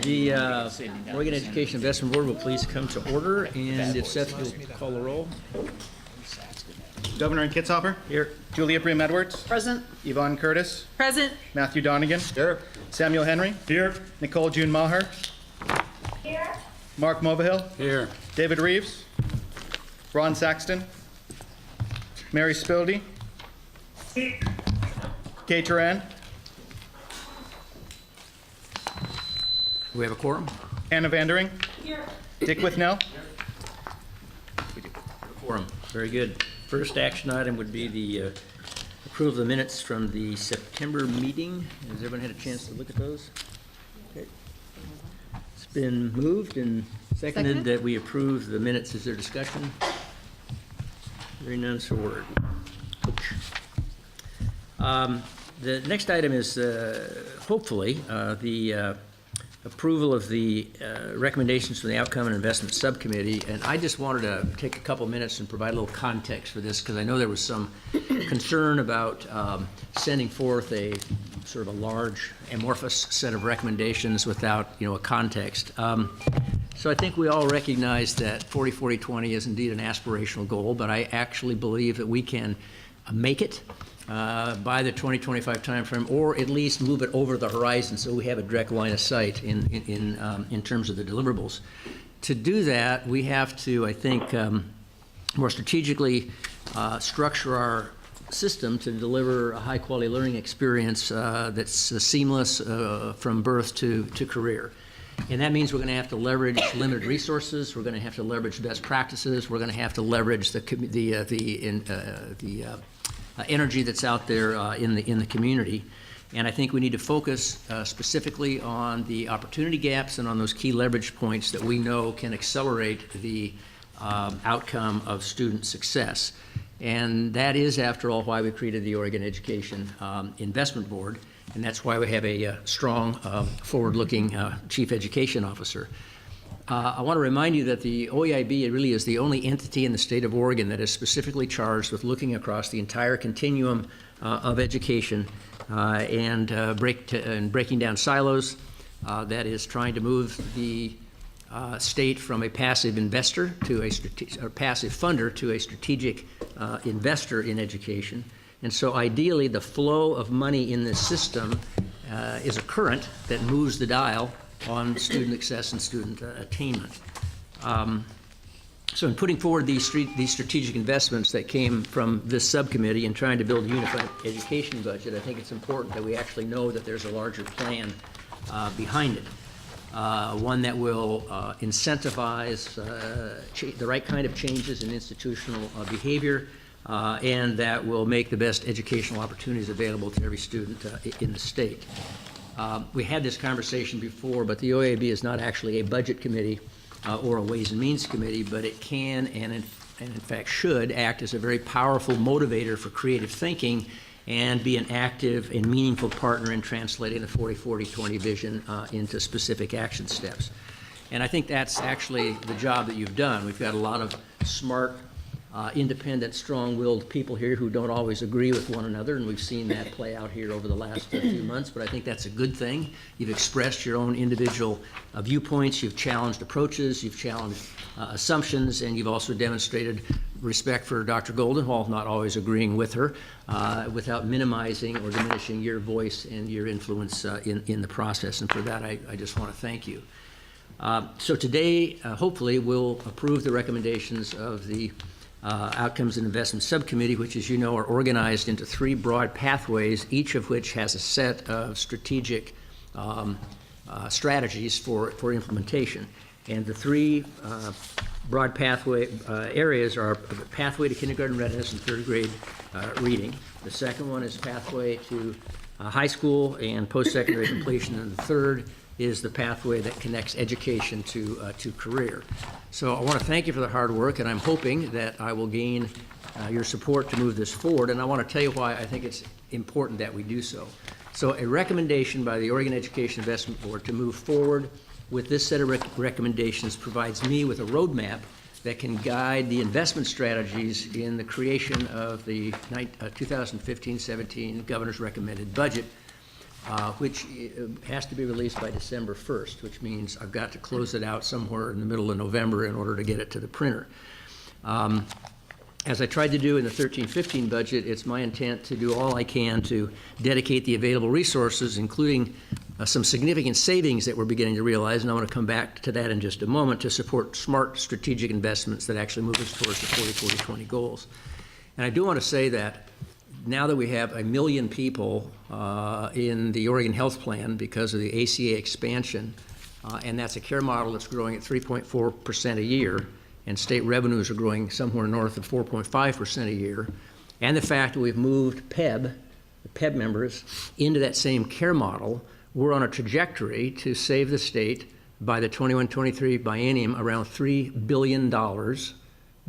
The Oregon Education Investment Board will please come to order, and if Seth will call the roll. Governor Kitzhaber. Here. Julia Bream Edwards. Present. Yvonne Curtis. Present. Matthew Donegan. Here. Samuel Henry. Here. Nicole June Maher. Here. Mark Movahill. Here. David Reeves. Ron Saxton. Mary Spildy. Here. Kay Turan. Do we have a quorum? Anna Vandering. Here. Dick Withnell. We do. Quorum. Very good. First action item would be the approval of the minutes from the September meeting. Has everyone had a chance to look at those? Okay. It's been moved and seconded that we approve the minutes. Is there discussion? Hearing none, so ordered. The next item is hopefully the approval of the recommendations from the Outcome and Investment Subcommittee. And I just wanted to take a couple minutes and provide a little context for this, because I know there was some concern about sending forth a sort of a large, amorphous set of recommendations without, a context. So I think we all recognize that 40-40-20 is indeed an aspirational goal, but I actually believe that we can make it by the 2025 timeframe, or at least move it over the horizon so we have a direct line of sight in terms of the deliverables. To do that, we have to, I think, more strategically structure our system to deliver a high-quality learning experience that's seamless from birth to career. And that means we're going to have to leverage limited resources. We're going to have to leverage best practices. We're going to have to leverage the energy that's out there in the community. And I think we need to focus specifically on the opportunity gaps and on those key leverage points that we know can accelerate the outcome of student success. And that is, after all, why we created the Oregon Education Investment Board, and that's why we have a strong, forward-looking Chief Education Officer. I want to remind you that the OEIB really is the only entity in the state of Oregon that is specifically charged with looking across the entire continuum of education and breaking down silos. That is trying to move the state from a passive investor to a passive funder to a strategic investor in education. And so ideally, the flow of money in this system is a current that moves the dial on student success and student attainment. So in putting forward these strategic investments that came from this subcommittee and trying to build a unified education budget, I think it's important that we actually know that there's a larger plan behind it. One that will incentivize the right kind of changes in institutional behavior, and that will make the best educational opportunities available to every student in the state. We had this conversation before, but the OAB is not actually a budget committee or a Ways and Means committee, but it can and in fact should act as a very powerful motivator for creative thinking and be an active and meaningful partner in translating the 40-40-20 vision into specific action steps. And I think that's actually the job that you've done. We've got a lot of smart, independent, strong-willed people here who don't always agree with one another, and we've seen that play out here over the last few months, but I think that's a good thing. You've expressed your own individual viewpoints, you've challenged approaches, you've challenged assumptions, and you've also demonstrated respect for Dr. Golden, while not always agreeing with her, without minimizing or diminishing your voice and your influence in the process, and for that I just want to thank you. So today, hopefully, we'll approve the recommendations of the Outcomes and Investment Subcommittee, which, as you know, are organized into three broad pathways, each of which has a set of strategic strategies for implementation. And the three broad pathway areas are pathway to kindergarten readiness and third grade reading. The second one is pathway to high school and post-secondary completion, and the third is the pathway that connects education to career. So I want to thank you for the hard work, and I'm hoping that I will gain your support to move this forward, and I want to tell you why I think it's important that we do so. So a recommendation by the Oregon Education Investment Board to move forward with this set of recommendations provides me with a roadmap that can guide the investment strategies in the creation of the 2015-17 Governor's recommended budget, which has to be released by December 1st, which means I've got to close it out somewhere in the middle of November in order to get it to the printer. As I tried to do in the 13-15 budget, it's my intent to do all I can to dedicate the available resources, including some significant savings that we're beginning to realize, and I want to come back to that in just a moment, to support smart strategic investments that actually move us towards the 40-40-20 goals. And I do want to say that now that we have 1 million people in the Oregon Health Plan because of the ACA expansion, and that's a care model that's growing at 3.4% a year, and state revenues are growing somewhere north of 4.5% a year, and the fact that we've moved the PEB members into that same care model, we're on a trajectory to save the state by the 21-23 biennium around $3 billion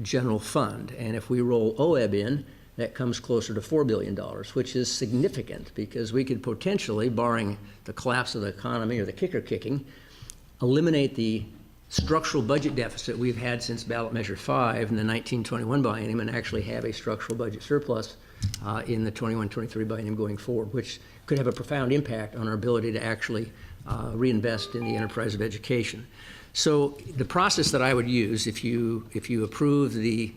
general fund. And if we roll OEB in, that comes closer to $4 billion, which is significant because we could potentially, barring the collapse of the economy or the kicker kicking, eliminate the structural budget deficit we've had since ballot measure 5 in the 1921 biennium and actually have a structural budget surplus in the 21-23 biennium going forward, which could have a profound impact on our ability to actually reinvest in the enterprise of education. So the process that I would use if you approve the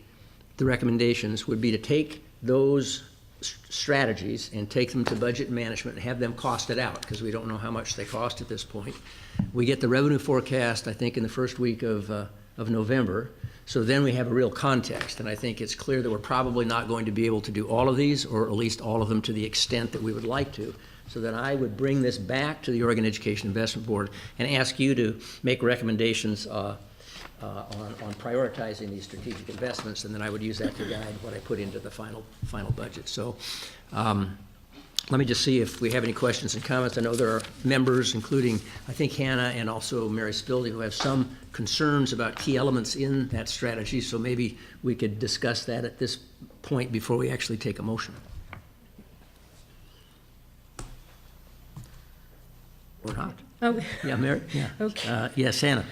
recommendations would be to take those strategies and take them to budget management and have them costed out, because we don't know how much they cost at this point. We get the revenue forecast, I think, in the first week of November. So then we have a real context, and I think it's clear that we're probably not going to be able to do all of these, or at least all of them to the extent that we would like to. So then I would bring this back to the Oregon Education Investment Board and ask you to make recommendations on prioritizing these strategic investments, and then I would use that to guide what I put into the final budget. So let me just see if we have any questions and comments. I know there are members, including I think Hannah and also Mary Spildy, who have some concerns about key elements in that strategy, so maybe we could discuss that at this point before we actually take a motion. Or not. Oh. Yeah, Mary? Yeah. Okay. Yes, Hannah.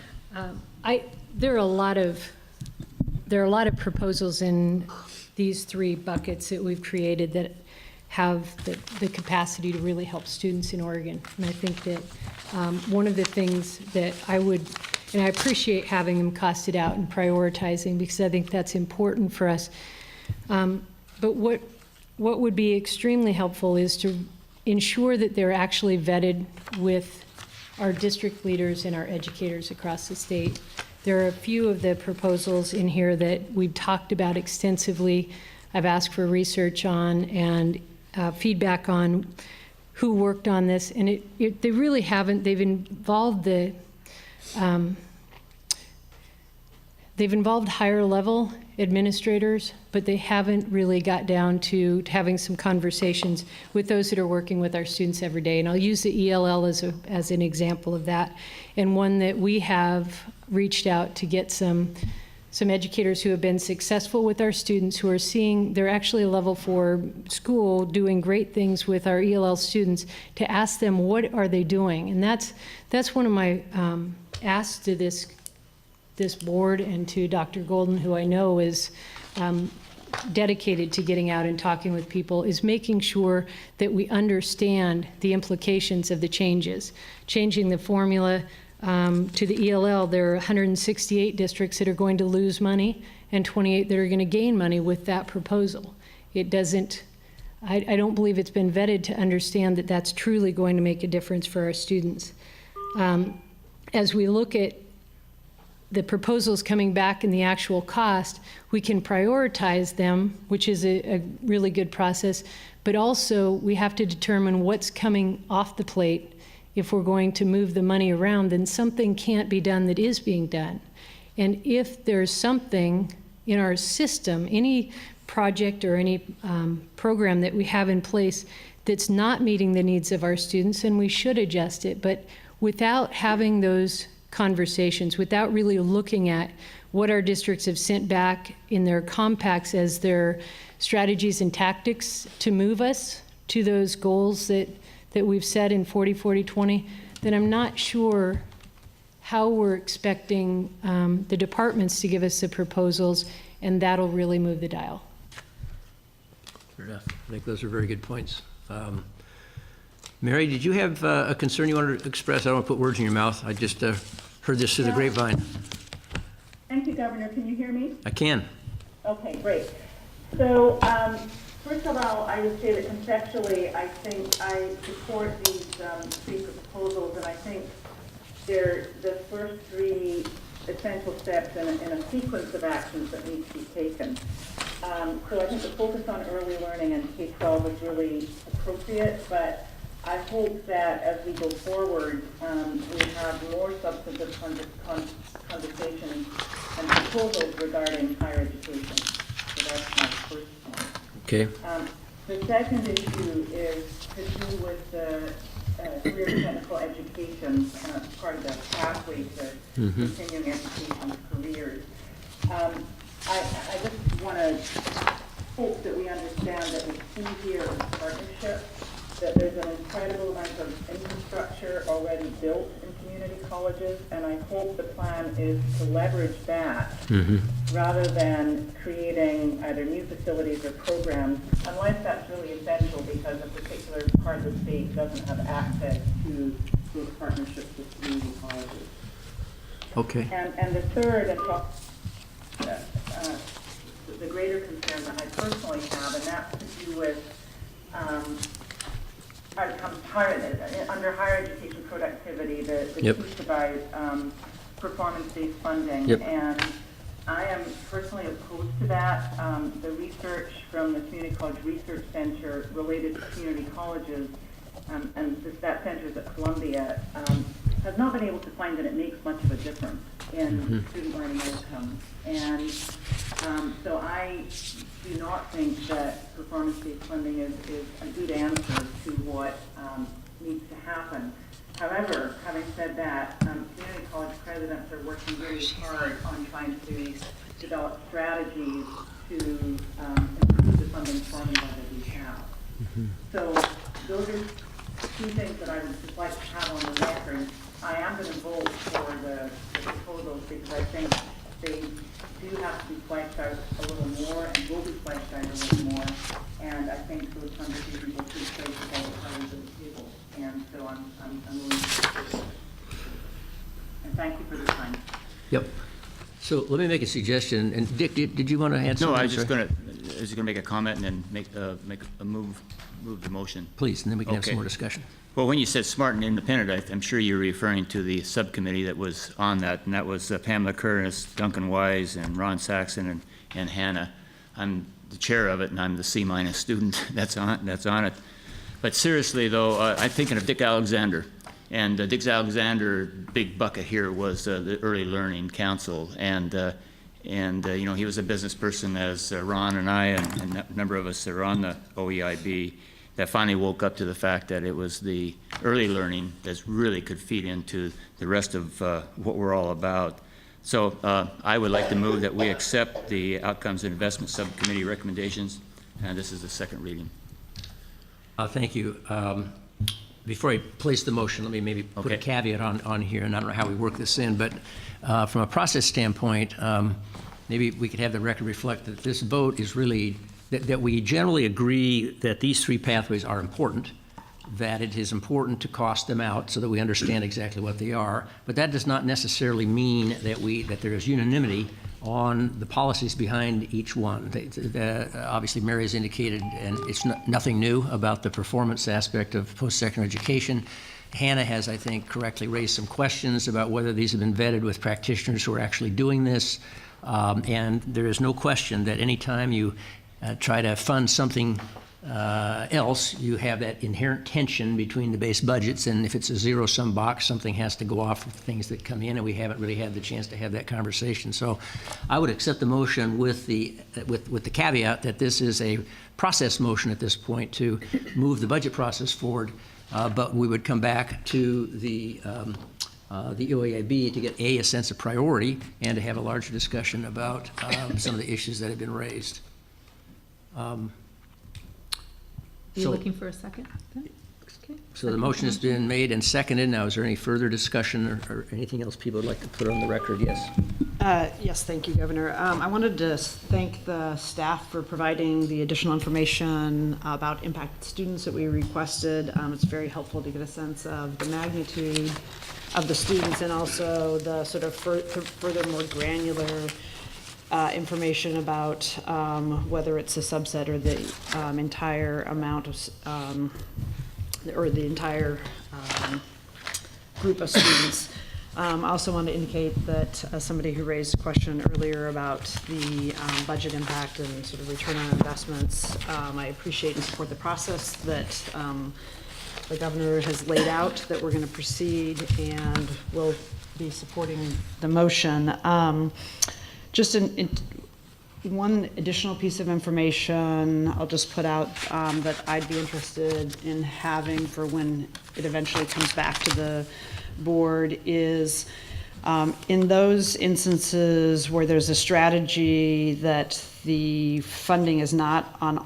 There are a lot of proposals in these 3 buckets that we've created that have the capacity to really help students in Oregon. And I think that one of the things that and I appreciate having them costed out and prioritizing, because I think that's important for us. But what would be extremely helpful is to ensure that they're actually vetted with our district leaders and our educators across the state. There are a few of the proposals in here that we've talked about extensively. I've asked for research on and feedback on who worked on this, and they really haven't. They've involved higher level administrators, but they haven't really got down to having some conversations with those that are working with our students every day. And I'll use the ELL as an example of that, and one that we have reached out to get some educators who have been successful with our students, who are seeing they're actually a level 4 school doing great things with our ELL students, to ask them what are they doing. And that's one of my asks to this board and to Dr. Golden, who I know is dedicated to getting out and talking with people, is making sure that we understand the implications of the changes. Changing the formula to the ELL, there are 168 districts that are going to lose money and 28 that are going to gain money with that proposal. It doesn't, I don't believe it's been vetted to understand that that's truly going to make a difference for our students. As we look at the proposals coming back and the actual cost, we can prioritize them, which is a really good process, but also we have to determine what's coming off the plate. If we're going to move the money around, then something can't be done that is being done. And if there's something in our system, any project or any program that we have in place that's not meeting the needs of our students, then we should adjust it. But without having those conversations, without really looking at what our districts have sent back in their compacts as their strategies and tactics to move us to those goals that we've set in 40-40-20, then I'm not sure how we're expecting the departments to give us the proposals, and that'll really move the dial. Fair enough. I think those are very good points. Mary, did you have a concern you wanted to express? I don't want to put words in your mouth. I just heard this through the grapevine. Thank you, Governor. Can you hear me? I can. Okay, great. So, first of all, I would say that conceptually, I think I support these three proposals, and I think they're the first three essential steps in a sequence of actions that need to be taken. So I think the focus on early learning and K-12 is really appropriate, but I hope that as we go forward, we have more substantive conversations and proposals regarding higher education. So that's my first point. Okay. The second issue is to do with the career technical education, part of the pathway to continuing education careers. I just want to hope that we understand that the key here is partnership, that there's an incredible amount of infrastructure already built in community colleges, and I hope the plan is to leverage that rather than creating either new facilities or programs, unless that's really essential because a particular part of the state doesn't have access to those partnerships with community colleges. Okay. And the third, and the greater concern that I personally have, and that's to do with under higher education productivity, the piece about performance-based funding. And I am personally opposed to that. The research from the Community College Research Center related to community colleges, and that center is at Columbia, has not been able to find that it makes much of a difference in student learning outcomes. And so I do not think that performance-based funding is a good answer to what needs to happen. However, having said that, community college presidents are working very hard on trying to develop strategies to improve the funding formula that we have. So those are two things that I would just like to have on the record. I am going to vote for the proposals because I think they do have to be fleshed out a little more and will be fleshed out a little more. And I think those conversations will take place with all the parties at the table. And so I'm willing to support it. And thank you for the time. Yep. So let me make a suggestion. And Dick, did you want to add something? No, I was just going to make a comment and then make a move the motion. Please, and then we can have Okay. some more discussion. Well, when you said smart and independent, I'm sure you're referring to the subcommittee that was on that, and that was Pamela Curtis, Duncan Wise, and Ron Saxon, and Hannah. I'm the chair of it, and I'm the C- student that's on it. But seriously, though, I'm thinking of Dick Alexander. And Dick Alexander, big bucket here, was the Early Learning Council. And you know, he was a business person, as Ron and I and a number of us are on the OEIB, that finally woke up to the fact that it was the early learning that really could feed into the rest of what we're all about. So I would like to move that we accept the Outcomes and Investment Subcommittee recommendations, and this is the second reading. Thank you. Before I place the motion, let me maybe put a caveat on here, and I don't know how we work this in, but from a process standpoint, maybe we could have the record reflect that this vote is really, that we generally agree that these three pathways are important, that it is important to cost them out so that we understand exactly what they are, but that does not necessarily mean that there is unanimity on the policies behind each one. Obviously, Mary has indicated, and it's nothing new about the performance aspect of post-secondary education. Hannah has, I think, correctly raised some questions about whether these have been vetted with practitioners who are actually doing this. And there is no question that any time you try to fund something else, you have that inherent tension between the base budgets, and if it's a zero-sum box, something has to go off with things that come in, and we haven't really had the chance to have that conversation. So I would accept the motion with the caveat that this is a process motion at this point to move the budget process forward, but we would come back to the OEIB to get a sense of priority and to have a larger discussion about some of the issues that have been raised. Are you looking for a second? Okay. So the motion has been made and seconded. Now, is there any further discussion or anything else people would like to put on the record? Yes. Yes, thank you, Governor. I wanted to thank the staff for providing the additional information about impacted students that we requested. It's very helpful to get a sense of the magnitude of the students and also the sort of further more granular information about whether it's a subset or the entire amount of, or the entire group of students. I also want to indicate that as somebody who raised a question earlier about the budget impact and sort of return on investments, I appreciate and support the process that the governor has laid out, that we're going to proceed, and will be supporting the motion. Just one additional piece of information I'll just put out that I'd be interested in having for when it eventually comes back to the board is in those instances where there's a strategy that the funding is not on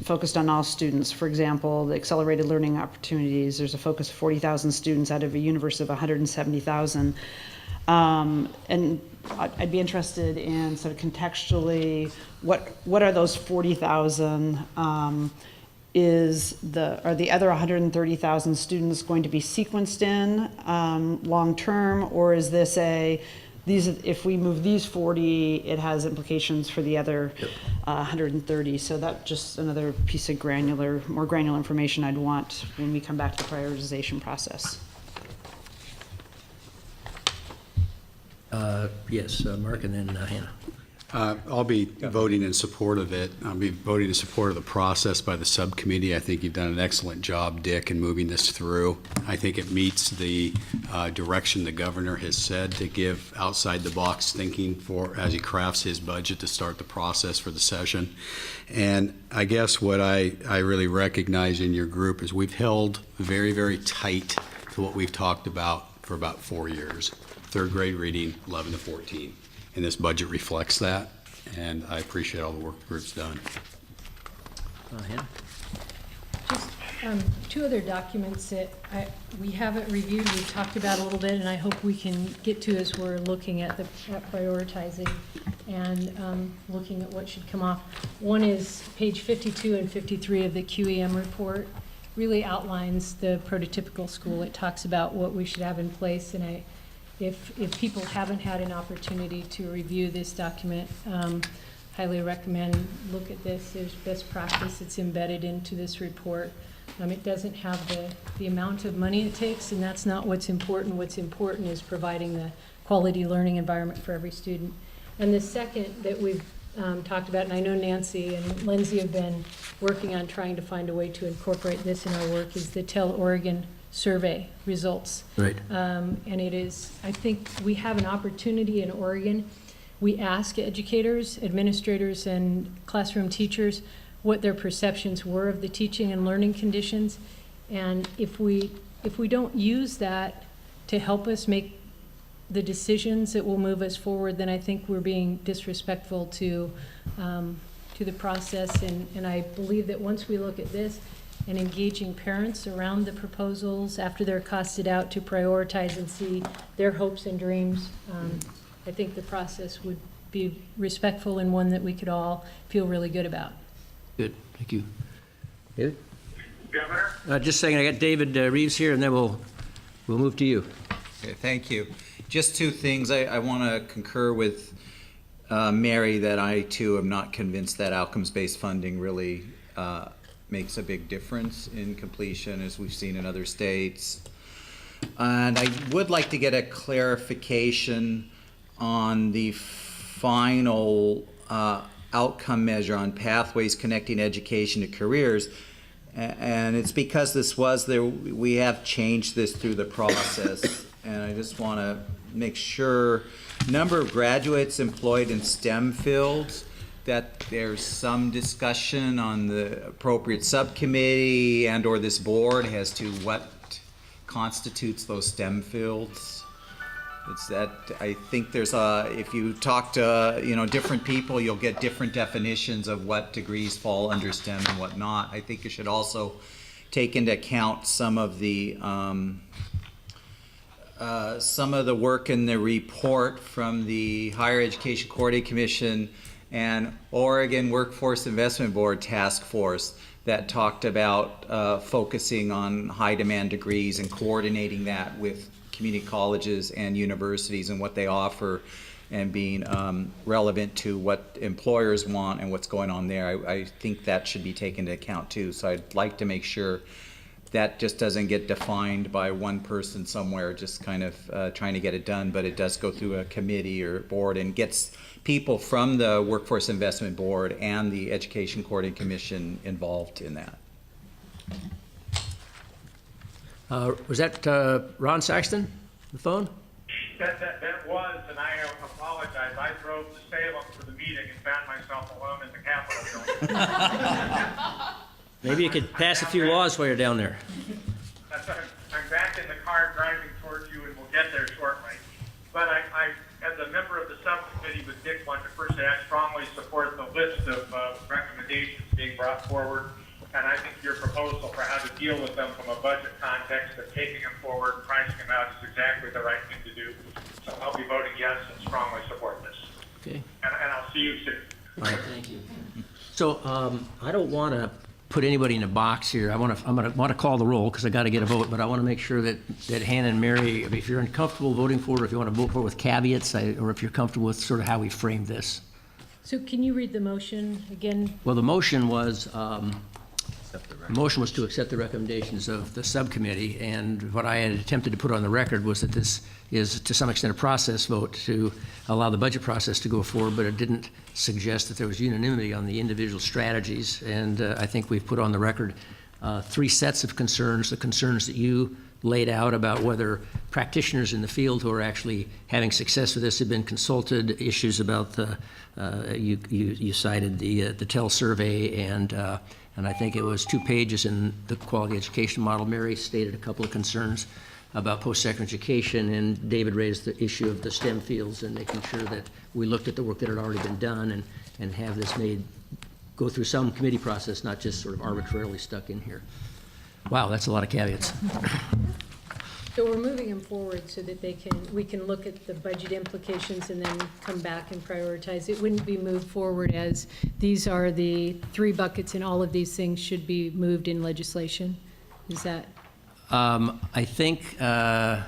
focused on all students. For example, the accelerated learning opportunities, there's a focus of 40,000 students out of a universe of 170,000. And I'd be interested in sort of contextually what are those 40,000? Are the other 130,000 students going to be sequenced in long term, or is this if we move these 40, it has implications for the other 130? So that's just another piece of more granular information I'd want when we come back to the prioritization process. Yes, Mark, and then Hannah. I'll be voting in support of it. I'll be voting in support of the process by the subcommittee. I think you've done an excellent job, Dick, in moving this through. I think it meets the direction the governor has said to give outside-the-box thinking as he crafts his budget to start the process for the session. And I guess what I really recognize in your group is we've held very, very tight to what we've talked about for about 4 years. Third grade reading, 11 to 14. And this budget reflects that, and I appreciate all the work the group's done. Hannah? Just two other documents that we haven't reviewed, we've talked about a little bit, and I hope we can get to as we're looking at prioritizing and looking at what should come off. One is page 52 and 53 of the QEM report. Really outlines the prototypical school. It talks about what we should have in place, and if people haven't had an opportunity to review this document, highly recommend look at this. There's best practice that's embedded into this report. It doesn't have the amount of money it takes, and that's not what's important. What's important is providing the quality learning environment for every student. And the second that we've talked about, and I know Nancy and Lindsay have been working on trying to find a way to incorporate this in our work, is the Tell Oregon survey results. Right. And it is, I think we have an opportunity in Oregon. We ask educators, administrators, and classroom teachers what their perceptions were of the teaching and learning conditions. And if we don't use that to help us make the decisions that will move us forward, then I think we're being disrespectful to the process. And I believe that once we look at this, and engaging parents around the proposals after they're costed out to prioritize and see their hopes and dreams, I think the process would be respectful and one that we could all feel really good about. Good, thank you. David? Governor? Just a second, I got David Reeves here, and then we'll move to you. Okay, thank you. Just two things. I want to concur with Mary that I too am not convinced that outcomes-based funding really makes a big difference in completion, as we've seen in other states. And I would like to get a clarification on the final outcome measure on pathways connecting education to careers. And it's because this was there, we have changed this through the process. And I just want to make sure number of graduates employed in STEM fields, that there's some discussion on the appropriate subcommittee and or this board as to what constitutes those STEM fields. It's that I think there's if you talk to different people, you'll get different definitions of what degrees fall under STEM and what not. I think you should also take into account some of the some of the work in the report from the Higher Education Coordinating Commission and Oregon Workforce Investment Board Task Force that talked about focusing on high demand degrees and coordinating that with community colleges and universities and what they offer, and being relevant to what employers want and what's going on there. I think that should be taken into account too. So I'd like to make sure that just doesn't get defined by one person somewhere just kind of trying to get it done, but it does go through a committee or board and gets people from the Workforce Investment Board and the Education Coordinating Commission involved in that. Was that Ron Saxton, the phone? That was, and I apologize. I drove to Salem for the meeting and found myself alone in the Capitol building. Maybe you could pass a few laws while you're down there. I'm back in the car driving towards you, and we'll get there shortly. But I as a member of the subcommittee with Dick, want to first say I strongly support the list of recommendations being brought forward, and I think your proposal for how to deal with them from a budget context of taking them forward and pricing them out is exactly the right thing to do. So I'll be voting yes and strongly support this. Okay. And I'll see you soon. All right, thank you. So I don't want to put anybody in a box here. I'm going to call the roll because I got to get a vote, but I want to make sure that Hannah and Mary, if you're uncomfortable voting for it, or if you want to vote for it with caveats, or if you're comfortable with sort of how we framed this. So can you read the motion again? Well, the motion was to accept the recommendations of the subcommittee, and what I had attempted to put on the record was that this is to some extent a process vote to allow the budget process to go forward, but it didn't suggest that there was unanimity on the individual strategies. And I think we've put on the record 3 sets of concerns: the concerns that you laid out about whether practitioners in the field who are actually having success with this have been consulted, issues about the you cited the TEL survey, and I think it was 2 pages in the quality education model. Mary stated a couple of concerns about post-secondary education, and David raised the issue of the STEM fields and making sure that we looked at the work that had already been done and have this go through some committee process, not just sort of arbitrarily stuck in here. Wow, that's a lot of caveats. So we're moving them forward so that we can look at the budget implications and then come back and prioritize. It wouldn't be moved forward as these are the 3 buckets and all of these things should be moved in legislation. Is that? I think that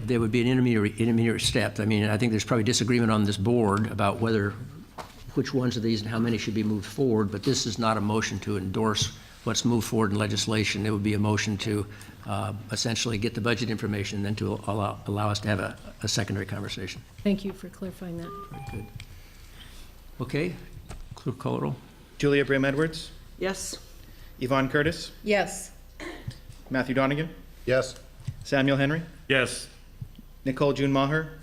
there would be an intermediate step. I mean, I think there's probably disagreement on this board about which ones of these and how many should be moved forward, but this is not a motion to endorse what's moved forward in legislation. It would be a motion to essentially get the budget information and then to allow us to have a secondary conversation. Thank you for clarifying that. Very good. Okay, clerk call the roll. Julia Brim-Edwards, Yes. Yvonne Curtis, Yes. Matthew Donegan, Yes. Samuel Henry, Yes. Nicole June Maher,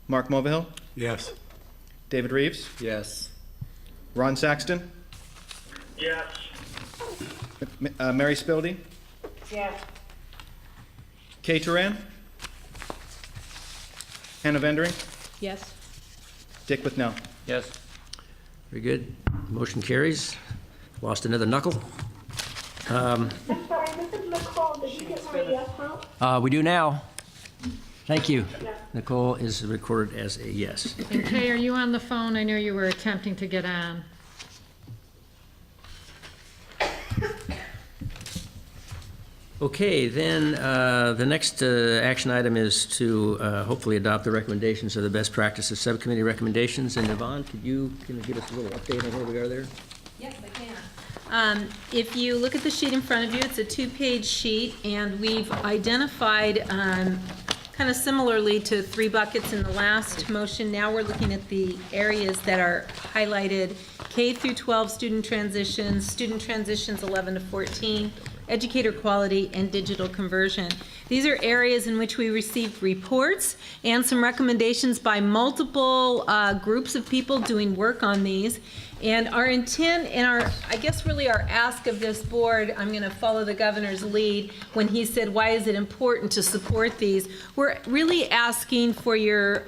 Mark Movihill, Yes. David Reeves, Yes. Ron Saxton, Yes. Mary Spildy, Yes. Kay Turan, Hannah Vendering, Yes? Dick Withnell. Yes. Very good. Motion carries. Lost another knuckle. I'm sorry, this is Nicole. Did you get my yes vote? We do now. Thank you. Nicole is recorded as a yes. Okay, are you on the phone? I know you were attempting to get on. Okay, then the next action item is to hopefully adopt the recommendations of the best practices subcommittee recommendations. And Yvonne, can you give us a little update on where we are there? Yes, I can. If you look at the sheet in front of you, it's a 2-page sheet, and we've identified, kind of similarly to 3 buckets in the last motion, now we're looking at the areas that are highlighted: K through 12 student transitions 11 to 14, educator quality, and digital conversion. These are areas in which we received reports and some recommendations by multiple groups of people doing work on these. And our intent and I guess really our ask of this board, I'm going to follow the governor's lead when he said, why is it important to support these? We're really asking for your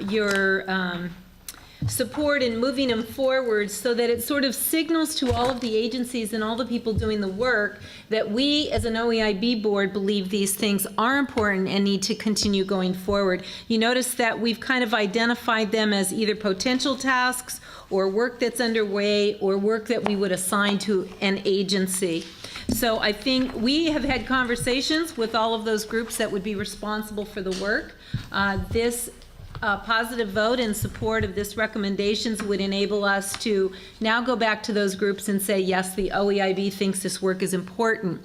support in moving them forward so that it sort of signals to all of the agencies and all the people doing the work that we as an OEIB board believe these things are important and need to continue going forward. You notice that we've kind of identified them as either potential tasks or work that's underway or work that we would assign to an agency. So I think we have had conversations with all of those groups that would be responsible for the work. This positive vote in support of this recommendations would enable us to now go back to those groups and say, yes, the OEIB thinks this work is important.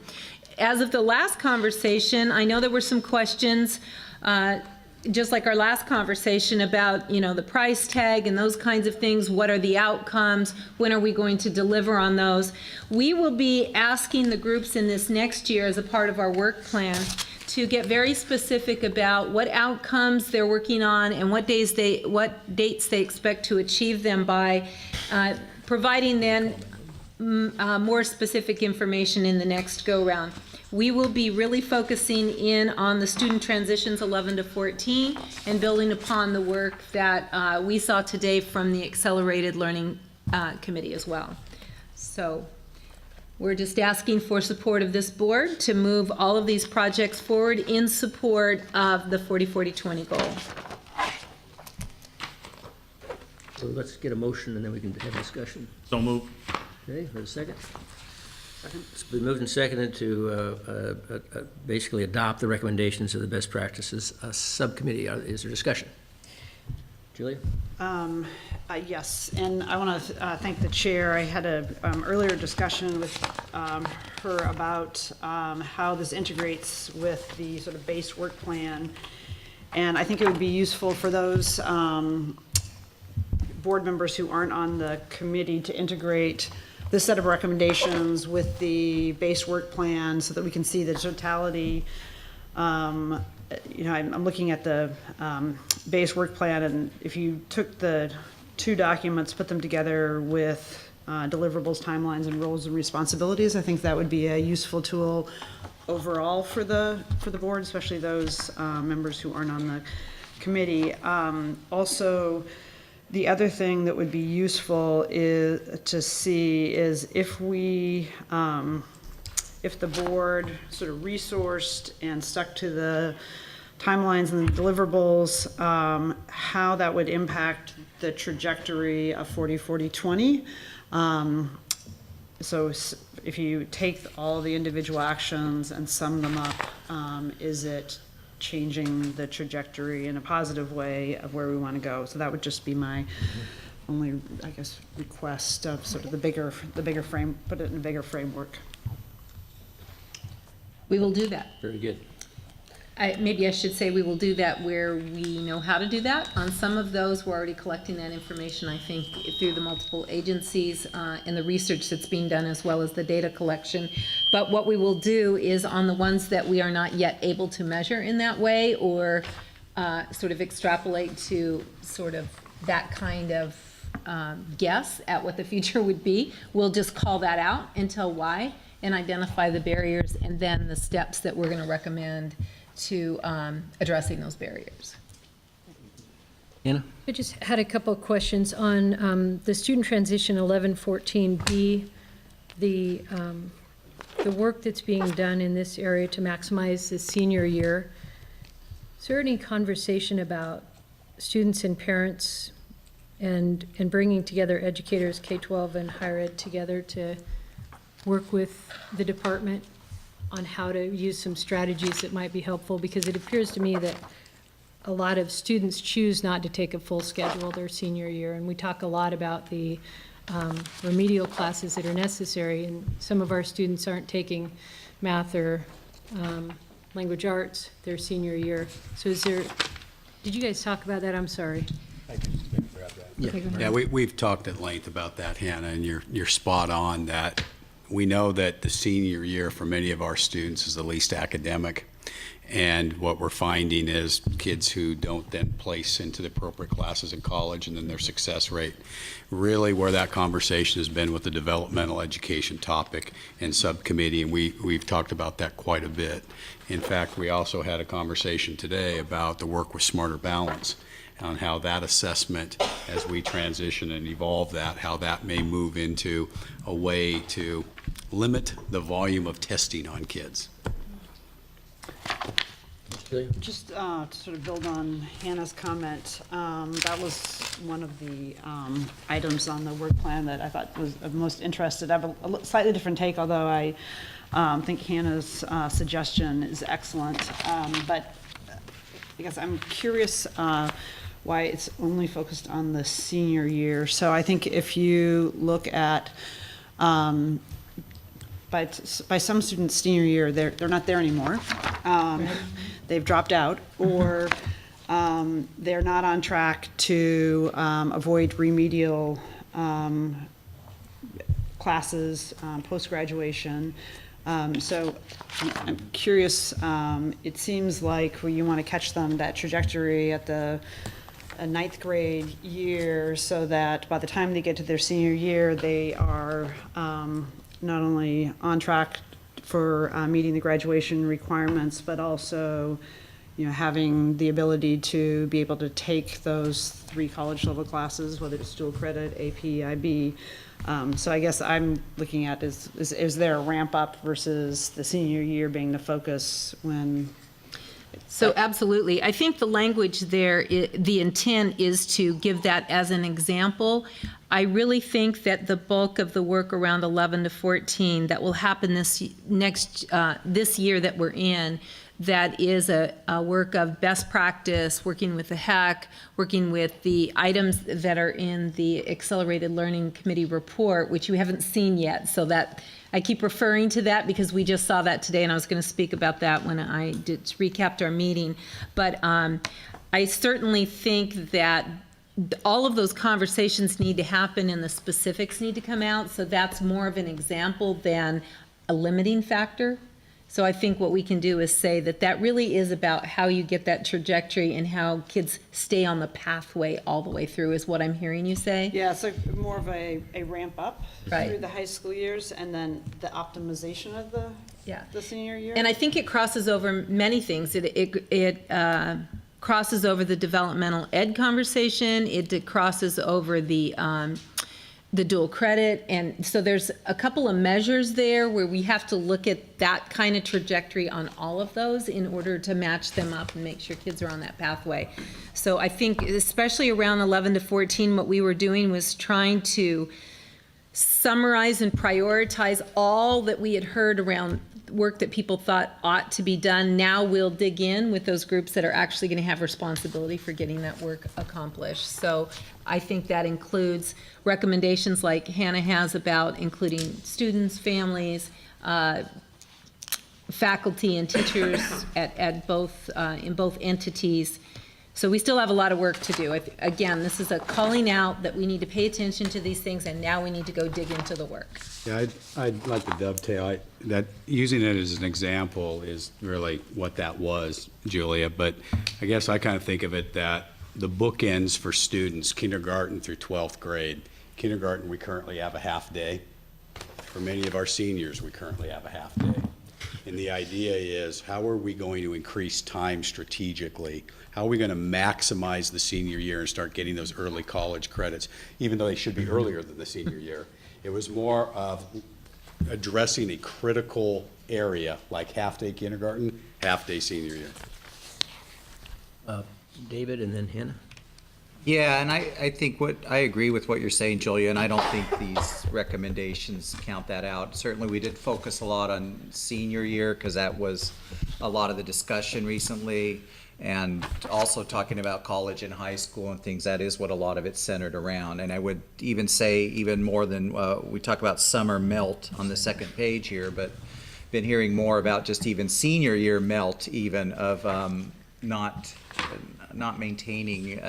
As of the last conversation, I know there were some questions, just like our last conversation about, the price tag and those kinds of things. What are the outcomes? When are we going to deliver on those? We will be asking the groups in this next year as a part of our work plan to get very specific about what outcomes they're working on and what dates they expect to achieve them by, providing then more specific information in the next go-round. We will be really focusing in on the student transitions 11 to 14 and building upon the work that we saw today from the Accelerated Learning Committee as well. So we're just asking for support of this board to move all of these projects forward in support of the 40-40-20 goal. So let's get a motion and then we can have a discussion. So move. Okay, for a second? Second. It's been moved and seconded to basically adopt the recommendations of the best practices subcommittee. Is there discussion? Julia? Yes, and I want to thank the chair. I had a earlier discussion with her about how this integrates with the sort of base work plan, and I think it would be useful for those board members who aren't on the committee to integrate this set of recommendations with the base work plan so that we can see the totality. I'm looking at the base work plan, and if you took the two documents, put them together with deliverables, timelines, and roles and responsibilities, I think that would be a useful tool overall for the board, especially those members who aren't on the committee. Also, the other thing that would be useful is to see is if we if the board sort of resourced and stuck to the timelines and the deliverables, how that would impact the trajectory of 40-40-20. So if you take all the individual actions and sum them up, is it changing the trajectory in a positive way of where we want to go? So that would just be my only, I guess, request of sort of the bigger frame, put it in a bigger framework. We will do that. Very good. Maybe I should say we will do that where we know how to do that. On some of those, we're already collecting that information, I think, through the multiple agencies and the research that's being done, as well as the data collection. But what we will do is on the ones that we are not yet able to measure in that way, or sort of extrapolate to sort of that kind of guess at what the future would be, we'll just call that out and tell why, and identify the barriers and then the steps that we're going to recommend to addressing those barriers. Anna? I just had a couple of questions on the student transition 1114B, the work that's being done in this area to maximize the senior year. Is there any conversation about students and parents and bringing together educators, K-12 and higher ed together to work with the department on how to use some strategies that might be helpful? Because it appears to me that a lot of students choose not to take a full schedule their senior year, and we talk a lot about the remedial classes that are necessary, and some of our students aren't taking math or language arts their senior year. So did you guys talk about that? I'm sorry. Yeah, we've talked at length about that, Hannah, and you're spot on that. We know that the senior year for many of our students is the least academic, and what we're finding is kids who don't then place into the appropriate classes in college, and then their success rate, really where that conversation has been with the developmental education topic and subcommittee, and we've talked about that quite a bit. In fact, we also had a conversation today about the work with Smarter Balance, on how that assessment, as we transition and evolve that, how that may move into a way to limit the volume of testing on kids. Just to sort of build on Hannah's comment, that was one of the items on the work plan that I thought was of most interested. I have a slightly different take, although I think Hannah's suggestion is excellent. But I guess I'm curious why it's only focused on the senior year. So I think if you look at by some students' senior year, they're not there anymore. They've dropped out, or they're not on track to avoid remedial classes post-graduation. So I'm curious, it seems like when you want to catch them, that trajectory at the ninth grade year, so that by the time they get to their senior year, they are not only on track for meeting the graduation requirements, but also, you know, having the ability to be able to take those 3 college level classes, whether it's dual credit, AP, IB. So I guess I'm looking at is there a ramp up versus the senior year being the focus when? So absolutely. I think the language there, the intent is to give that as an example. I really think that the bulk of the work around 11 to 14 that will happen this year that we're in, that is a work of best practice, working with the HEC, working with the items that are in the Accelerated Learning Committee report, which you haven't seen yet. So that I keep referring to that because we just saw that today, and I was going to speak about that when I recapped our meeting. But I certainly think that all of those conversations need to happen and the specifics need to come out. So that's more of an example than a limiting factor. So I think what we can do is say that that really is about how you get that trajectory and how kids stay on the pathway all the way through, is what I'm hearing you say. Yeah, so more of a ramp up Right. through the high school years, and then the optimization of the senior year. And I think it crosses over many things. It crosses over the developmental ed conversation. It crosses over the dual credit. And so there's a couple of measures there where we have to look at that kind of trajectory on all of those in order to match them up and make sure kids are on that pathway. So I think especially around 11 to 14, what we were doing was trying to summarize and prioritize all that we had heard around work that people thought ought to be done. Now we'll dig in with those groups that are actually going to have responsibility for getting that work accomplished. So I think that includes recommendations like Hannah has about including students, families, faculty and teachers at both in both entities. So we still have a lot of work to do. Again, this is a calling out that we need to pay attention to these things, and now we need to go dig into the work. Yeah, I'd like to dovetail, that using it as an example is really what that was, Julia, but I guess I kind of think of it that the bookends for students, kindergarten through 12th grade. Kindergarten, we currently have a half day. For many of our seniors, we currently have a half day. And the idea is, how are we going to increase time strategically? How are we going to maximize the senior year and start getting those early college credits, even though they should be earlier than the senior year? It was more of addressing a critical area, like half-day kindergarten, half-day senior year. David and then Hannah. Yeah, and I think I agree with what you're saying, Julia, and I don't think these recommendations count that out. Certainly, we did focus a lot on senior year because that was a lot of the discussion recently, and also talking about college and high school and things. That is what a lot of it's centered around. And I would even say even more than we talk about summer melt on the second page here, but been hearing more about just even senior year melt, even of not maintaining,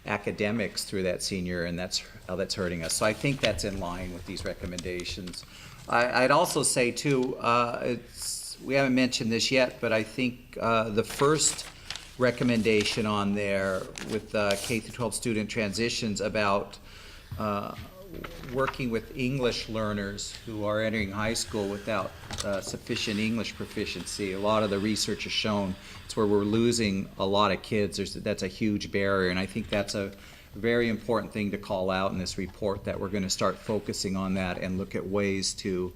academics through that senior, and that's how that's hurting us. So I think that's in line with these recommendations. I'd also say too, we haven't mentioned this yet, but I think the first recommendation on there with K through 12 student transitions about working with English learners who are entering high school without sufficient English proficiency. A lot of the research has shown it's where we're losing a lot of kids. That's a huge barrier, and I think that's a very important thing to call out in this report, that we're going to start focusing on that and look at ways to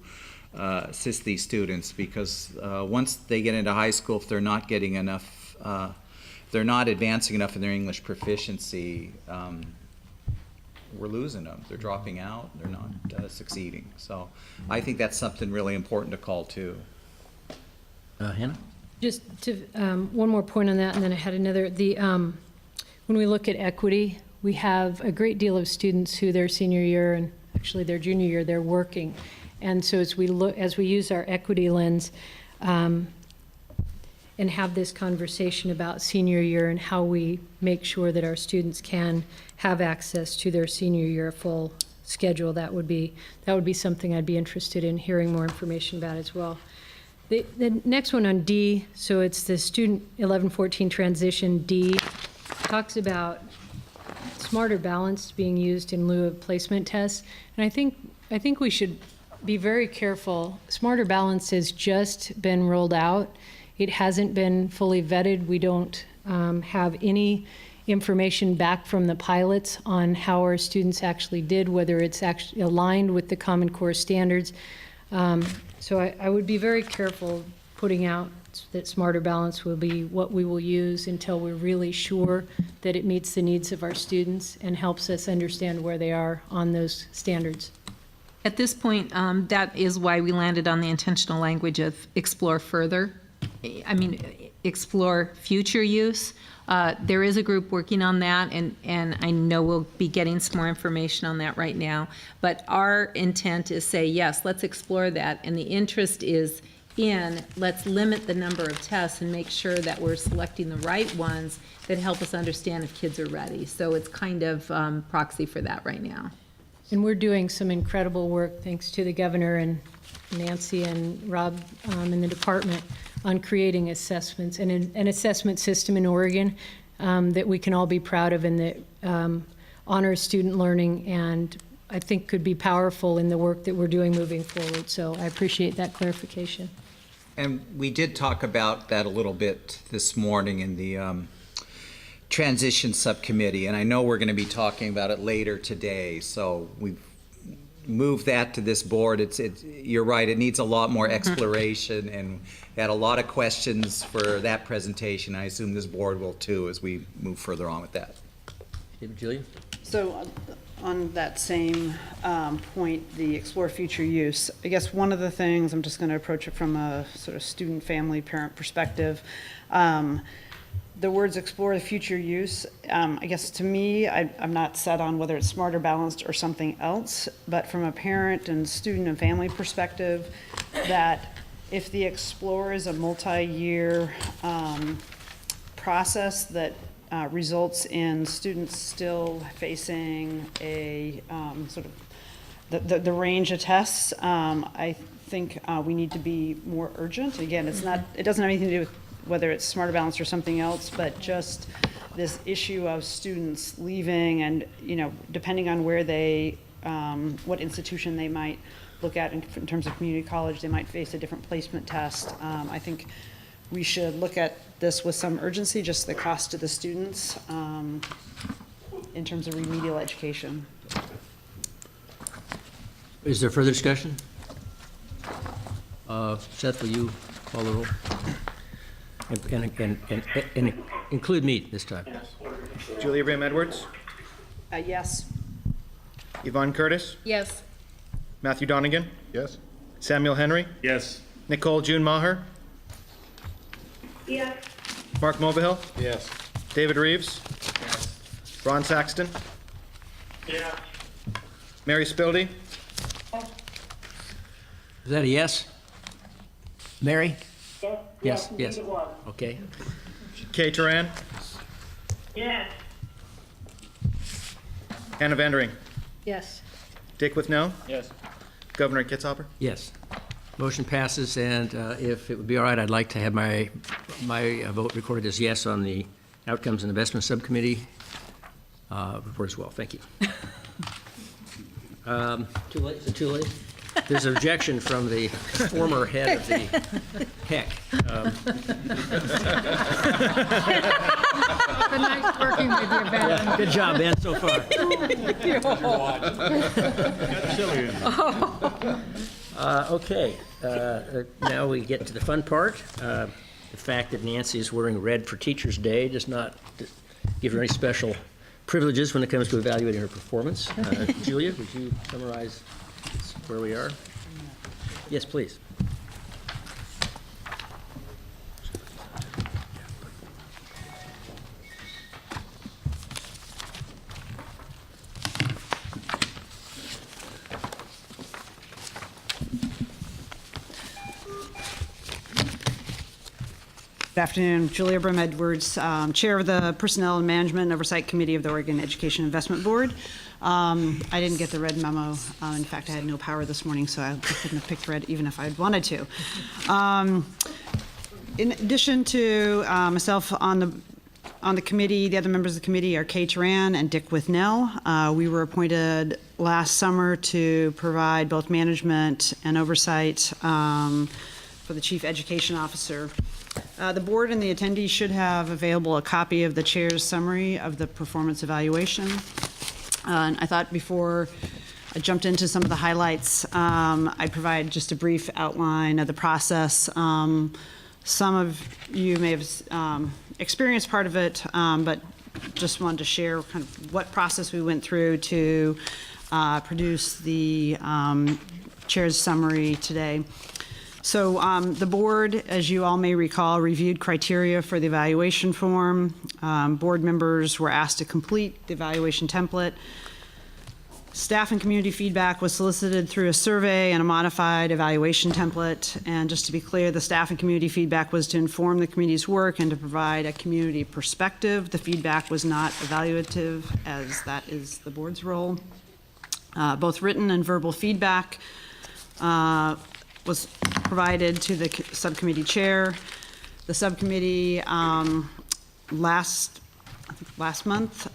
assist these students, because once they get into high school, if they're not getting enough, if they're not advancing enough in their English proficiency, we're losing them. They're dropping out. They're not succeeding. So I think that's something really important to call too. Hannah? Just to, one more point on that, and then I had another. When we look at equity, we have a great deal of students who their senior year and actually their junior year, they're working. And so as we use our equity lens and have this conversation about senior year and how we make sure that our students can have access to their senior year full schedule, that would be something I'd be interested in hearing more information about as well. The next one on D, so it's the student 1114 transition D, talks about smarter balance being used in lieu of placement tests. And I think we should be very careful. Smarter balance has just been rolled out. It hasn't been fully vetted. We don't have any information back from the pilots on how our students actually did, whether it's actually aligned with the Common Core standards. So I would be very careful putting out that smarter balance will be what we will use until we're really sure that it meets the needs of our students and helps us understand where they are on those standards. At this point, that is why we landed on the intentional language of explore further. I mean, explore future use. There is a group working on that, and I know we'll be getting some more information on that right now. But our intent is say, yes, let's explore that, and the interest is let's limit the number of tests and make sure that we're selecting the right ones that help us understand if kids are ready. So it's kind of proxy for that right now. And we're doing some incredible work, thanks to the governor and Nancy and Rob in the department, on creating assessments and an assessment system in Oregon that we can all be proud of and that honors student learning, and I think could be powerful in the work that we're doing moving forward. So I appreciate that clarification. And we did talk about that a little bit this morning in the transition subcommittee, and I know we're going to be talking about it later today, so we've moved that to this board. You're right, it needs a lot more exploration, and had a lot of questions for that presentation. I assume this board will too as we move further on with that. Julia? So on that same point, the explore future use, I guess one of the things, I'm just going to approach it from a sort of student, family, parent perspective. The words explore the future use, I guess to me, I'm not set on whether it's smarter balanced or something else, but from a parent and student and family perspective, that if the explore is a multi-year process that results in students still facing a sort of the range of tests, I think we need to be more urgent. Again, it doesn't have anything to do with whether it's smarter balance or something else, but just this issue of students leaving and, depending on where they, what institution they might look at in terms of community college, they might face a different placement test. I think we should look at this with some urgency, just the cost to the students in terms of remedial education. Is there further discussion? Seth, will you call the roll? And include me this time. Julia Graham Edwards, Yes. Yvonne Curtis, Yes. Matthew Donegan, Yes? Samuel Henry, Yes. Nicole June Maher, Yes. Mark Mulvihill, Yes. David Reeves, Ron Saxton, Yeah. Mary Spildy, Is that a yes? Mary? Yes. Yes. It was. Okay. Kay Turan, Yes. Anna Vandering, Yes. Dick Withnow, Yes. Governor Kitzhaber. Yes. Motion passes, and if it would be all right, I'd like to have my vote recorded as yes on the Outcomes and Investment Subcommittee report as well. Thank you. Too late? Is it too late? There's an objection from the former head of the HEC. Been nice working with you, Ben. Good job, Ben, so far. Okay, now we get to the fun part. The fact that Nancy is wearing red for Teachers' Day does not give her any special privileges when it comes to evaluating her performance. Julia, would you summarize where we are? Yes, please. Good afternoon. Julia Brim-Edwards, Chair of the Personnel and Management Oversight Committee of the Oregon Education Investment Board. I didn't get the red memo. In fact, I had no power this morning, so I couldn't have picked red even if I'd wanted to. In addition to myself on the committee, the other members of the committee are Kay Turan and Dick Withnell. We were appointed last summer to provide both management and oversight for the Chief Education Officer. The board and the attendees should have available a copy of the chair's summary of the performance evaluation. And I thought before I jumped into some of the highlights, I'd provide just a brief outline of the process. Some of you may have experienced part of it, but just wanted to share kind of what process we went through to produce the chair's summary today. So the board, as you all may recall, reviewed criteria for the evaluation form. Board members were asked to complete the evaluation template. Staff and community feedback was solicited through a survey and a modified evaluation template. And just to be clear, the staff and community feedback was to inform the committee's work and to provide a community perspective. The feedback was not evaluative, as that is the board's role. Both written and verbal feedback was provided to the subcommittee chair. The subcommittee last month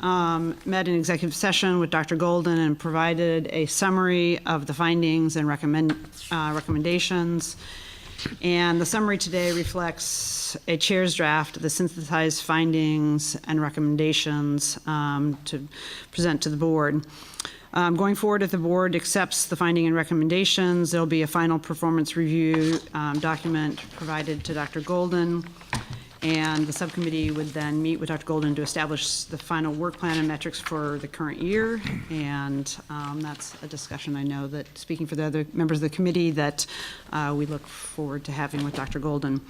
met in executive session with Dr. Golden and provided a summary of the findings and recommendations. And the summary today reflects a chair's draft of the synthesized findings and recommendations to present to the board. Going forward, if the board accepts the finding and recommendations, there'll be a final performance review document provided to Dr. Golden, and the subcommittee would then meet with Dr. Golden to establish the final work plan and metrics for the current year. And that's a discussion I know that, speaking for the other members of the committee, that we look forward to having with Dr. Golden.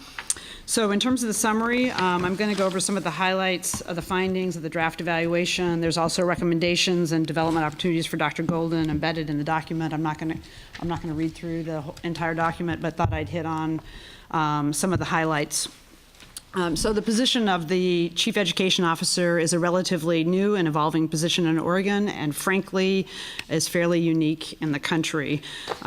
So in terms of the summary, I'm going to go over some of the highlights of the findings of the draft evaluation. There's also recommendations and development opportunities for Dr. Golden embedded in the document. I'm not going to read through the entire document, but thought I'd hit on some of the highlights. So the position of the Chief Education Officer is a relatively new and evolving position in Oregon, and frankly, is fairly unique in the country.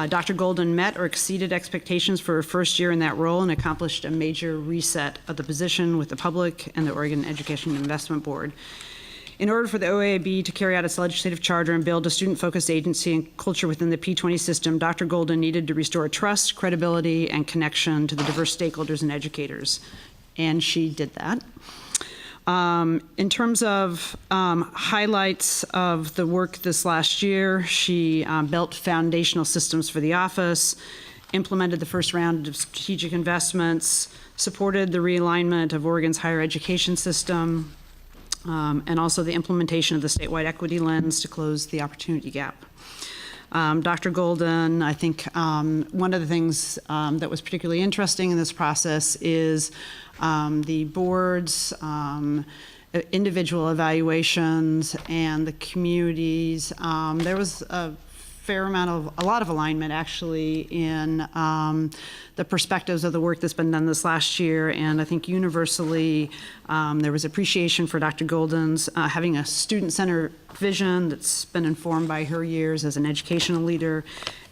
Dr. Golden met or exceeded expectations for her first year in that role and accomplished a major reset of the position with the public and the Oregon Education Investment Board. In order for the OAB to carry out its legislative charter and build a student-focused agency and culture within the P20 system, Dr. Golden needed to restore trust, credibility, and connection to the diverse stakeholders and educators. And she did that. In terms of highlights of the work this last year, she built foundational systems for the office, implemented the first round of strategic investments, supported the realignment of Oregon's higher education system, and also the implementation of the statewide equity lens to close the opportunity gap. Dr. Golden, I think one of the things that was particularly interesting in this process is the board's individual evaluations and the communities. There was a lot of alignment actually in the perspectives of the work that's been done this last year, and I think universally there was appreciation for Dr. Golden's having a student-centered vision that's been informed by her years as an educational leader,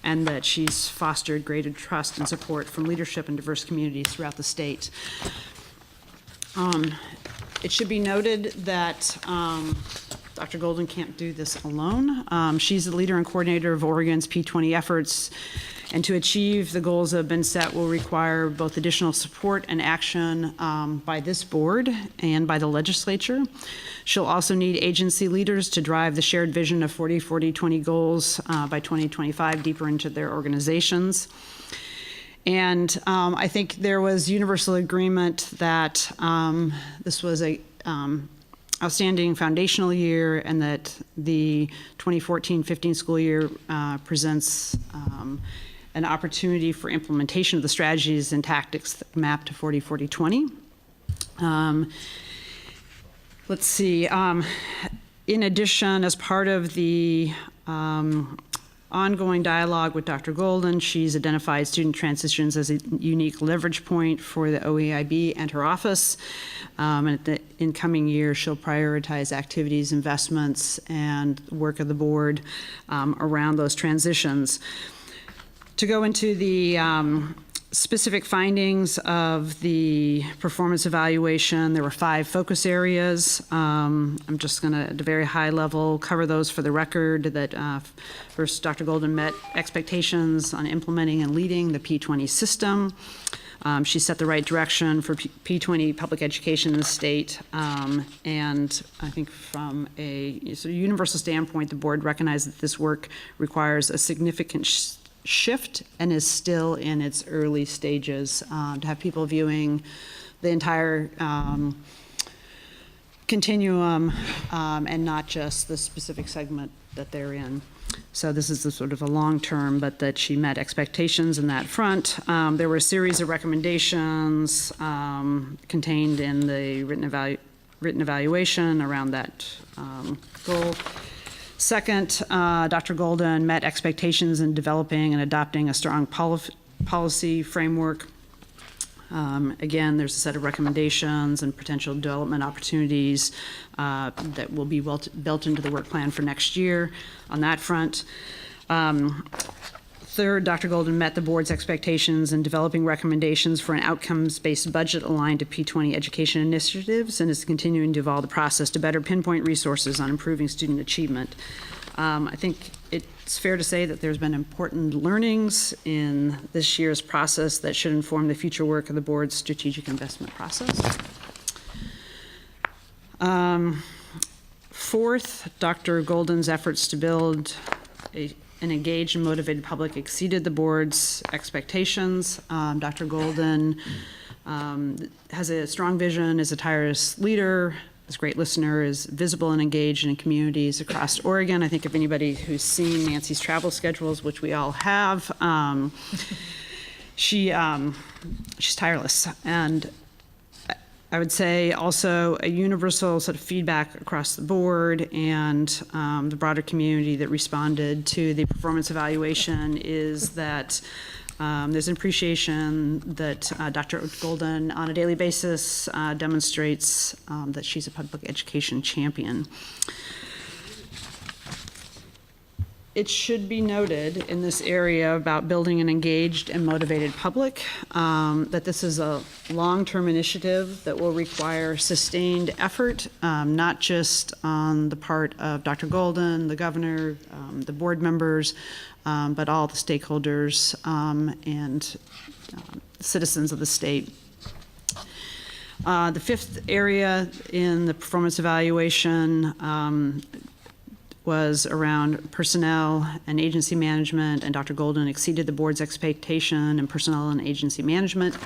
and that she's fostered greater trust and support from leadership in diverse communities throughout the state. It should be noted that Dr. Golden can't do this alone. She's the leader and coordinator of Oregon's P20 efforts, and to achieve the goals that have been set will require both additional support and action by this board and by the legislature. She'll also need agency leaders to drive the shared vision of 40-40-20 goals by 2025 deeper into their organizations. And I think there was universal agreement that this was a outstanding foundational year, and that the 2014-15 school year presents an opportunity for implementation of the strategies and tactics that map to 40-40-20. Let's see. In addition, as part of the ongoing dialogue with Dr. Golden, she's identified student transitions as a unique leverage point for the OEIB and her office. And in the incoming year, she'll prioritize activities, investments, and work of the board around those transitions. To go into the specific findings of the performance evaluation, there were 5 focus areas. I'm just going to, at a very high level, cover those for the record. That first, Dr. Golden met expectations on implementing and leading the P20 system. She set the right direction for P20 public education in the state. And I think from a sort of universal standpoint, the board recognized that this work requires a significant shift and is still in its early stages. To have people viewing the entire continuum and not just the specific segment that they're in. So this is the sort of a long term, but that she met expectations in that front. There were a series of recommendations contained in the written evaluation around that goal. Second, Dr. Golden met expectations in developing and adopting a strong policy framework. Again, there's a set of recommendations and potential development opportunities that will be built into the work plan for next year on that front. Third, Dr. Golden met the board's expectations in developing recommendations for an outcomes-based budget aligned to P20 education initiatives, and is continuing to evolve the process to better pinpoint resources on improving student achievement. I think it's fair to say that there's been important learnings in this year's process that should inform the future work of the board's strategic investment process. Fourth, Dr. Golden's efforts to build an engaged and motivated public exceeded the board's expectations. Dr. Golden has a strong vision, is a tireless leader, is a great listener, is visible and engaged in communities across Oregon. I think if anybody who's seen Nancy's travel schedules, which we all have, she's tireless. And I would say also a universal sort of feedback across the board and the broader community that responded to the performance evaluation is that there's an appreciation that Dr. Golden on a daily basis demonstrates that she's a public education champion. It should be noted in this area about building an engaged and motivated public that this is a long-term initiative that will require sustained effort, not just on the part of Dr. Golden, the governor, the board members, but all the stakeholders and citizens of the state. The fifth area in the performance evaluation was around personnel and agency management, and Dr. Golden exceeded the board's expectation in personnel and agency management.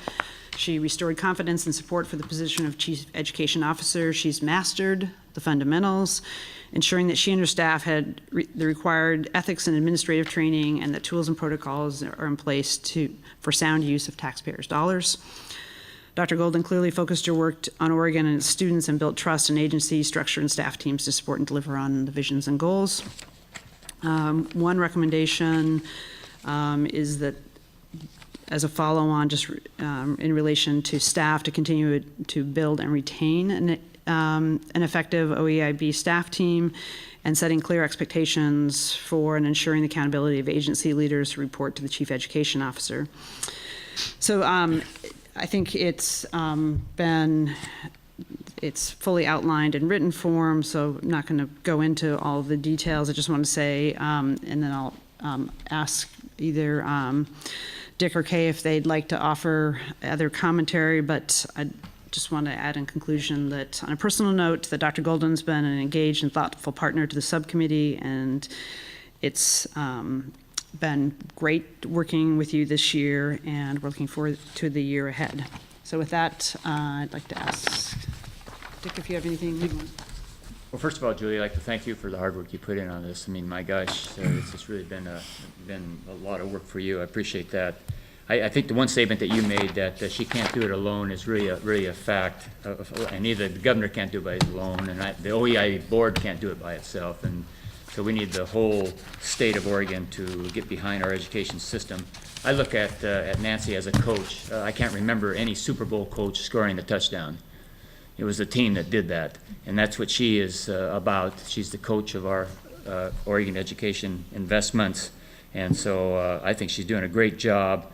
She restored confidence and support for the position of Chief Education Officer. She's mastered the fundamentals, ensuring that she and her staff had the required ethics and administrative training, and that tools and protocols are in place for sound use of taxpayers' dollars. Dr. Golden clearly focused her work on Oregon and its students and built trust in agency, structure, and staff teams to support and deliver on the visions and goals. One recommendation is that as a follow-on, just in relation to staff, to continue to build and retain an effective OEIB staff team, and setting clear expectations for and ensuring the accountability of agency leaders who report to the Chief Education Officer. So I think it's been It's fully outlined in written form, so I'm not going to go into all of the details. I just want to say, and then I'll ask either Dick or Kay if they'd like to offer other commentary, but I just want to add in conclusion that, on a personal note, that Dr. Golden's been an engaged and thoughtful partner to the subcommittee, and it's been great working with you this year, and we're looking forward to the year ahead. So with that, I'd like to ask Dick if you have anything. Well, first of all, Julie, I'd like to thank you for the hard work you put in on this. I mean, my gosh, it's just really been a lot of work for you. I appreciate that. I think the one statement that you made, that she can't do it alone, is really a fact. And either the governor can't do it by his alone, and the OEI board can't do it by itself. And so we need the whole state of Oregon to get behind our education system. I look at Nancy as a coach. I can't remember any Super Bowl coach scoring the touchdown. It was the team that did that, and that's what she is about. She's the coach of our Oregon education investments, and so I think she's doing a great job.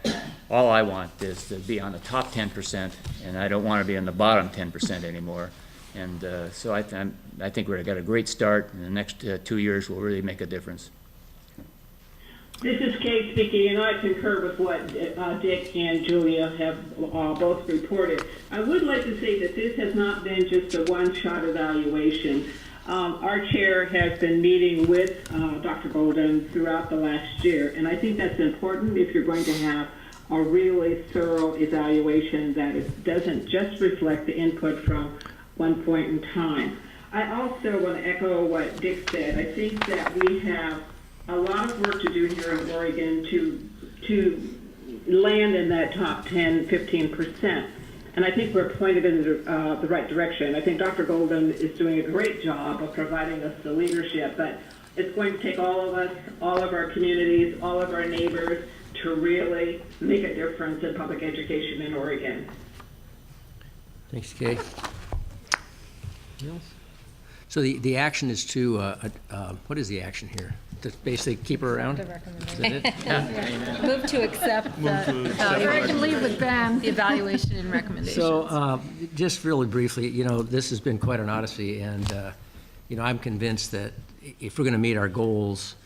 All I want is to be on the top 10%, and I don't want to be in the bottom 10% anymore. And so I think we've got a great start, and the next 2 years will really make a difference. This is Kay speaking, and I concur with what Dick and Julia have both reported. I would like to say that this has not been just a one-shot evaluation. Our chair has been meeting with Dr. Golden throughout the last year, and I think that's important if you're going to have a really thorough evaluation that it doesn't just reflect the input from one point in time. I also want to echo what Dick said. I think that we have a lot of work to do here in Oregon to land in that top 10, 15%. And I think we're pointed in the right direction. I think Dr. Golden is doing a great job of providing us the leadership, but it's going to take all of us, all of our communities, all of our neighbors to really make a difference in public education in Oregon. Thanks, Kay. So the action is to, what is the action here? To basically keep her around? Is that it? Move to accept the evaluation and recommendations. So just really briefly, this has been quite an odyssey, and, I'm convinced that if we're going to meet our goals,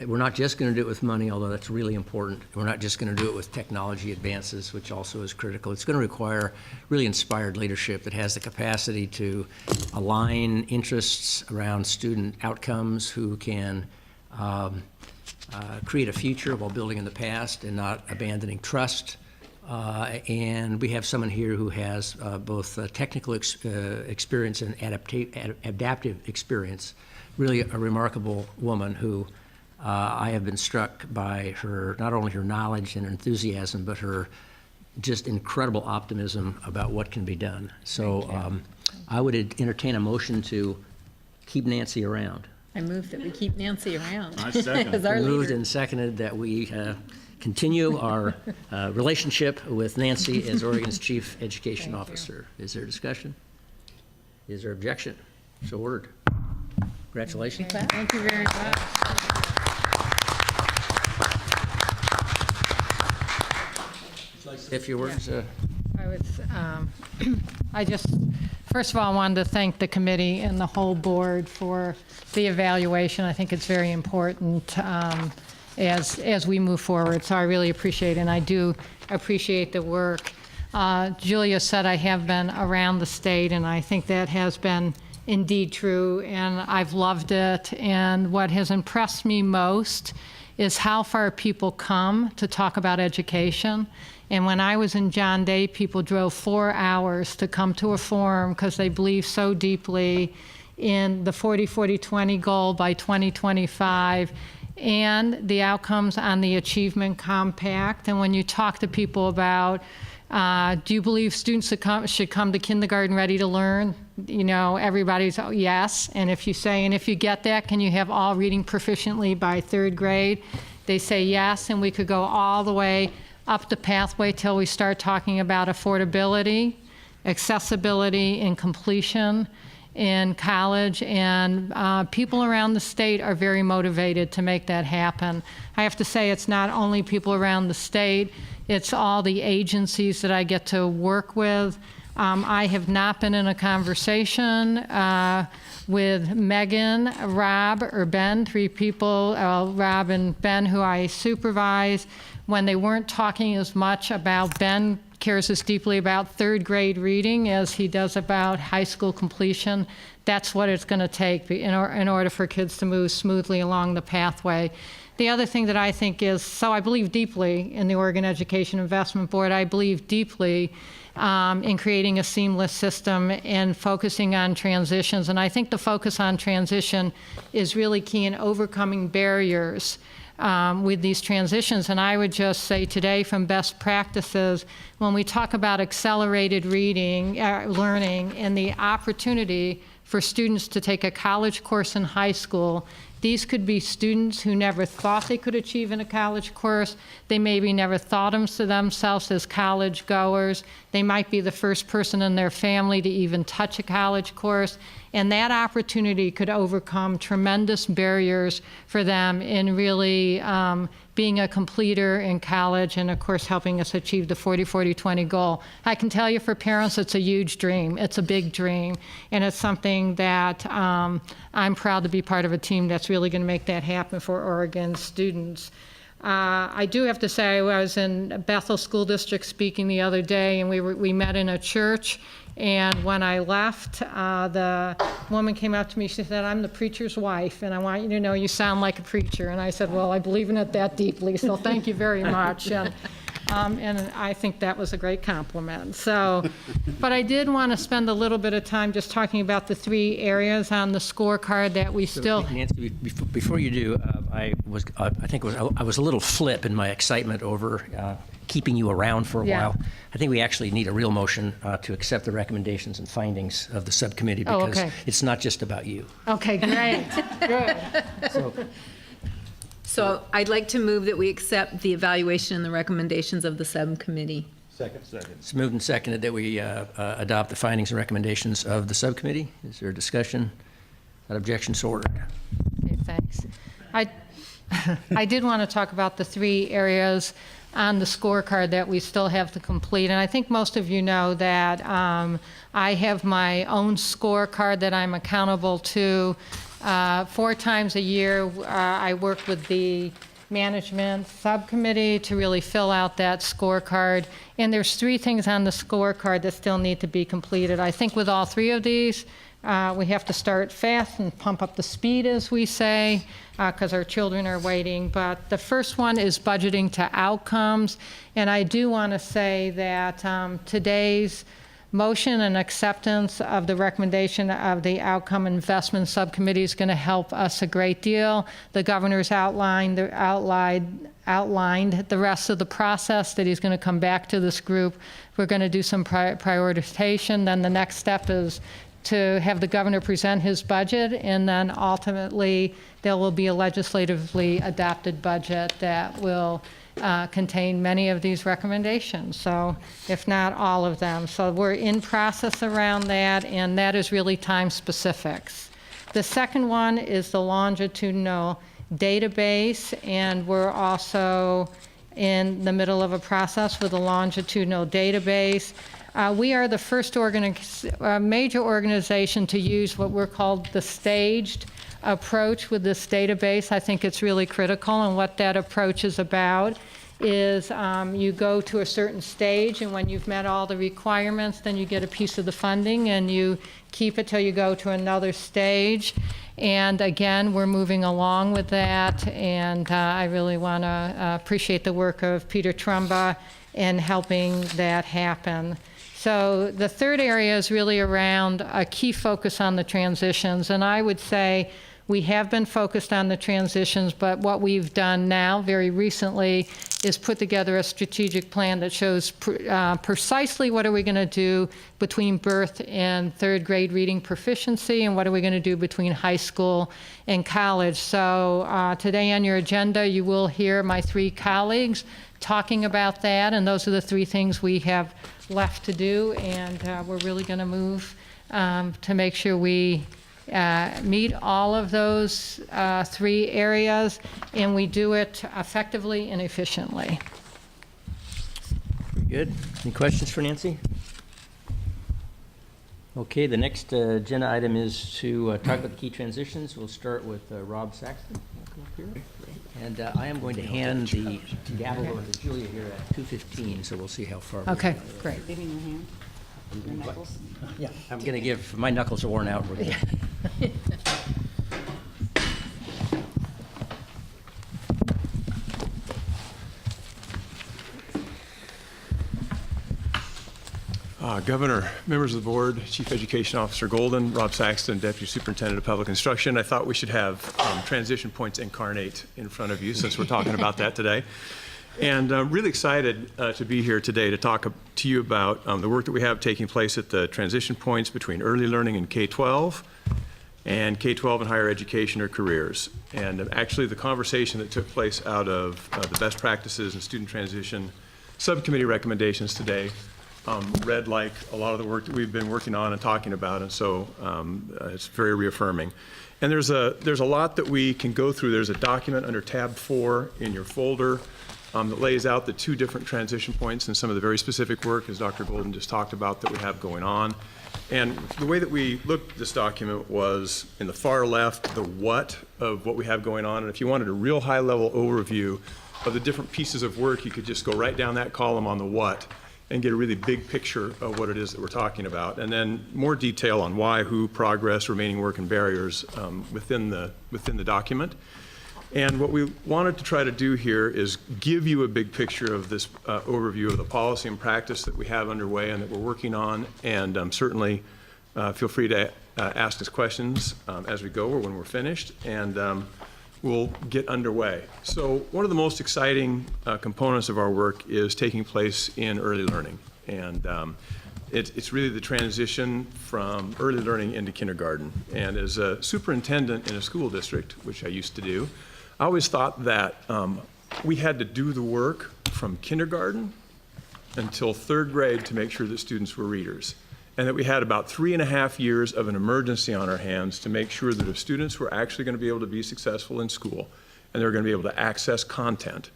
we're not just going to do it with money, although that's really important. We're not just going to do it with technology advances, which also is critical. It's going to require really inspired leadership that has the capacity to align interests around student outcomes, who can create a future while building in the past and not abandoning trust. And we have someone here who has both technical experience and adaptive experience. Really a remarkable woman who I have been struck by her, not only her knowledge and enthusiasm, but her just incredible optimism about what can be done. So I would entertain a motion to keep Nancy around. I move that we keep Nancy around. I second. As our Moved leader. and seconded that we continue our relationship with Nancy as Oregon's Chief Education Officer. Is there discussion? Is there objection? So ordered. Congratulations. Thank you very much. If your words, I just, first of all, wanted to thank the committee and the whole board for the evaluation. I think it's very important as we move forward, so I really appreciate it, and I do appreciate the work. Julia said I have been around the state, and I think that has been indeed true, and I've loved it, and what has impressed me most is how far people come to talk about education. And when I was in John Day, people drove 4 hours to come to a forum because they believe so deeply in the 40-40-20 goal by 2025 and the outcomes on the Achievement Compact. And when you talk to people about, do you believe students should come to kindergarten ready to learn? Everybody's, oh, yes. And if you say, and if you get that, can you have all reading proficiently by 3rd grade? They say yes, and we could go all the way up the pathway till we start talking about affordability, accessibility, and completion in college. And people around the state are very motivated to make that happen. I have to say, it's not only people around the state, it's all the agencies that I get to work with. I have not been in a conversation with Megan, Rob, or Ben, three people, Rob and Ben, who I supervise, when they weren't talking as much about, Ben cares as deeply about third grade reading as he does about high school completion. That's what it's going to take in order for kids to move smoothly along the pathway. The other thing that I think is, so I believe deeply in the Oregon Education Investment Board. I believe deeply in creating a seamless system and focusing on transitions. And I think the focus on transition is really key in overcoming barriers with these transitions. And I would just say today, from best practices, when we talk about accelerated reading, learning, and the opportunity for students to take a college course in high school, these could be students who never thought they could achieve in a college course. They maybe never thought of themselves as college goers. They might be the first person in their family to even touch a college course. And that opportunity could overcome tremendous barriers for them in really being a completer in college and, of course, helping us achieve the 40-40-20 goal. I can tell you for parents, it's a huge dream. It's a big dream. And it's something that I'm proud to be part of a team that's really going to make that happen for Oregon students. I do have to say, I was in Bethel School District speaking the other day, and we met in a church. And when I left, the woman came up to me, she said, "I'm the preacher's wife, and I want you to know you sound like a preacher." And I said, "Well, I believe in it that deeply, so thank you very much." And I think that was a great compliment. So, but I did want to spend a little bit of time just talking about the three areas on the scorecard that we still... Nancy, before you do, I was a little flip in my excitement over keeping you around for a while. I think we actually need a real motion to accept the recommendations and findings of the subcommittee because it's not just about you. Okay, great. Good. So I'd like to move that we accept the evaluation and the recommendations of the subcommittee. Second. It's moved and seconded that we adopt the findings and recommendations of the subcommittee. Is there a discussion? That objection so ordered. Okay, thanks. I did want to talk about the three areas on the scorecard that we still have to complete. And I think most of you know that I have my own scorecard that I'm accountable to. 4 times a year, I work with the management subcommittee to really fill out that scorecard. And there's 3 things on the scorecard that still need to be completed. I think with all 3 of these, we have to start fast and pump up the speed, as we say, because our children are waiting. But the first one is budgeting to outcomes. And I do want to say that today's motion and acceptance of the recommendation of the Outcome Investment Subcommittee is going to help us a great deal. The governor's outlined the rest of the process that he's going to come back to this group. We're going to do some prioritization. Then the next step is to have the governor present his budget, and then ultimately there will be a legislatively adopted budget that will contain many of these recommendations, so if not all of them. So we're in process around that, and that is really time specifics. The second one is the longitudinal database, and we're also in the middle of a process with a longitudinal database. We are the first major organization to use what we're called the staged approach with this database. I think it's really critical, and what that approach is about is you go to a certain stage, and when you've met all the requirements, then you get a piece of the funding, and you keep it till you go to another stage. And again, we're moving along with that, and I really want to appreciate the work of Peter Trumba in helping that happen. So the third area is really around a key focus on the transitions, and I would say we have been focused on the transitions, but what we've done now very recently is put together a strategic plan that shows precisely what are we going to do between birth and third grade reading proficiency, and what are we going to do between high school and college. So today on your agenda, you will hear my 3 colleagues talking about that, and those are the 3 things we have left to do, and we're really going to move to make sure we meet all of those 3 areas, and we do it effectively and efficiently. Very good. Any questions for Nancy? Okay, the next agenda item is to talk about the key transitions. We'll start with Rob Saxton. Come up here. And I am going to hand the gavel over to Julia here at 2:15, so we'll see how far. Okay, great. Leaving your hand, your knuckles. Yeah, I'm going to give, my knuckles are worn out. We're gonna- Governor, members of the board, Chief Education Officer Golden, Rob Saxton, Deputy Superintendent of Public Instruction. I thought we should have transition points incarnate in front of you since we're talking about that today. And I'm really excited to be here today to talk to you about the work that we have taking place at the transition points between early learning and K-12 and K-12 and higher education or careers. And actually the conversation that took place out of the best practices and student transition subcommittee recommendations today read like a lot of the work that we've been working on and talking about, and so it's very reaffirming. And there's a lot that we can go through. There's a document under tab 4 in your folder that lays out the 2 different transition points and some of the very specific work, as Dr. Golden just talked about, that we have going on. And the way that we looked at this document was in the far left, the what of what we have going on. And if you wanted a real high-level overview of the different pieces of work, you could just go right down that column on the what and get a really big picture of what it is that we're talking about. And then more detail on why, who, progress, remaining work, and barriers within the document. And what we wanted to try to do here is give you a big picture of this overview of the policy and practice that we have underway and that we're working on. And certainly feel free to ask us questions as we go or when we're finished. And we'll get underway. So one of the most exciting components of our work is taking place in early learning. And it's really the transition from early learning into kindergarten. And as a superintendent in a school district, which I used to do, I always thought that we had to do the work from kindergarten until 3rd grade to make sure that students were readers. And that we had about 3.5 years of an emergency on our hands to make sure that if students were actually going to be able to be successful in school and they were going to be able to access content,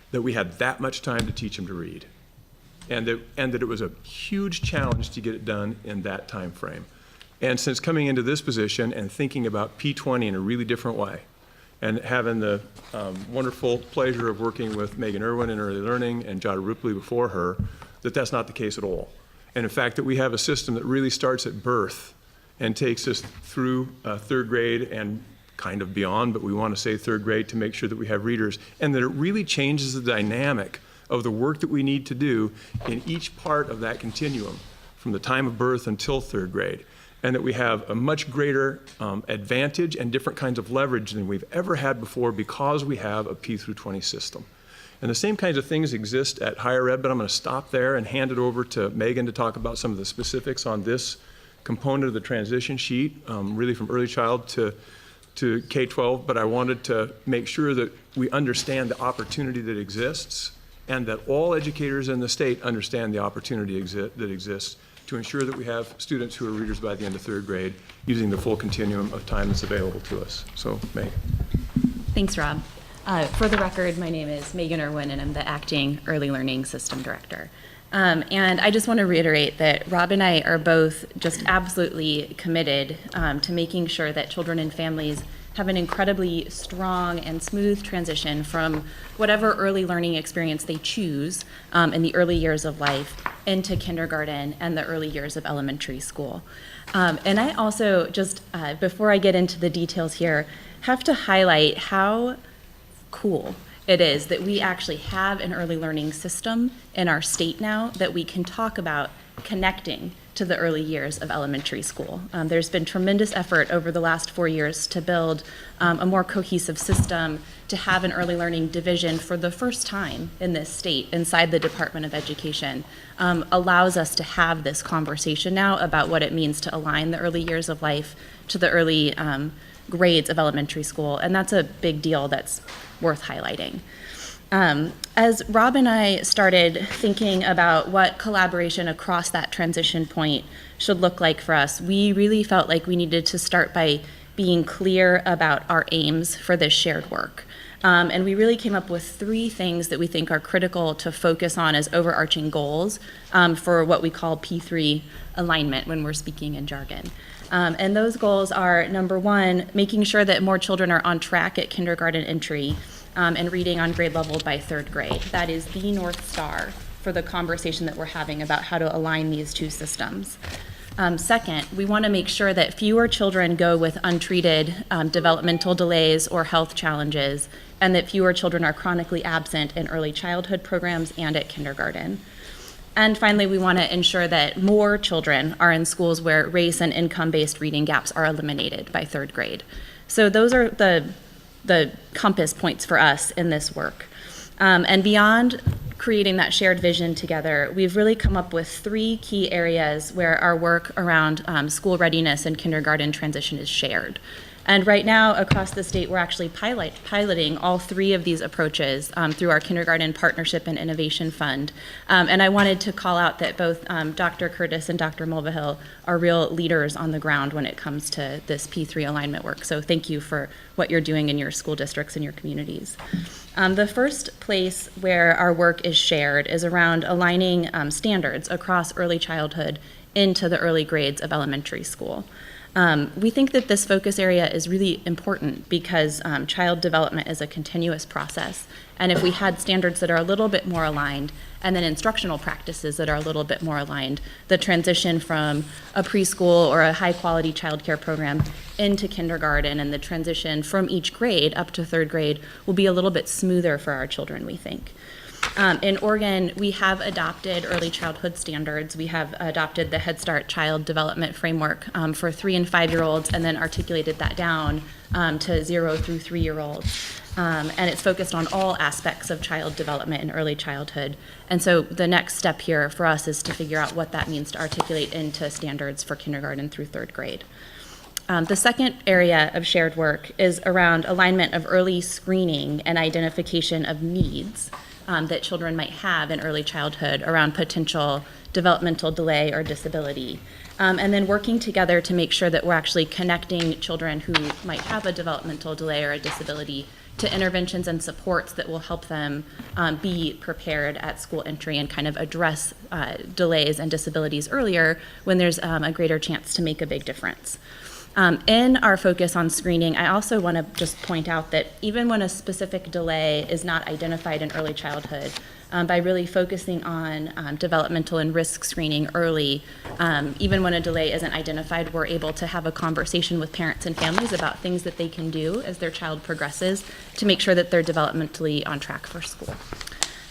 that we had that much time to teach them to read. And that it was a huge challenge to get it done in that time frame. And since coming into this position and thinking about P20 in a really different way, and having the wonderful pleasure of working with Megan Irwin in early learning and Jada Rupley before her, that's not the case at all. And in fact, that we have a system that really starts at birth and takes us through 3rd grade and kind of beyond, but we want to say 3rd grade to make sure that we have readers, and that it really changes the dynamic of the work that we need to do in each part of that continuum from the time of birth until 3rd grade. And that we have a much greater advantage and different kinds of leverage than we've ever had before because we have a P through 20 system. And the same kinds of things exist at higher ed, but I'm going to stop there and hand it over to Megan to talk about some of the specifics on this component of the transition sheet, really from early child to K-12. But I wanted to make sure that we understand the opportunity that exists and that all educators in the state understand the opportunity that exists to ensure that we have students who are readers by the end of 3rd grade using the full continuum of time that's available to us. So, Megan. Thanks, Rob. For the record, my name is Megan Irwin, and I'm the Acting Early Learning System Director. And I just want to reiterate that Rob and I are both just absolutely committed to making sure that children and families have an incredibly strong and smooth transition from whatever early learning experience they choose in the early years of life into kindergarten and the early years of elementary school. And I also just, before I get into the details here, have to highlight how cool it is that we actually have an early learning system in our state now that we can talk about connecting to the early years of elementary school. There's been tremendous effort over the last 4 years to build a more cohesive system, to have an early learning division for the first time in this state inside the Department of Education, allows us to have this conversation now about what it means to align the early years of life to the early grades of elementary school, and that's a big deal that's worth highlighting. As Rob and I started thinking about what collaboration across that transition point should look like for us, we really felt like we needed to start by being clear about our aims for this shared work. And we really came up with 3 things that we think are critical to focus on as overarching goals for what we call P3 alignment when we're speaking in jargon. And those goals are, number 1, making sure that more children are on track at kindergarten entry and reading on grade level by 3rd grade. That is the North Star for the conversation that we're having about how to align these 2 systems. Second, we want to make sure that fewer children go with untreated developmental delays or health challenges, and that fewer children are chronically absent in early childhood programs and at kindergarten. And finally, we want to ensure that more children are in schools where race and income-based reading gaps are eliminated by 3rd grade. So those are the compass points for us in this work. And beyond creating that shared vision together, we've really come up with 3 key areas where our work around school readiness and kindergarten transition is shared. And right now, across the state, we're actually piloting all 3 of these approaches through our Kindergarten Partnership and Innovation Fund. And I wanted to call out that both Dr. Curtis and Dr. Mulvihill are real leaders on the ground when it comes to this P3 alignment work. So thank you for what you're doing in your school districts and your communities. The first place where our work is shared is around aligning standards across early childhood into the early grades of elementary school. We think that this focus area is really important because child development is a continuous process. And if we had standards that are a little bit more aligned and then instructional practices that are a little bit more aligned, the transition from a preschool or a high quality childcare program into kindergarten and the transition from each grade up to 3rd grade will be a little bit smoother for our children, we think. In Oregon, we have adopted early childhood standards. We have adopted the Head Start Child Development Framework for 3 and 5-year-olds and then articulated that down to 0 through 3-year-olds. And it's focused on all aspects of child development in early childhood. And so the next step here for us is to figure out what that means to articulate into standards for kindergarten through 3rd grade. The second area of shared work is around alignment of early screening and identification of needs that children might have in early childhood around potential developmental delay or disability. And then working together to make sure that we're actually connecting children who might have a developmental delay or a disability to interventions and supports that will help them be prepared at school entry and kind of address delays and disabilities earlier when there's a greater chance to make a big difference. In our focus on screening, I also want to just point out that even when a specific delay is not identified in early childhood, by really focusing on developmental and risk screening early, even when a delay isn't identified, we're able to have a conversation with parents and families about things that they can do as their child progresses to make sure that they're developmentally on track for school.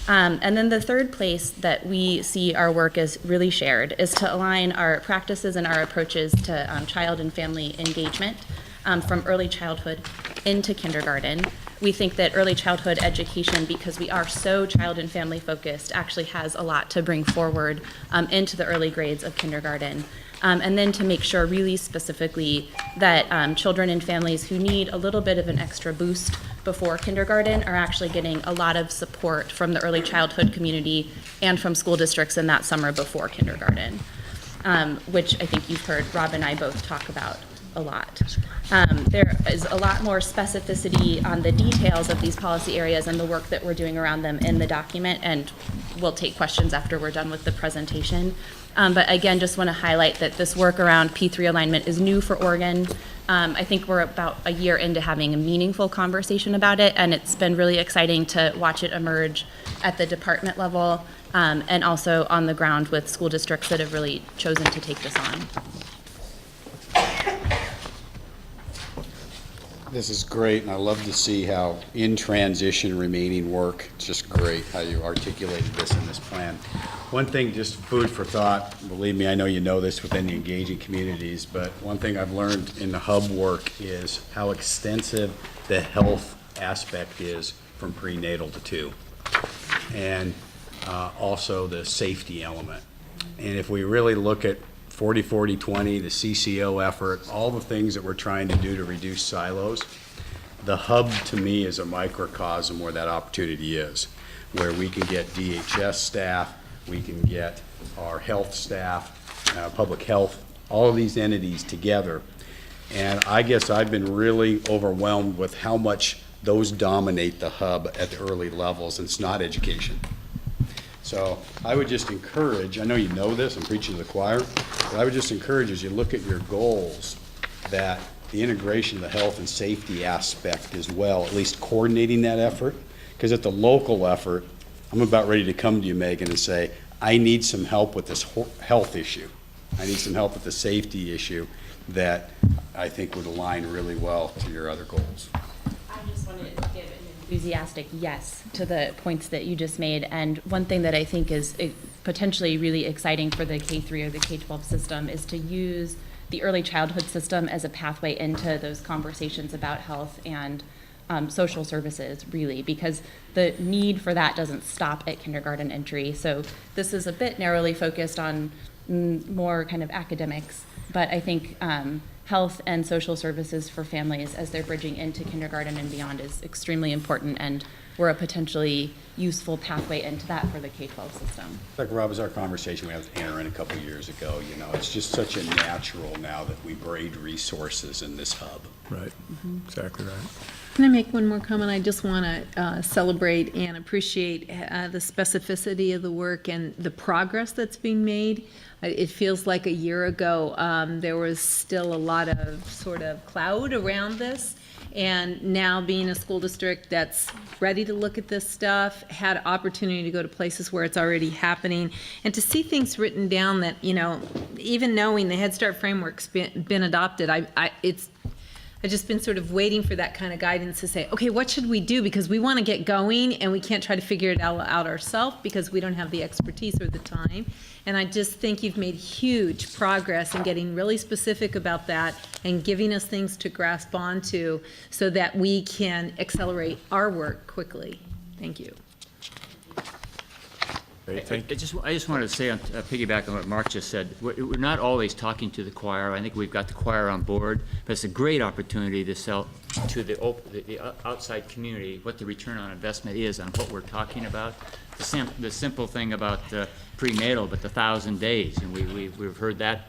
And then the third place that we see our work as really shared is to align our practices and our approaches to child and family engagement from early childhood into kindergarten. We think that early childhood education, because we are so child and family focused, actually has a lot to bring forward into the early grades of kindergarten. And then to make sure really specifically that children and families who need a little bit of an extra boost before kindergarten are actually getting a lot of support from the early childhood community and from school districts in that summer before kindergarten, which I think you've heard Rob and I both talk about a lot. There is a lot more specificity on the details of these policy areas and the work that we're doing around them in the document, and we'll take questions after we're done with the presentation. But again, just want to highlight that this work around P3 alignment is new for Oregon. I think we're about a year into having a meaningful conversation about it, and it's been really exciting to watch it emerge at the department level and also on the ground with school districts that have really chosen to take this on. This is great, and I love to see how in transition remaining work, it's just great how you articulated this in this plan. One thing, just food for thought, believe me, I know you know this within the engaging communities, but one thing I've learned in the hub work is how extensive the health aspect is from prenatal to 2, and also the safety element. And if we really look at 40-40-20, the CCO effort, all the things that we're trying to do to reduce silos, the hub to me is a microcosm where that opportunity is, where we can get DHS staff, we can get our health staff, public health, all of these entities together. And I guess I've been really overwhelmed with how much those dominate the hub at the early levels, and it's not education. So I would just encourage, I know you know this, I'm preaching to the choir, but I would just encourage as you look at your goals that the integration of the health and safety aspect as well, at least coordinating that effort. Because at the local effort, I'm about ready to come to you, Megan, and say, I need some help with this health issue. I need some help with the safety issue that I think would align really well to your other goals. I just wanted to give an enthusiastic yes to the points that you just made. And one thing that I think is potentially really exciting for the K-3 or the K-12 system is to use the early childhood system as a pathway into those conversations about health and social services, really, because the need for that doesn't stop at kindergarten entry. So this is a bit narrowly focused on more kind of academics, but I think health and social services for families as they're bridging into kindergarten and beyond is extremely important, and we're a potentially useful pathway into that for the K-12 system. Like Rob, was our conversation we had with Aaron a couple of years ago, it's just such a natural now that we braid resources in this hub. Right, exactly right. Can I make one more comment? I just want to celebrate and appreciate the specificity of the work and the progress that's being made. It feels like a year ago there was still a lot of sort of cloud around this, and now being a school district that's ready to look at this stuff, had opportunity to go to places where it's already happening, and to see things written down that, even knowing the Head Start framework's been adopted, I've just been sort of waiting for that kind of guidance to say, okay, what should we do? Because we want to get going and we can't try to figure it out ourselves because we don't have the expertise or the time. And I just think you've made huge progress in getting really specific about that and giving us things to grasp onto so that we can accelerate our work quickly. Thank you. Great, thank I just wanted to say, piggyback on what Mark just said, we're not always talking to the choir. I think we've got the choir on board, but it's a great opportunity to sell to the outside community what the return on investment is on what we're talking about. The simple thing about prenatal, but the 1,000 days, and we've heard that,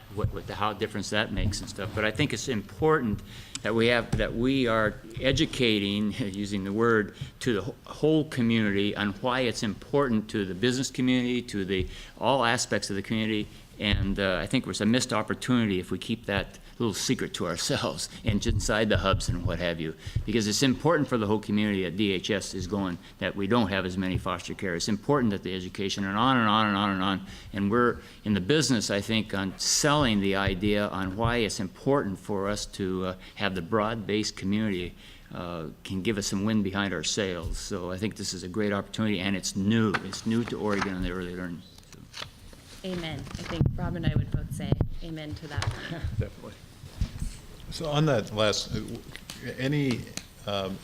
how difference that makes and stuff. But I think it's important that we are educating, using the word, to the whole community on why it's important to the business community, to all aspects of the community, and I think there's a missed opportunity if we keep that little secret to ourselves and inside the hubs and what have you, because it's important for the whole community that DHS is going, that we don't have as many foster care. It's important that the education, and on and on and on and on, and we're in the business, I think, on selling the idea on why it's important for us to have the broad-based community can give us some wind behind our sails. So I think this is a great opportunity, and it's new. It's new to Oregon and the early learning. So. Amen. I think Rob and I would both say amen to that. Definitely. So on that last, any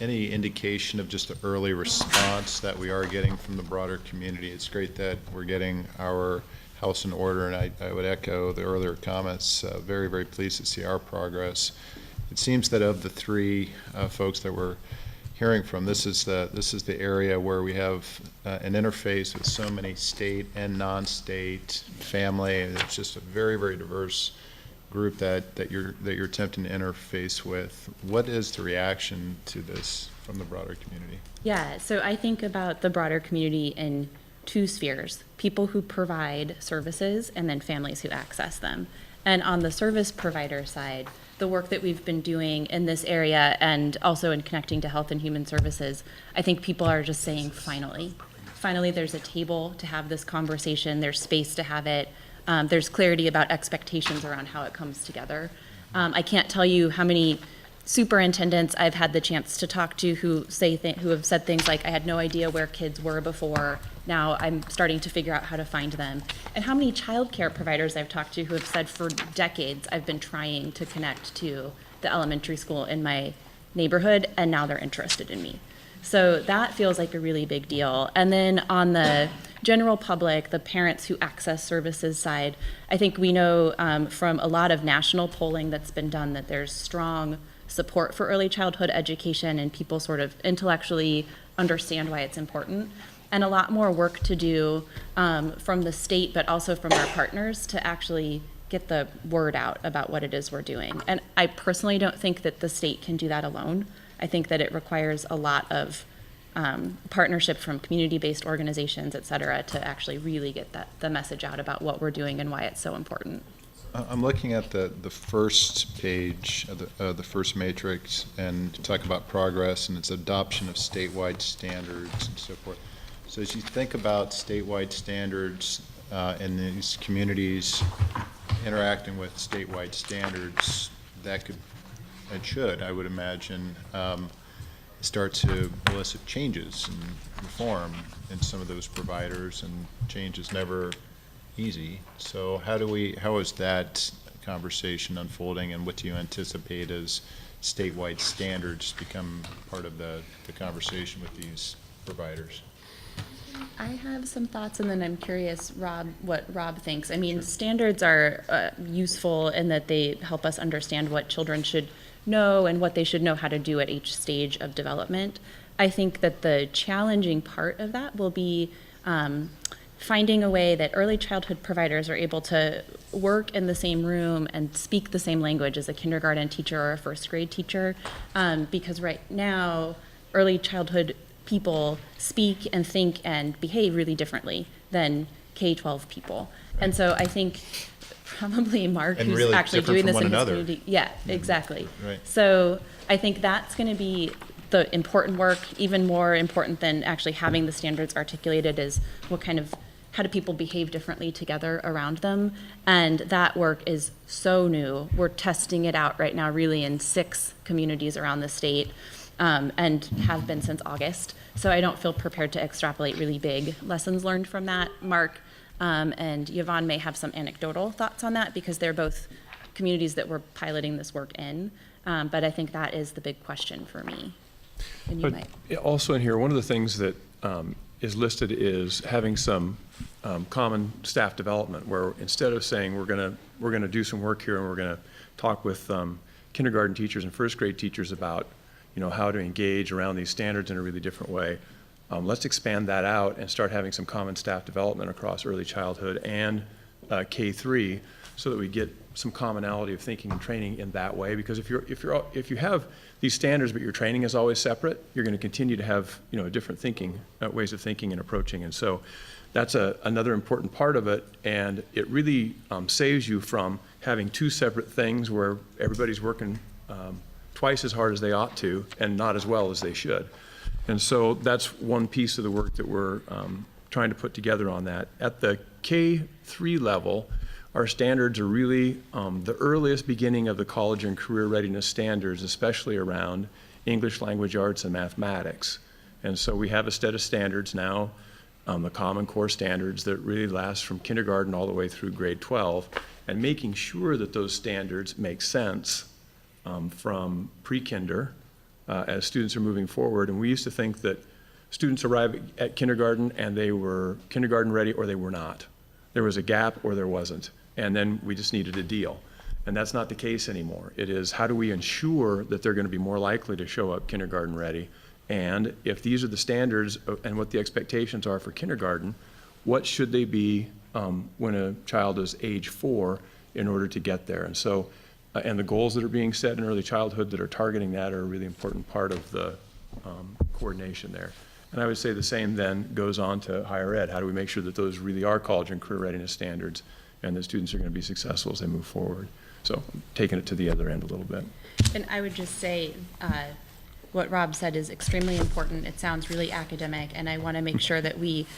indication of just the early response that we are getting from the broader community? It's great that we're getting our house in order, and I would echo the earlier comments. Very, very pleased to see our progress. It seems that of the three folks that we're hearing from, this is the area where we have an interface with so many state and non-state family. It's just a very, very diverse group that you're attempting to interface with. What is the reaction to this from the broader community? Yeah, so I think about the broader community in two spheres: people who provide services and then families who access them. And on the service provider side, the work that we've been doing in this area and also in connecting to health and human services, I think people are just saying, finally there's a table to have this conversation, there's space to have it. There's clarity about expectations around how it comes together. I can't tell you how many superintendents I've had the chance to talk to who have said things like, I had no idea where kids were before, now I'm starting to figure out how to find them. And how many childcare providers I've talked to who have said for decades I've been trying to connect to the elementary school in my neighborhood, and now they're interested in me. So that feels like a really big deal. And then on the general public, the parents who access services side, I think we know from a lot of national polling that's been done that there's strong support for early childhood education, and people sort of intellectually understand why it's important. And a lot more work to do from the state, but also from our partners to actually get the word out about what it is we're doing. And I personally don't think that the state can do that alone. I think that it requires a lot of partnership from community-based organizations, et cetera, to actually really get the message out about what we're doing and why it's so important. I'm looking at the first page of the first matrix, and talk about progress and its adoption of statewide standards and so forth. So as you think about statewide standards and these communities interacting with statewide standards, that could and should, I would imagine, start to elicit changes and reform in some of those providers, and change is never easy. So how is that conversation unfolding, and what do you anticipate as statewide standards become part of the conversation with these providers? I have some thoughts, and then I'm curious, Rob, what Rob thinks. I mean, standards are useful in that they help us understand what children should know and what they should know how to do at each stage of development. I think that the challenging part of that will be finding a way that early childhood providers are able to work in the same room and speak the same language as a kindergarten teacher or a first grade teacher, because right now, early childhood people speak and think and behave really differently than K-12 people. And so I think probably Mark, and who's really actually doing this in his another. community. Yeah, exactly. Right. So I think that's going to be the important work. Even more important than actually having the standards articulated is how do people behave differently together around them? And that work is so new. We're testing it out right now really in 6 communities around the state, and have been since August. So I don't feel prepared to extrapolate really big lessons learned from that. Mark and Yvonne may have some anecdotal thoughts on that, because they're both communities that we're piloting this work in. But I think that is the big question for me. And you But might. also in here, one of the things that is listed is having some common staff development, where instead of saying we're going to do some work here and we're going to talk with kindergarten teachers and first grade teachers about how to engage around these standards in a really different way, let's expand that out and start having some common staff development across early childhood and K-3, so that we get some commonality of thinking and training in that way. Because if you have these standards but your training is always separate, you're going to continue to have different thinking ways of thinking and approaching. And so that's another important part of it, and it really saves you from having 2 separate things where everybody's working twice as hard as they ought to and not as well as they should. And so that's one piece of the work that we're trying to put together on that. At the K-3 level, our standards are really the earliest beginning of the college and career readiness standards, especially around English language arts and mathematics. And so we have a set of standards now, the Common Core standards, that really last from kindergarten all the way through grade 12, and making sure that those standards make sense from pre-kinder as students are moving forward. And we used to think that students arrive at kindergarten and they were kindergarten ready or they were not. There was a gap or there wasn't. And then we just needed a deal. And that's not the case anymore. It is, how do we ensure that they're going to be more likely to show up kindergarten ready? And if these are the standards and what the expectations are for kindergarten, what should they be when a child is age 4 in order to get there? And so, and the goals that are being set in early childhood that are targeting that are a really important part of the coordination there. And I would say the same then goes on to higher ed. How do we make sure that those really are college and career readiness standards, and that students are going to be successful as they move forward? So taking it to the other end a little bit. And I would just say what Rob said is extremely important. It sounds really academic, and I want to make sure that we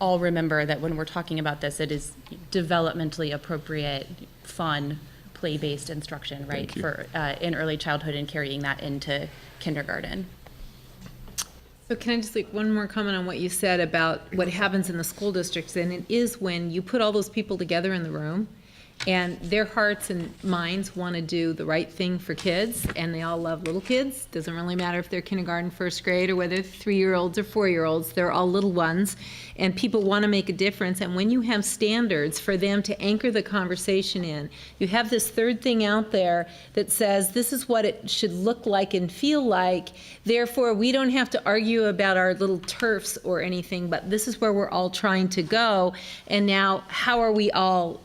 all remember that when we're talking about this, it is developmentally appropriate, fun, play-based instruction, right, for in early childhood and carrying that into kindergarten. So can I just make one more comment on what you said about what happens in the school districts? And it is when you put all those people together in the room and their hearts and minds want to do the right thing for kids, and they all love little kids. Doesn't really matter if they're kindergarten, first grade, or whether they're 3-year-olds or 4-year-olds. They're all little ones, and people want to make a difference. And when you have standards for them to anchor the conversation in, you have this third thing out there that says this is what it should look like and feel like. Therefore, we don't have to argue about our little turfs or anything, but this is where we're all trying to go. And now, how are we all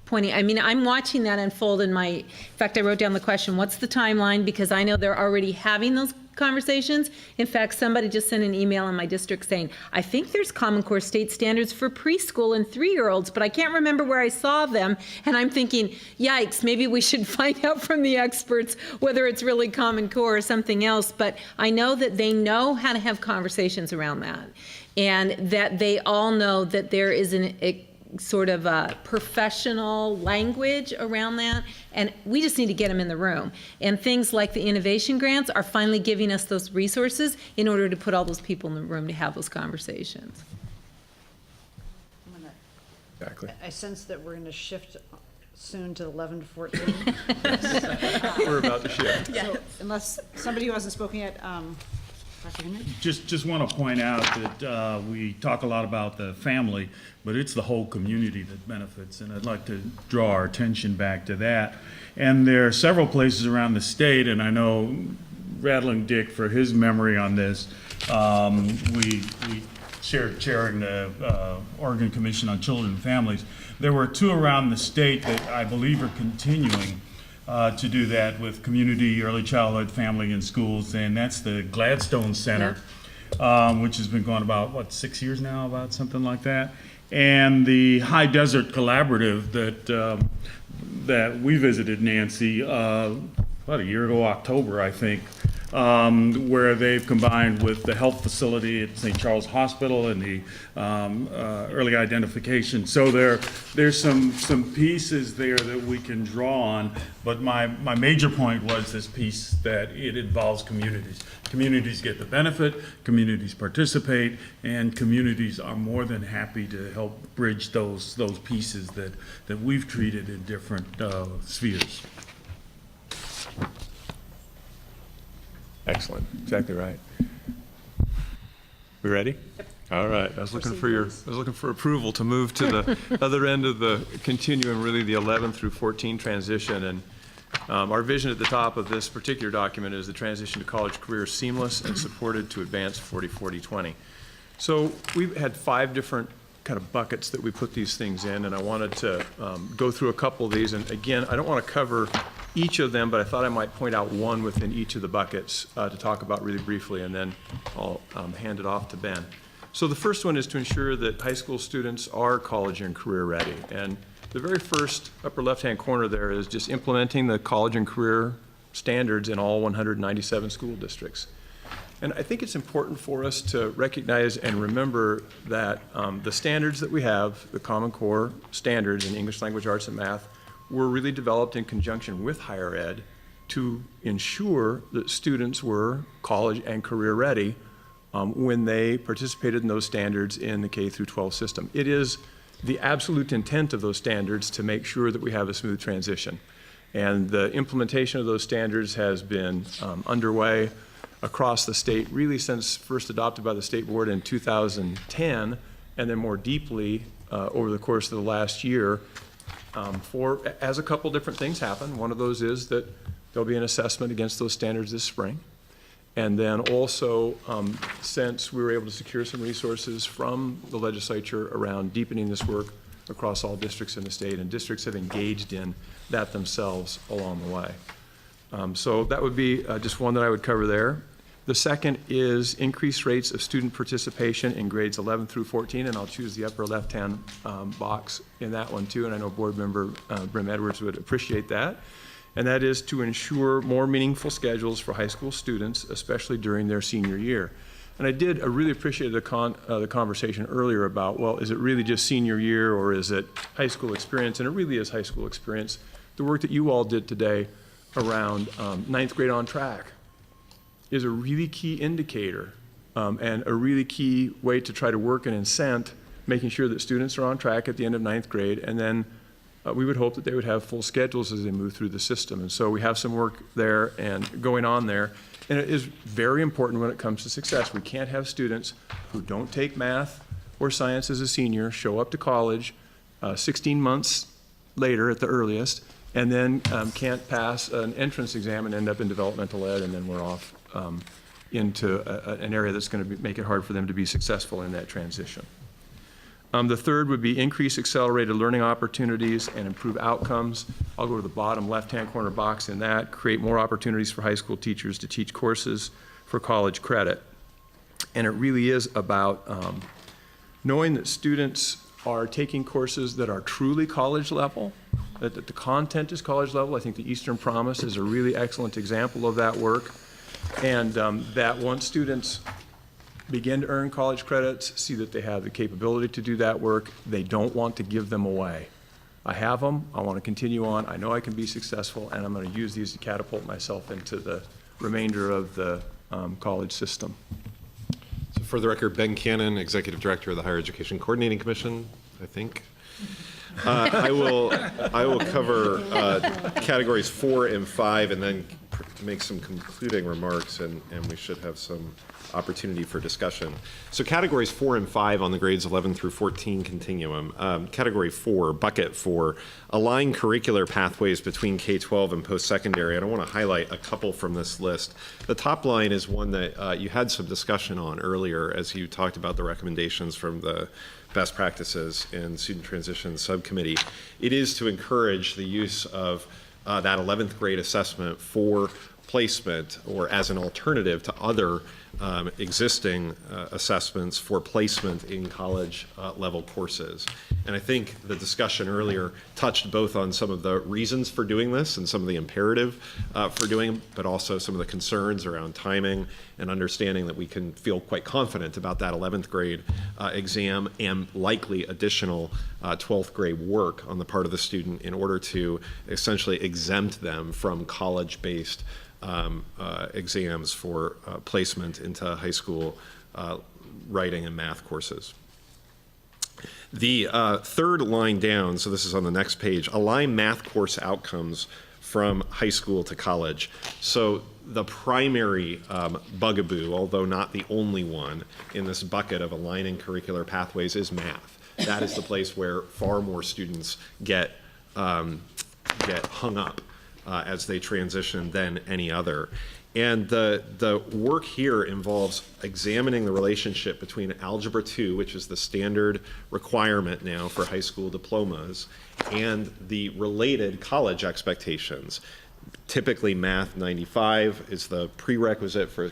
pointing? I mean, I'm watching that unfold in fact, I wrote down the question, what's the timeline? Because I know they're already having those conversations. In fact, somebody just sent an email in my district saying, I think there's Common Core state standards for preschool and 3-year-olds, but I can't remember where I saw them. And I'm thinking, yikes, maybe we should find out from the experts whether it's really Common Core or something else. But I know that they know how to have conversations around that, and that they all know that there is a sort of a professional language around that, and we just need to get them in the room. And things like the innovation grants are finally giving us those resources in order to put all those people in the room to have those conversations. Exactly. I sense that we're going to shift soon to 11 to 14. We're about to shift. So, unless somebody who hasn't spoken yet, Dr. Henry? Just want to point out that we talk a lot about the family, but it's the whole community that benefits, and I'd like to draw our attention back to that. And there are several places around the state, and I know, rattling Dick for his memory on this, we shared chairing the Oregon Commission on Children and Families. There were 2 around the state that I believe are continuing to do that with community, early childhood, family, and schools, and that's the Gladstone Center, which has been going about, what, 6 years now, about something like that, and the High Desert Collaborative that we visited, Nancy, about a year ago, October, I think, where they've combined with the health facility at St. Charles Hospital and the early identification. So there's some pieces there that we can draw on, but my major point was this piece that it involves communities. Communities get the benefit, communities participate, and communities are more than happy to help bridge those pieces that we've treated in different spheres. Excellent, exactly right. We ready? Yep. All right, I was looking for approval to move to the other end of the continuum, really the 11 through 14 transition. And our vision at the top of this particular document is the transition to college career seamless and supported to advance 40-40-20. So we've had 5 different kind of buckets that we put these things in, and I wanted to go through a couple of these. And again, I don't want to cover each of them, but I thought I might point out one within each of the buckets to talk about really briefly, and then I'll hand it off to Ben. So the first one is to ensure that high school students are college and career ready. And the very first upper left-hand corner there is just implementing the college and career standards in all 197 school districts. And I think it's important for us to recognize and remember that the standards that we have, the Common Core standards in English language arts and math, were really developed in conjunction with higher ed to ensure that students were college and career ready when they participated in those standards in the K through 12 system. It is the absolute intent of those standards to make sure that we have a smooth transition. And the implementation of those standards has been underway across the state really since first adopted by the state board in 2010, and then more deeply over the course of the last year. As a couple different things happen. One of those is that there'll be an assessment against those standards this spring. And then also, since we were able to secure some resources from the legislature around deepening this work across all districts in the state, and districts have engaged in that themselves along the way. So that would be just one that I would cover there. The second is increased rates of student participation in grades 11 through 14, and I'll choose the upper left-hand box in that one too, and I know Board Member Brim Edwards would appreciate that. And that is to ensure more meaningful schedules for high school students, especially during their senior year. And I really appreciated the conversation earlier about, well, is it really just senior year or is it high school experience? And it really is high school experience. The work that you all did today around 9th grade on track is a really key indicator and a really key way to try to work and incent making sure that students are on track at the end of 9th grade, and then we would hope that they would have full schedules as they move through the system. And so we have some work there and going on there, and it is very important when it comes to success. We can't have students who don't take math or science as a senior show up to college 16 months later at the earliest, and then can't pass an entrance exam and end up in developmental ed, and then we're off into an area that's going to make it hard for them to be successful in that transition. The third would be increase accelerated learning opportunities and improve outcomes. I'll go to the bottom left-hand corner box in that, create more opportunities for high school teachers to teach courses for college credit. And it really is about knowing that students are taking courses that are truly college level, that the content is college level. I think the Eastern Promise is a really excellent example of that work. And that once students begin to earn college credits, see that they have the capability to do that work, they don't want to give them away. I have them, I want to continue on, I know I can be successful, and I'm going to use these to catapult myself into the remainder of the college system. So for the record, Ben Cannon, Executive Director of the Higher Education Coordinating Commission, I think. I will cover categories 4 and 5 and then make some concluding remarks, and we should have some opportunity for discussion. So categories 4 and 5 on the grades 11 through 14 continuum. Category 4, bucket 4, align curricular pathways between K-12 and post-secondary. And I want to highlight a couple from this list. The top line is one that you had some discussion on earlier as you talked about the recommendations from the best practices in student transition subcommittee. It is to encourage the use of that 11th grade assessment for placement or as an alternative to other existing assessments for placement in college level courses. And I think the discussion earlier touched both on some of the reasons for doing this and some of the imperative for doing it, but also some of the concerns around timing and understanding that we can feel quite confident about that 11th grade exam and likely additional 12th grade work on the part of the student in order to essentially exempt them from college-based exams for placement into high school writing and math courses. The third line down, so this is on the next page, align math course outcomes from high school to college. So the primary bugaboo, although not the only one in this bucket of aligning curricular pathways, is math. That is the place where far more students get hung up as they transition than any other. And the work here involves examining the relationship between Algebra 2, which is the standard requirement now for high school diplomas, and the related college expectations. Typically, Math 95 is the prerequisite for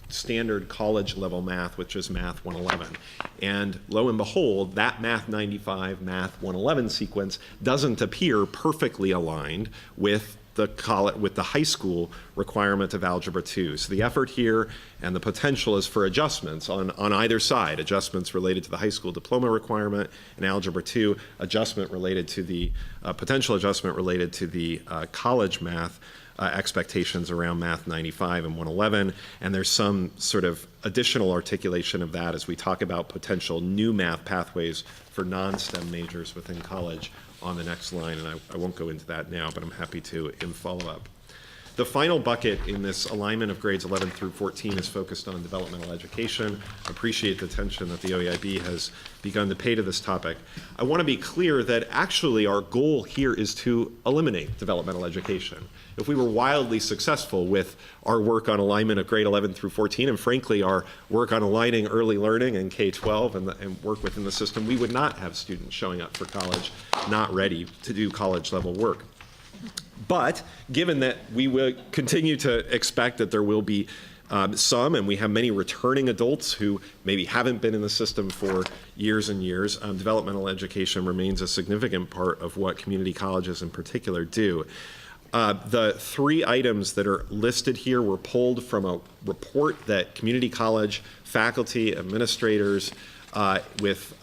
standard college level math, which is Math 111. And lo and behold, that Math 95, Math 111 sequence doesn't appear perfectly aligned with the high school requirement of Algebra 2. So the effort here and the potential is for adjustments on either side, adjustments related to the high school diploma requirement and Algebra 2, adjustment related to the potential adjustment related to the college math expectations around Math 95 and 111, and there's some sort of additional articulation of that as we talk about potential new math pathways for non-STEM majors within college on the next line, and I won't go into that now, but I'm happy to in follow-up. The final bucket in this alignment of grades 11 through 14 is focused on developmental education. I appreciate the attention that the OEIB has begun to pay to this topic. I want to be clear that actually our goal here is to eliminate developmental education. If we were wildly successful with our work on alignment of grade 11 through 14, and frankly our work on aligning early learning and K-12 and work within the system, we would not have students showing up for college not ready to do college level work. But given that we will continue to expect that there will be some, and we have many returning adults who maybe haven't been in the system for years and years, developmental education remains a significant part of what community colleges in particular do. The three items that are listed here were pulled from a report that community college faculty, administrators, with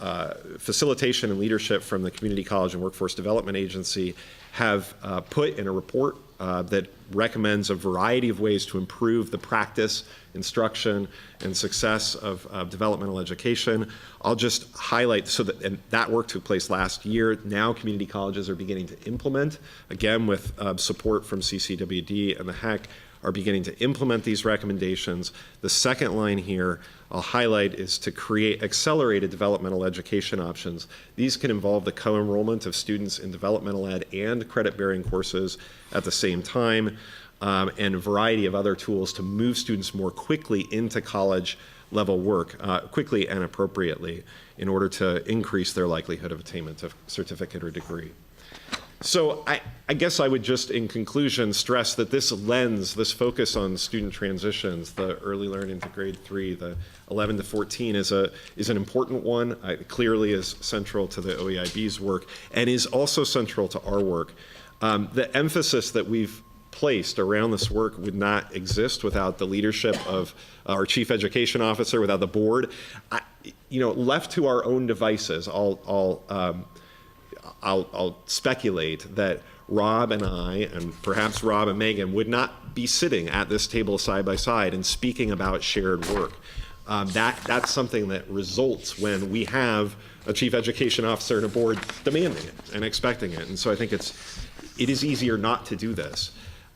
facilitation and leadership from the Community College and Workforce Development Agency have put in a report that recommends a variety of ways to improve the practice, instruction, and success of developmental education. I'll just highlight, and that work took place last year. Now community colleges are beginning to implement, again with support from CCWD and the HEC, are beginning to implement these recommendations. The second line here I'll highlight is to create accelerated developmental education options. These can involve the co-enrollment of students in developmental ed and credit-bearing courses at the same time, and a variety of other tools to move students more quickly into college level work, quickly and appropriately, in order to increase their likelihood of attainment of certificate or degree. So I guess I would just, in conclusion, stress that this lens, this focus on student transitions, the early learning to grade 3, the 11 to 14 is an important one. Clearly is central to the OEIB's work and is also central to our work. The emphasis that we've placed around this work would not exist without the leadership of our Chief Education Officer, without the board. Left to our own devices, I'll speculate that Rob and I, and perhaps Rob and Megan, would not be sitting at this table side by side and speaking about shared work. That's something that results when we have a Chief Education Officer and a board demanding it and expecting it. And so I think it is easier not to do this.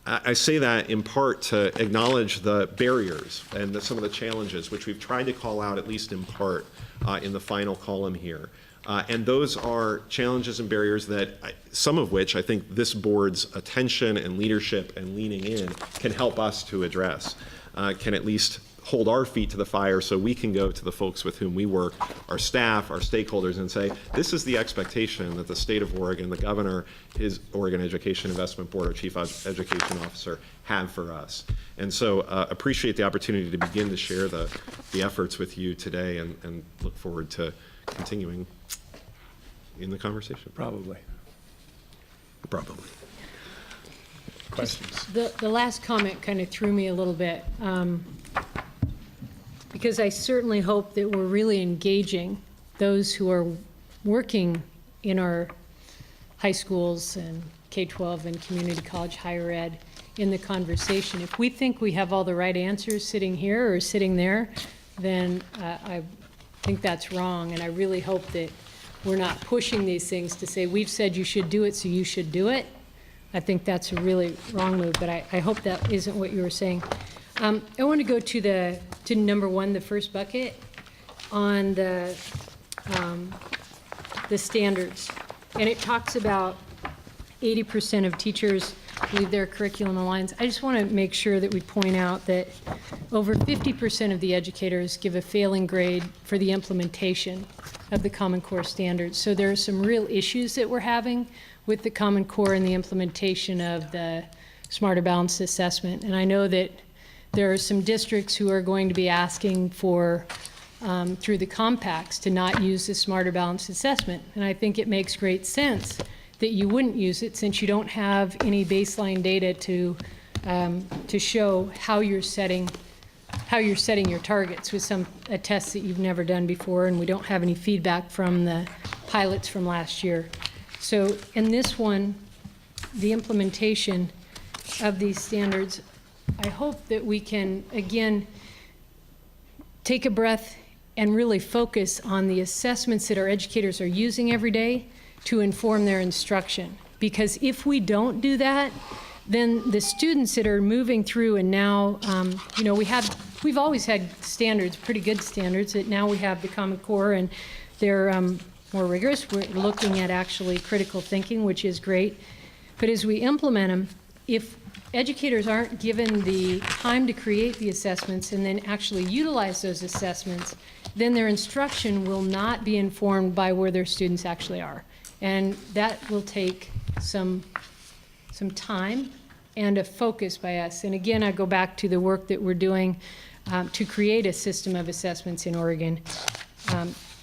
I say that in part to acknowledge the barriers and some of the challenges, which we've tried to call out, at least in part, in the final column here. And those are challenges and barriers that, some of which I think this board's attention and leadership and leaning in can help us to address, can at least hold our feet to the fire so we can go to the folks with whom we work, our staff, our stakeholders, and say, this is the expectation that the state of Oregon, the governor, his Oregon Education Investment Board, our chief education officer, have for us. And so appreciate the opportunity to begin to share the efforts with you today and look forward to continuing in the conversation. Probably. Questions? The last comment kind of threw me a little bit, because I certainly hope that we're really engaging those who are working in our high schools and K-12 and community college higher ed in the conversation. If we think we have all the right answers sitting here or sitting there, then I think that's wrong, and I really hope that we're not pushing these things to say, we've said you should do it, so you should do it. I think that's a really wrong move, but I hope that isn't what you were saying. I want to go to number 1, the first bucket, on the standards. And it talks about 80% of teachers leave their curriculum aligns. I just want to make sure that we point out that over 50% of the educators give a failing grade for the implementation of the Common Core standards. So there are some real issues that we're having with the Common Core and the implementation of the Smarter Balanced Assessment. And I know that there are some districts who are going to be asking for, through the compacts, to not use the Smarter Balanced Assessment. And I think it makes great sense that you wouldn't use it, since you don't have any baseline data to show how you're setting your targets with a test that you've never done before, and we don't have any feedback from the pilots from last year. So in this one, the implementation of these standards, I hope that we can, again, take a breath and really focus on the assessments that our educators are using every day to inform their instruction. Because if we don't do that, then the students that are moving through, and now, we've always had standards, pretty good standards, that now we have the Common Core, and they're more rigorous. We're looking at actually critical thinking, which is great. But as we implement them, if educators aren't given the time to create the assessments and then actually utilize those assessments, then their instruction will not be informed by where their students actually are. And that will take some time and a focus by us. And again, I go back to the work that we're doing to create a system of assessments in Oregon.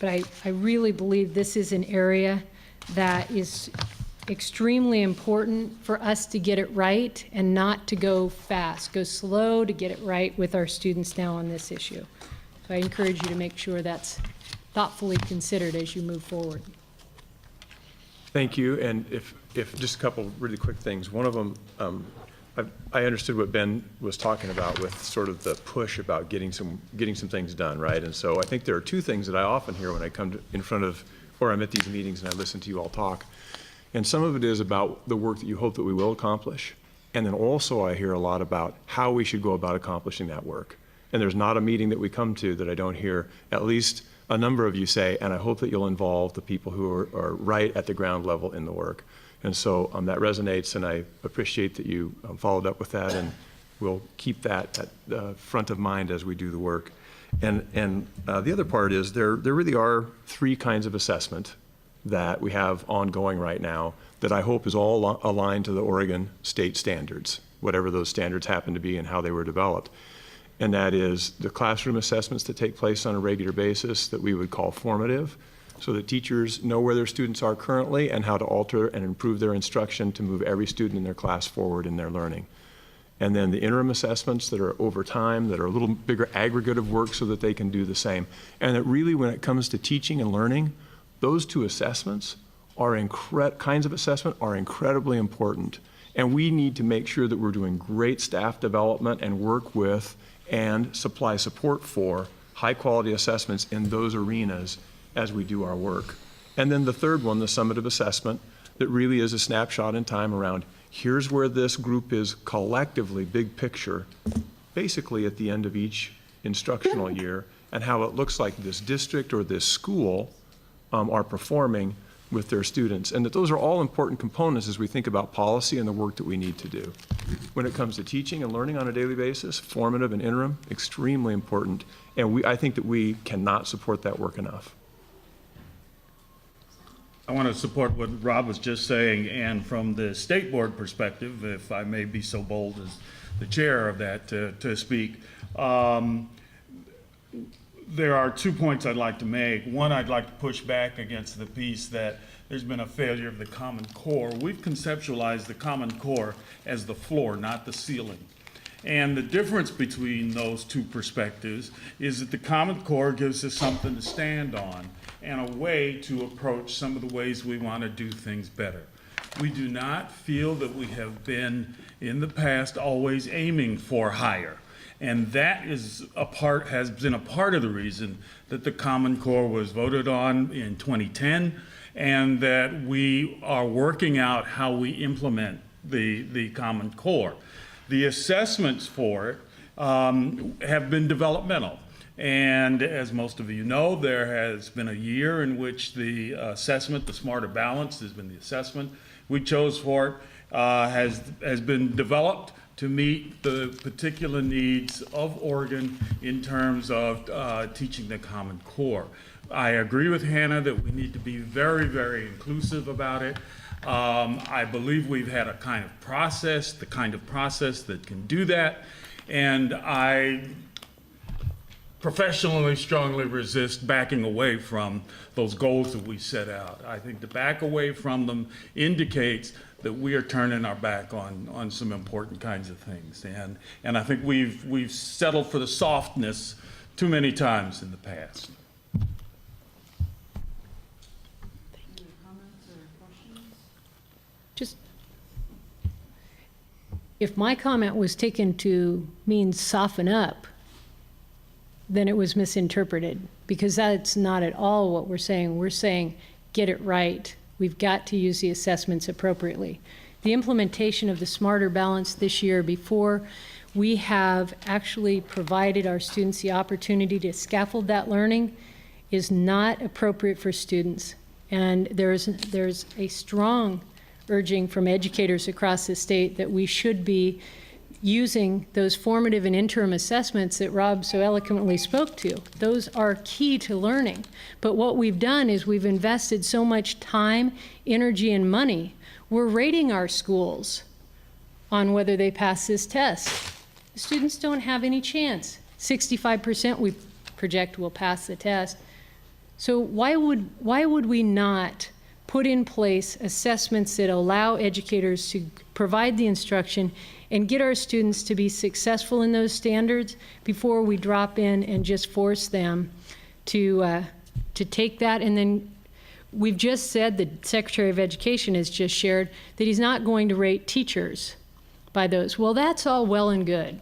But I really believe this is an area that is extremely important for us to get it right and not to go fast, go slow to get it right with our students now on this issue. So I encourage you to make sure that's thoughtfully considered as you move forward. Thank you. And if just a couple really quick things. One of them, I understood what Ben was talking about with sort of the push about getting some things done, right? And so I think there are two things that I often hear when I come in front of, or I'm at these meetings and I listen to you all talk. And some of it is about the work that you hope that we will accomplish. And then also I hear a lot about how we should go about accomplishing that work. And there's not a meeting that we come to that I don't hear at least a number of you say, and I hope that you'll involve the people who are right at the ground level in the work. And so that resonates, and I appreciate that you followed up with that, and we'll keep that at the front of mind as we do the work. And the other part is there really are three kinds of assessment. that we have ongoing right now that I hope is all aligned to the Oregon state standards, whatever those standards happen to be and how they were developed. And that is the classroom assessments that take place on a regular basis that we would call formative, so that teachers know where their students are currently and how to alter and improve their instruction to move every student in their class forward in their learning. And then the interim assessments that are over time, that are a little bigger aggregate of work so that they can do the same. And that really, when it comes to teaching and learning, those two assessments are kinds of assessment are incredibly important. And we need to make sure that we're doing great staff development and work with and supply support for high-quality assessments in those arenas as we do our work. And then the third one, the summative assessment, that really is a snapshot in time around here's where this group is collectively, big picture, basically at the end of each instructional year, and how it looks like this district or this school are performing with their students. And that those are all important components as we think about policy and the work that we need to do. When it comes to teaching and learning on a daily basis, formative and interim, extremely important. And I think that we cannot support that work enough. I want to support what Rob was just saying, and from the state board perspective, if I may be so bold as the chair of that to speak, there are 2 points I'd like to make. One, I'd like to push back against the piece that there's been a failure of the Common Core. We've conceptualized the Common Core as the floor, not the ceiling. And the difference between those two perspectives is that the Common Core gives us something to stand on and a way to approach some of the ways we want to do things better. We do not feel that we have been, in the past, always aiming for higher. And that has been a part of the reason that the Common Core was voted on in 2010, and that we are working out how we implement the Common Core. The assessments for it have been developmental. And as most of you know, there has been a year in which the assessment, the Smarter Balance, has been the assessment we chose for it, has been developed to meet the particular needs of Oregon in terms of teaching the Common Core. I agree with Hannah that we need to be very, very inclusive about it. I believe we've had a kind of process, the kind of process that can do that, and I professionally strongly resist backing away from those goals that we set out. I think to back away from them indicates that we are turning our back on some important kinds of things. And I think we've settled for the softness too many times in the past. Just, if my comment was taken to mean soften up, then it was misinterpreted, because that's not at all what we're saying. We're saying get it right. We've got to use the assessments appropriately. The implementation of the Smarter Balance this year, before we have actually provided our students the opportunity to scaffold that learning, is not appropriate for students. And there's a strong urging from educators across the state that we should be using those formative and interim assessments that Rob so eloquently spoke to. Those are key to learning. But what we've done is we've invested so much time, energy, and money. We're rating our schools on whether they pass this test. The students don't have any chance. 65% we project will pass the test. So why would we not put in place assessments that allow educators to provide the instruction and get our students to be successful in those standards before we drop in and just force them to take that? And then we've just said, the Secretary of Education has just shared that he's not going to rate teachers by those. Well, that's all well and good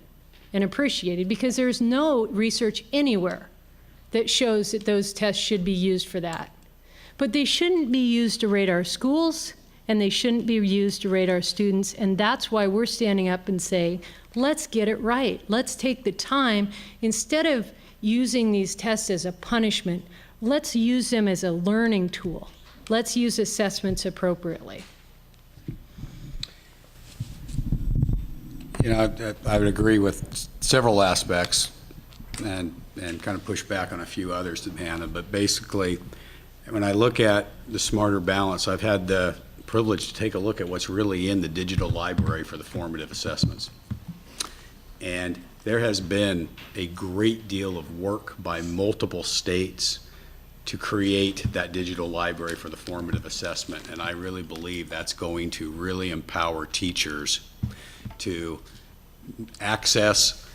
and appreciated, because there's no research anywhere that shows that those tests should be used for that. But they shouldn't be used to rate our schools, and they shouldn't be used to rate our students. And that's why we're standing up and saying, let's get it right. Let's take the time, instead of using these tests as a punishment, let's use them as a learning tool. Let's use assessments appropriately. You know, I would agree with several aspects and kind of push back on a few others to Hannah, but basically, when I look at the Smarter Balance, I've had the privilege to take a look at what's really in the digital library for the formative assessments. And there has been a great deal of work by multiple states to create that digital library for the formative assessment. And I really believe that's going to really empower teachers to access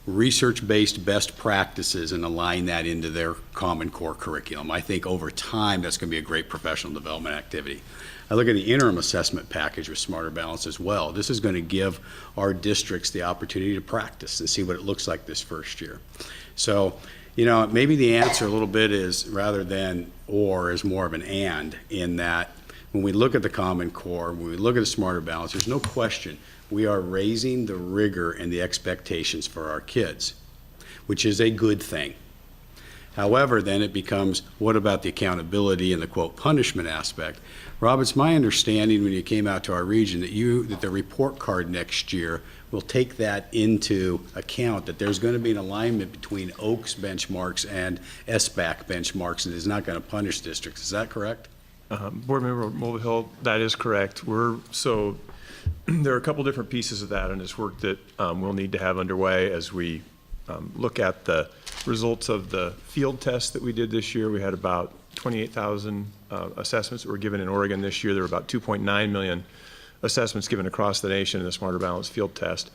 research-based best practices and align that into their Common Core curriculum. I think over time, that's going to be a great professional development activity. I look at the interim assessment package with Smarter Balance as well. This is going to give our districts the opportunity to practice and see what it looks like this first year. So, you know, maybe the answer a little bit is, rather than or, is more of an and, in that when we look at the Common Core, when we look at the Smarter Balance, there's no question we are raising the rigor and the expectations for our kids, which is a good thing. However, then it becomes, what about the accountability and the quote punishment aspect? Rob, it's my understanding when you came out to our region that the report card next year will take that into account, that there's going to be an alignment between Oaks benchmarks and SBAC benchmarks, and is not going to punish districts. Is that correct? Board Member Mulvihill, that is correct. There are a couple different pieces of that, and it's work that we'll need to have underway as we look at the results of the field tests that we did this year. We had about 28,000 assessments that were given in Oregon this year. There were about 2.9 million assessments given across the nation in the Smarter Balance field test.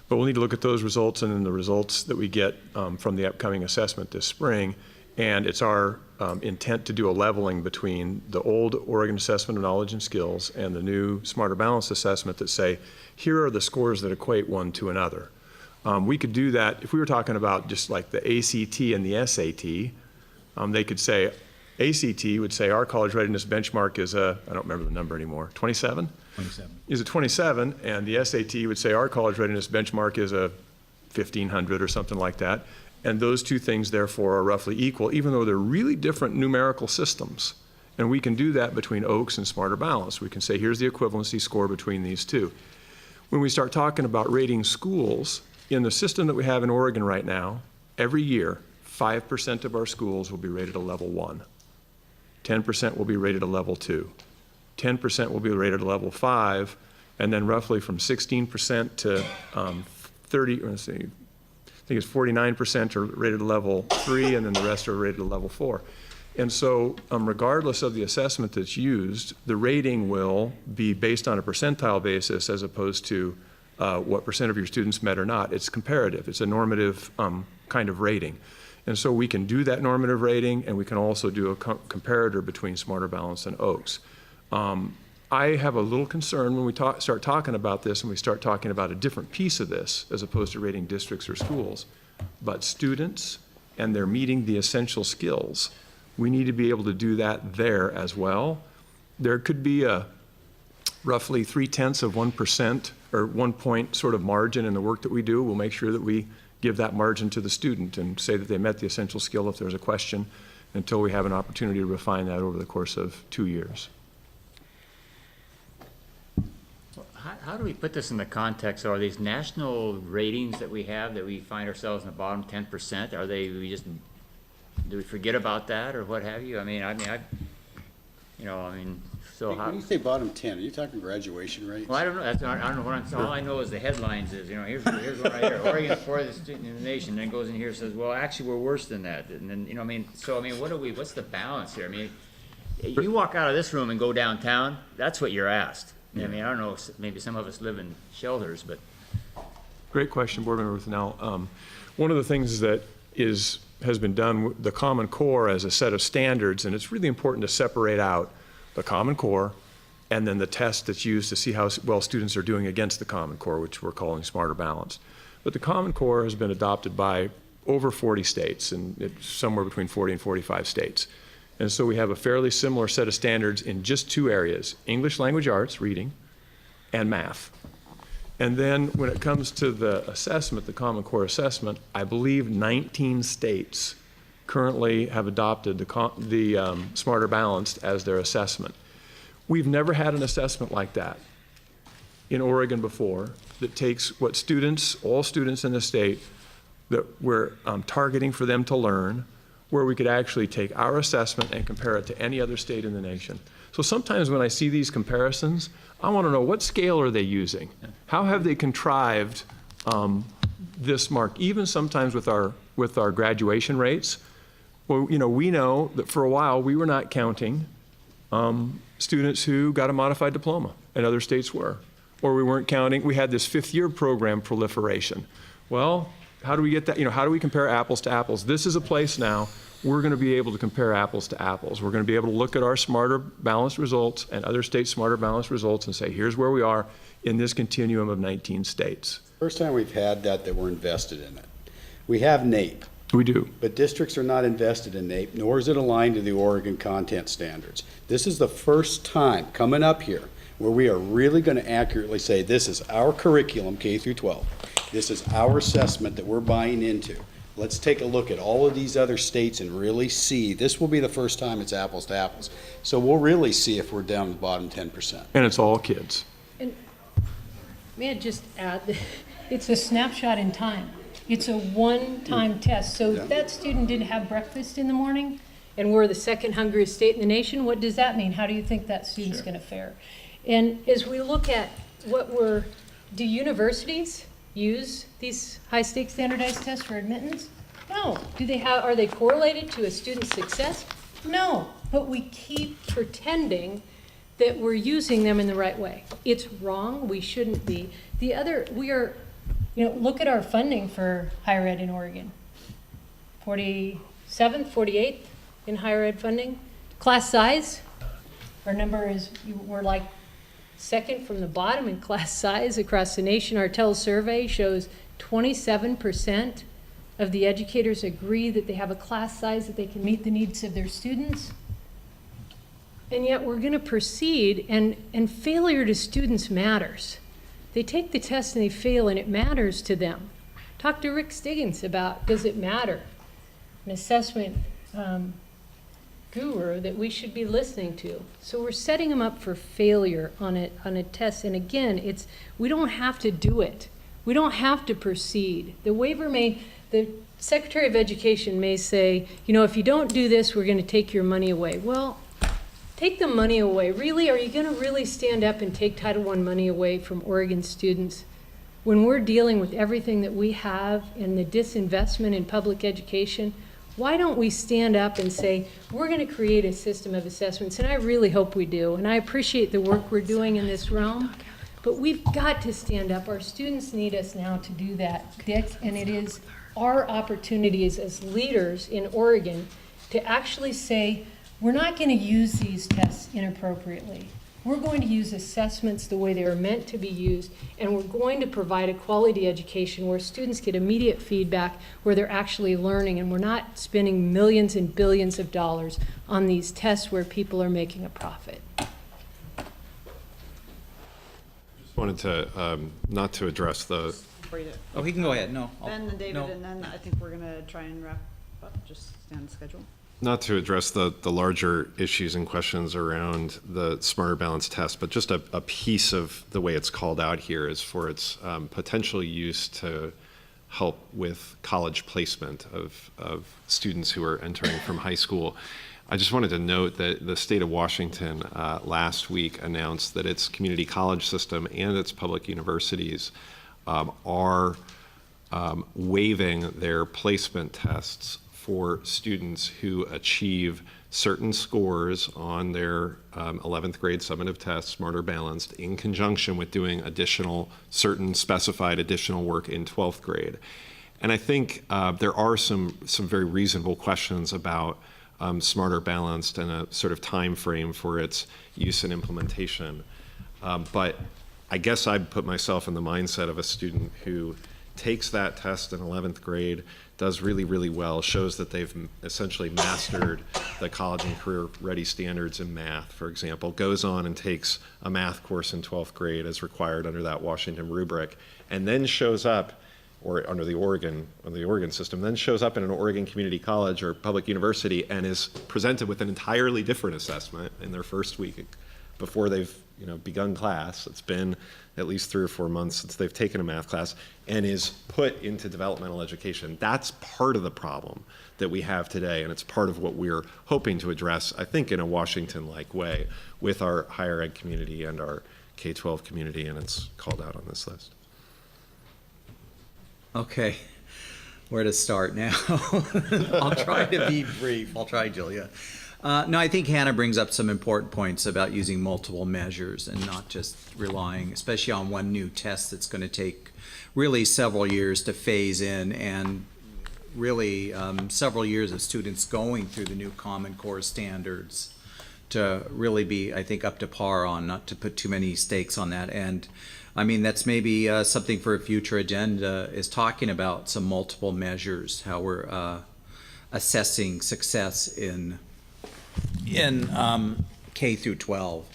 But we'll need to look at those results and then the results that we get from the upcoming assessment this spring. And it's our intent to do a leveling between the old Oregon Assessment of Knowledge and Skills and the new Smarter Balance assessment that say, here are the scores that equate one to another. We could do that if we were talking about just like the ACT and the SAT. They could say, ACT would say our college readiness benchmark is I don't remember the number anymore, 27? 27. Is it 27? And the SAT would say our college readiness benchmark is a 1,500 or something like that. And those two things, therefore, are roughly equal, even though they're really different numerical systems. And we can do that between Oaks and Smarter Balance. We can say, here's the equivalency score between these two. When we start talking about rating schools, in the system that we have in Oregon right now, every year, 5% of our schools will be rated a level 1. 10% will be rated a level 2. 10% will be rated a level 5, and then roughly from 16% to 30, let's see, I think it's 49% are rated a level 3, and then the rest are rated a level 4. And so regardless of the assessment that's used, the rating will be based on a percentile basis as opposed to what percent of your students met or not. It's comparative. It's a normative kind of rating. And so we can do that normative rating, and we can also do a comparator between Smarter Balance and Oaks. I have a little concern when we start talking about this and we start talking about a different piece of this as opposed to rating districts or schools. But students and they're meeting the essential skills, we need to be able to do that there as well. There could be a roughly 0.3% or 1 point sort of margin in the work that we do. We'll make sure that we give that margin to the student and say that they met the essential skill if there's a question, until we have an opportunity to refine that over the course of 2 years. How do we put this in the context? Are these national ratings that we have that we find ourselves in the bottom 10%? Are they, do we forget about that or what have you? So how? When you say bottom 10, are you talking graduation rates? Well, I don't know. I don't know what I'm saying. All I know is the headlines is, here's what I hear. Oregon's fourth student in the nation, then goes in here and says, well, actually, we're worse than that. And then, what's the balance here? You walk out of this room and go downtown, that's what you're asked. I don't know, maybe some of us live in shelters, but. Great question, Board Member Ruthenell. One of the things that has been done, the Common Core as a set of standards, and it's really important to separate out the Common Core and then the test that's used to see how well students are doing against the Common Core, which we're calling Smarter Balance. But the Common Core has been adopted by over 40 states, and it's somewhere between 40 and 45 states. And so we have a fairly similar set of standards in just 2 areas, English language arts, reading, and math. And then when it comes to the assessment, the Common Core assessment, I believe 19 states currently have adopted the Smarter Balanced as their assessment. We've never had an assessment like that in Oregon before that takes what students, all students in the state, that we're targeting for them to learn, where we could actually take our assessment and compare it to any other state in the nation. So sometimes when I see these comparisons, I want to know what scale are they using? How have they contrived this mark? Even sometimes with our graduation rates, well, you know, we know that for a while we were not counting students who got a modified diploma, and other states were. Or we weren't counting, we had this fifth-year program proliferation. Well, how do we get that, you know, how do we compare apples to apples? This is a place now we're going to be able to compare apples to apples. We're going to be able to look at our smarter balanced results and other states' smarter balanced results and say, here's where we are in this continuum of 19 states. First time we've had that we're invested in it. We have NAEP. We do. But districts are not invested in NAEP, nor is it aligned to the Oregon content standards. This is the first time coming up here where we are really going to accurately say this is our curriculum, K through 12. This is our assessment that we're buying into. Let's take a look at all of these other states and really see. This will be the first time it's apples to apples. So we'll really see if we're down the bottom 10%. And it's all kids. And may I just add, that it's a snapshot in time. It's a one-time test. So if that student didn't have breakfast in the morning and we're the second hungriest state in the nation, what does that mean? How do you think that student's going to fare? And as we look at do universities use these high-stakes standardized tests for admittance? No. Are they correlated to a student's success? No. But we keep pretending that we're using them in the right way. It's wrong. We shouldn't be. Look at our funding for higher ed in Oregon. 47th, 48th in higher ed funding. Class size, our number we're like second from the bottom in class size across the nation. Our TEL survey shows 27% of the educators agree that they have a class size that they can meet the needs of their students. And yet we're going to proceed, and failure to students matters. They take the test and they fail, and it matters to them. Talk to Rick Stiggins about, does it matter? An assessment guru that we should be listening to. So we're setting them up for failure on a test. And again, we don't have to do it. We don't have to proceed. The Secretary of Education may say, you know, if you don't do this, we're going to take your money away. Well, take the money away. Really, are you going to really stand up and take Title I money away from Oregon students when we're dealing with everything that we have and the disinvestment in public education? Why don't we stand up and say, we're going to create a system of assessments, and I really hope we do, and I appreciate the work we're doing in this realm, but we've got to stand up. Our students need us now to do that, Dick, and it is our opportunities as leaders in Oregon to actually say, we're not going to use these tests inappropriately. We're going to use assessments the way they are meant to be used, and we're going to provide a quality education where students get immediate feedback, where they're actually learning, and we're not spending millions and billions of dollars on these tests where people are making a profit. Just wanted to, not to address the... Oh, he can go ahead. No. Ben and David, and then I think we're going to try and wrap up, just stay on schedule. Not to address the larger issues and questions around the Smarter Balance test, but just a piece of the way it's called out here is for its potential use to help with college placement of students who are entering from high school. I just wanted to note that the state of Washington last week announced that its community college system and its public universities are waiving their placement tests for students who achieve certain scores on their 11th grade summative test, Smarter Balanced, in conjunction with doing certain specified additional work in 12th grade. And I think there are some very reasonable questions about Smarter Balanced and a sort of time frame for its use and implementation. But I guess I'd put myself in the mindset of a student who takes that test in 11th grade, does really, really well, shows that they've essentially mastered the college and career ready standards in math, for example, goes on and takes a math course in 12th grade as required under that Washington rubric, and then shows up, or under the Oregon system, then shows up in an Oregon community college or public university and is presented with an entirely different assessment in their first week before they've begun class. It's been at least 3 or 4 months since they've taken a math class and is put into developmental education. That's part of the problem that we have today, and it's part of what we're hoping to address, I think, in a Washington-like way with our higher ed community and our K-12 community, and it's called out on this list. Okay, where to start now? I'll try to be brief. I'll try, Julia. No, I think Hannah brings up some important points about using multiple measures and not just relying, especially on one new test that's going to take really several years to phase in, and really several years of students going through the new Common Core standards to really be, I think, up to par on, not to put too many stakes on that. And I mean, that's maybe something for a future agenda, is talking about some multiple measures, how we're assessing success in K through 12.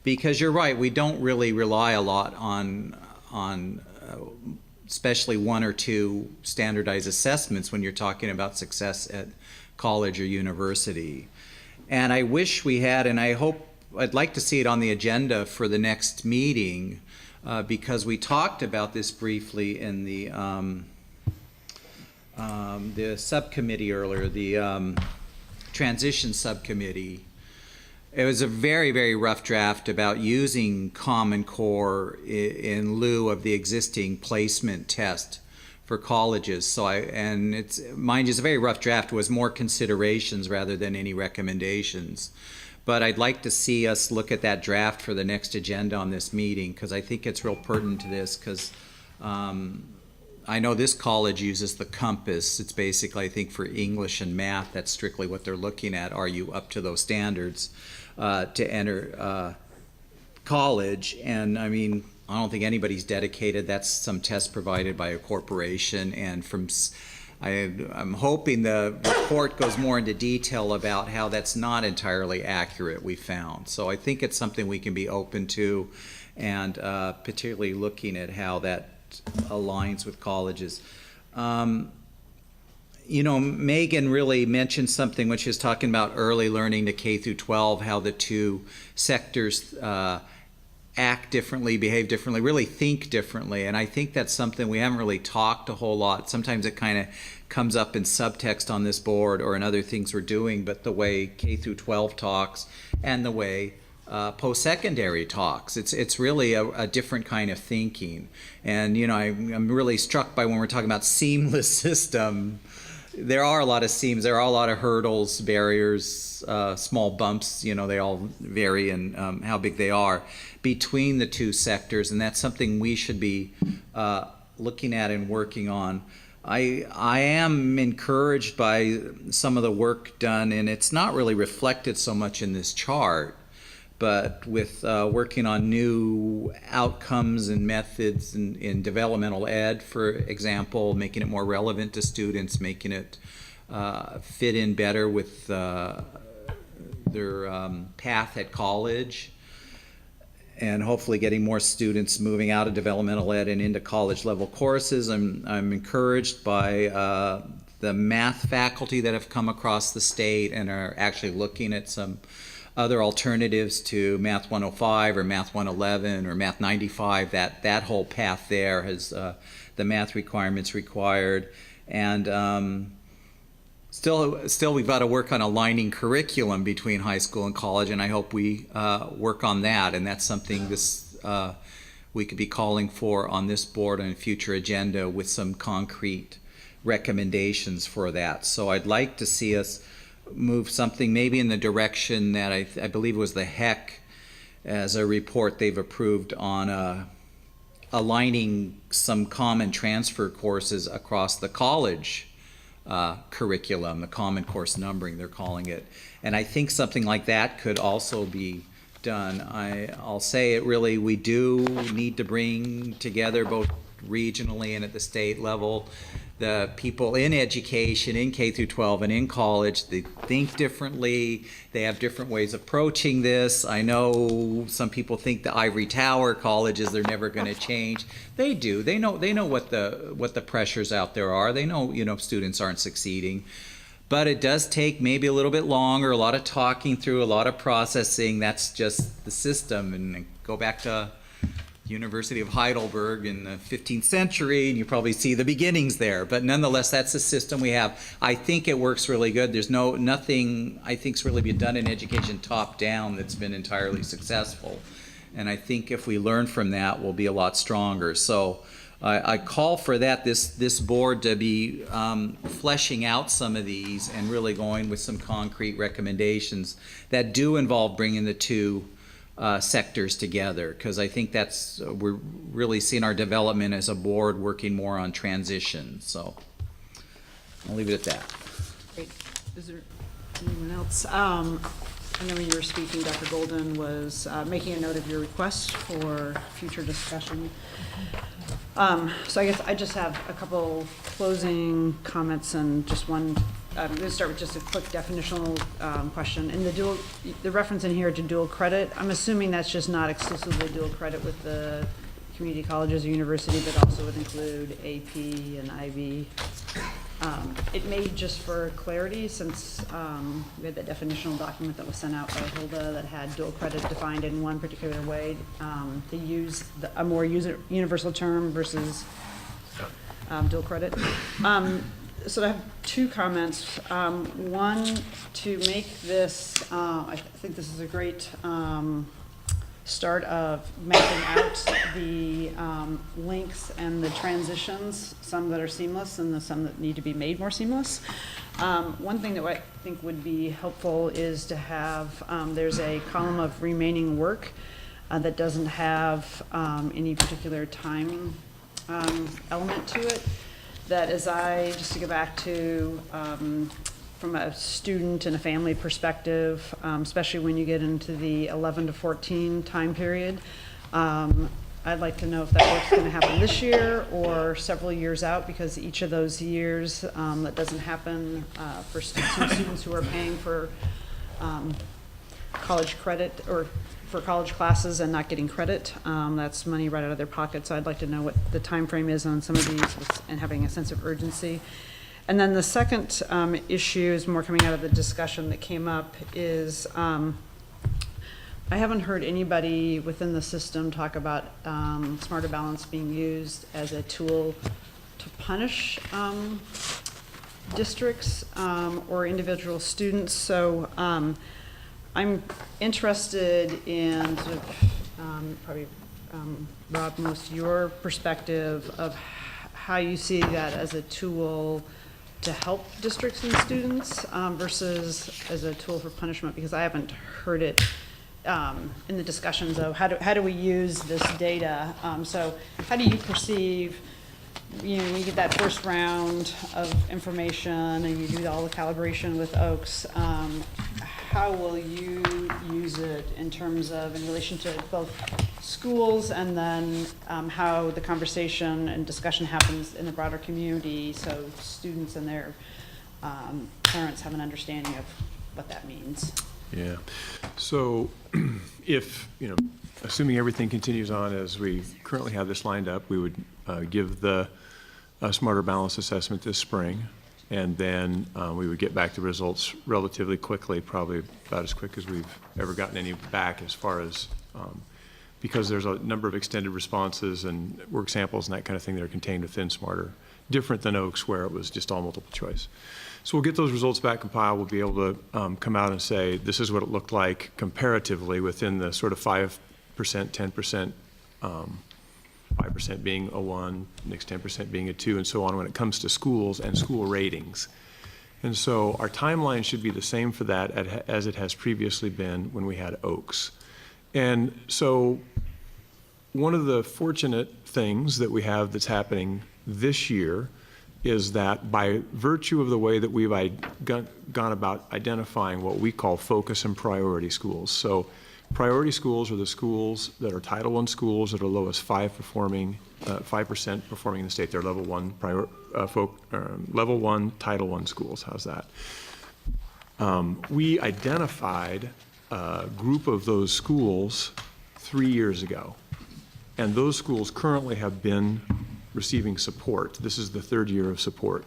Because you're right, we don't really rely a lot on especially 1 or 2 standardized assessments when you're talking about success at college or university. And I wish we had, and I'd like to see it on the agenda for the next meeting, because we talked about this briefly in the subcommittee earlier, the transition subcommittee. It was a very, very rough draft about using Common Core in lieu of the existing placement test for colleges. So it's, mind you, it's a very rough draft. It was more considerations rather than any recommendations. But I'd like to see us look at that draft for the next agenda on this meeting, because I think it's real pertinent to this, because I know this college uses the compass. It's basically, I think, for English and math, that's strictly what they're looking at. Are you up to those standards to enter college? And I mean, I don't think anybody's dedicated. That's some test provided by a corporation. And I'm hoping the report goes more into detail about how that's not entirely accurate, we found. So I think it's something we can be open to, and particularly looking at how that aligns with colleges. Megan really mentioned something when she was talking about early learning to K through 12, how the two sectors act differently, behave differently, really think differently. And I think that's something we haven't really talked a whole lot. Sometimes it kind of comes up in subtext on this board or in other things we're doing, but the way K through 12 talks and the way post-secondary talks, it's really a different kind of thinking. And I'm really struck by when we're talking about seamless system, there are a lot of seams, there are a lot of hurdles, barriers, small bumps, they all vary in how big they are between the two sectors, and that's something we should be looking at and working on. I am encouraged by some of the work done, and it's not really reflected so much in this chart, but with working on new outcomes and methods in developmental ed, for example, making it more relevant to students, making it fit in better with their path at college, and hopefully getting more students moving out of developmental ed and into college level courses. I'm encouraged by the math faculty that have come across the state and are actually looking at some other alternatives to Math 105 or Math 111 or Math 95. That whole path there has the math requirements required. And still we've got to work on aligning curriculum between high school and college, and I hope we work on that. And that's something we could be calling for on this board on a future agenda with some concrete recommendations for that. So I'd like to see us move something maybe in the direction that I believe was the HEC as a report they've approved on aligning some common transfer courses across the college curriculum, the common course numbering they're calling it. And I think something like that could also be done. I'll say it really, we do need to bring together both regionally and at the state level the people in education, in K through 12 and in college. They think differently. They have different ways of approaching this. I know some people think the ivory tower colleges, they're never going to change. They do. They know what the pressures out there are. They know, students aren't succeeding. But it does take maybe a little bit longer, a lot of talking through, a lot of processing. That's just the system. And go back to University of Heidelberg in the 15th century, and you probably see the beginnings there. But nonetheless, that's the system we have. I think it works really good. There's nothing I think's really been done in education top down that's been entirely successful. And I think if we learn from that, we'll be a lot stronger. So I call for that, this board to be fleshing out some of these and really going with some concrete recommendations that do involve bringing the two sectors together, because I think we're really seeing our development as a board working more on transition. So I'll leave it at that. Great. Is there anyone else? I know when you were speaking, Dr. Golden was making a note of your request for future discussion. So I guess I just have a couple closing comments and just one. I'm going to start with just a quick definitional question. In the reference in here to dual credit, I'm assuming that's just not exclusively dual credit with the community colleges or university, but also would include AP and IB. It may, just for clarity, since we had that definitional document that was sent out by Hilda that had dual credit defined in one particular way, to use a more universal term versus dual credit. So I have two comments. One, to make this, I think this is a great start of mapping out the links and the transitions, some that are seamless and some that need to be made more seamless. One thing that I think would be helpful is to have, there's a column of remaining work that doesn't have any particular time element to it. That just to go back to, from a student and a family perspective, especially when you get into the 11 to 14 time period, I'd like to know if that work's going to happen this year or several years out, because each of those years that doesn't happen for some students who are paying for college credit or for college classes and not getting credit. That's money right out of their pocket. So I'd like to know what the time frame is on some of these and having a sense of urgency. And then the second issue is more coming out of the discussion that came up is I haven't heard anybody within the system talk about Smarter Balance being used as a tool to punish districts or individual students. So I'm interested in sort of, probably, Rob, most your perspective of how you see that as a tool to help districts and students versus as a tool for punishment, because I haven't heard it in the discussions of how do we use this data. So how do you perceive, you get that first round of information and you do all the calibration with Oaks, how will you use it in terms of, in relation to both schools and then how the conversation and discussion happens in the broader community, so students and their parents have an understanding of what that means? Yeah. So if, assuming everything continues on as we currently have this lined up, we would give the Smarter Balance assessment this spring. And then we would get back the results relatively quickly, probably about as quick as we've ever gotten any back, as far as, because there's a number of extended responses and work samples and that kind of thing that are contained within Smarter, different than Oaks where it was just all multiple choice. So we'll get those results back compiled. We'll be able to come out and say, this is what it looked like comparatively within the sort of 5%, 10%, 5% being a 1, next 10% being a 2, and so on when it comes to schools and school ratings. And so our timeline should be the same for that as it has previously been when we had Oaks. And so one of the fortunate things that we have that's happening this year is that by virtue of the way that we've gone about identifying what we call focus and priority schools. So priority schools are the schools that are Title I schools that are lowest 5% performing in the state. They're level 1 level 1 Title I schools. How's that? We identified a group of those schools 3 years ago, and those schools currently have been receiving support. This is the third year of support.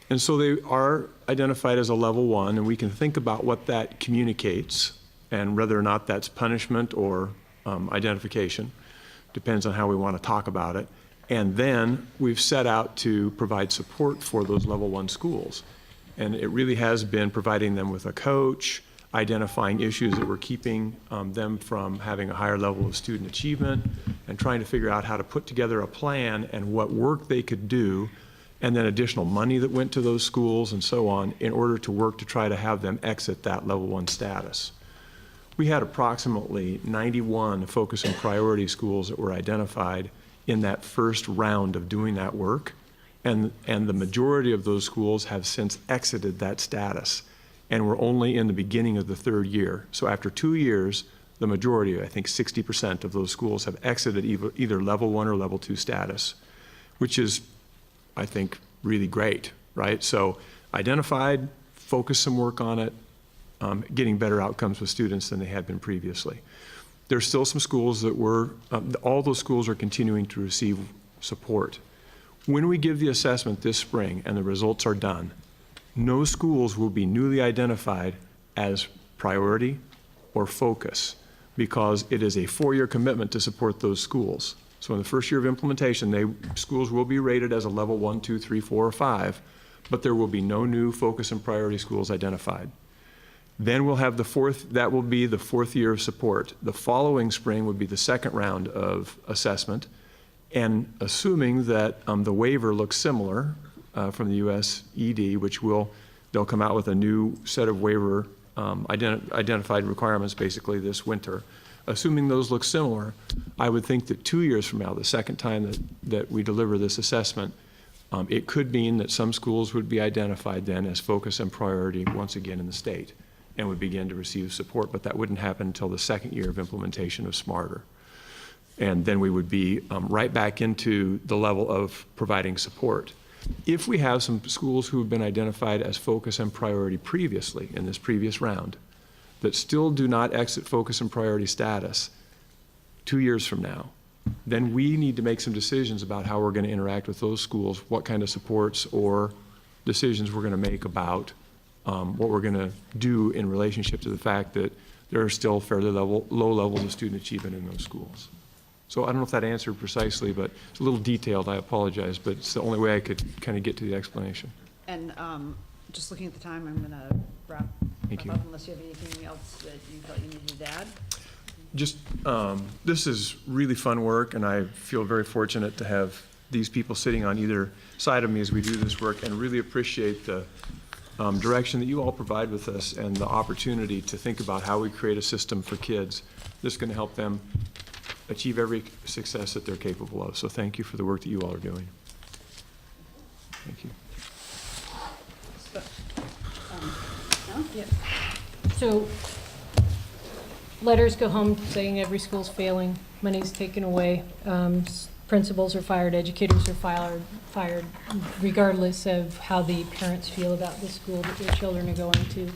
And so they are identified as a level 1, and we can think about what that communicates and whether or not that's punishment or identification. Depends on how we want to talk about it. And then we've set out to provide support for those level 1 schools. And it really has been providing them with a coach, identifying issues that were keeping them from having a higher level of student achievement, and trying to figure out how to put together a plan and what work they could do, and then additional money that went to those schools and so on in order to work to try to have them exit that level 1 status. We had approximately 91 focus and priority schools that were identified in that first round of doing that work, and the majority of those schools have since exited that status, and we're only in the beginning of the 3rd year. So after 2 years, the majority, I think 60% of those schools have exited either level 1 or level 2 status, which is, I think, really great, right? So identified, focus some work on it, getting better outcomes with students than they had been previously. There's still some schools that were, all those schools are continuing to receive support. When we give the assessment this spring and the results are done, no schools will be newly identified as priority or focus, because it is a 4-year commitment to support those schools. So in the first year of implementation, schools will be rated as a level 1, 2, 3, 4, or 5, but there will be no new focus and priority schools identified. Then we'll have that will be the 4th year of support. The following spring would be the 2nd round of assessment, and assuming that the waiver looks similar from the US ED, which they'll come out with a new set of waiver identified requirements basically this winter. Assuming those look similar, I would think that 2 years from now, the second time that we deliver this assessment, it could mean that some schools would be identified then as focus and priority once again in the state and would begin to receive support, but that wouldn't happen until the 2nd year of implementation of SMARTER. And then we would be right back into the level of providing support. If we have some schools who have been identified as focus and priority previously in this previous round that still do not exit focus and priority status 2 years from now, then we need to make some decisions about how we're going to interact with those schools, what kind of supports or decisions we're going to make about what we're going to do in relationship to the fact that there are still fairly low levels of student achievement in those schools. So I don't know if that answered precisely, but it's a little detailed, I apologize, but it's the only way I could kind of get to the explanation. And just looking at the time, I'm going to wrap up unless you have anything else that you felt you needed to add. Just, this is really fun work, and I feel very fortunate to have these people sitting on either side of me as we do this work, and really appreciate the direction that you all provide with us and the opportunity to think about how we create a system for kids that's going to help them achieve every success that they're capable of. So thank you for the work that you all are doing. Thank you. So letters go home saying every school's failing, money's taken away, principals are fired, educators are fired, regardless of how the parents feel about the school that their children are going to.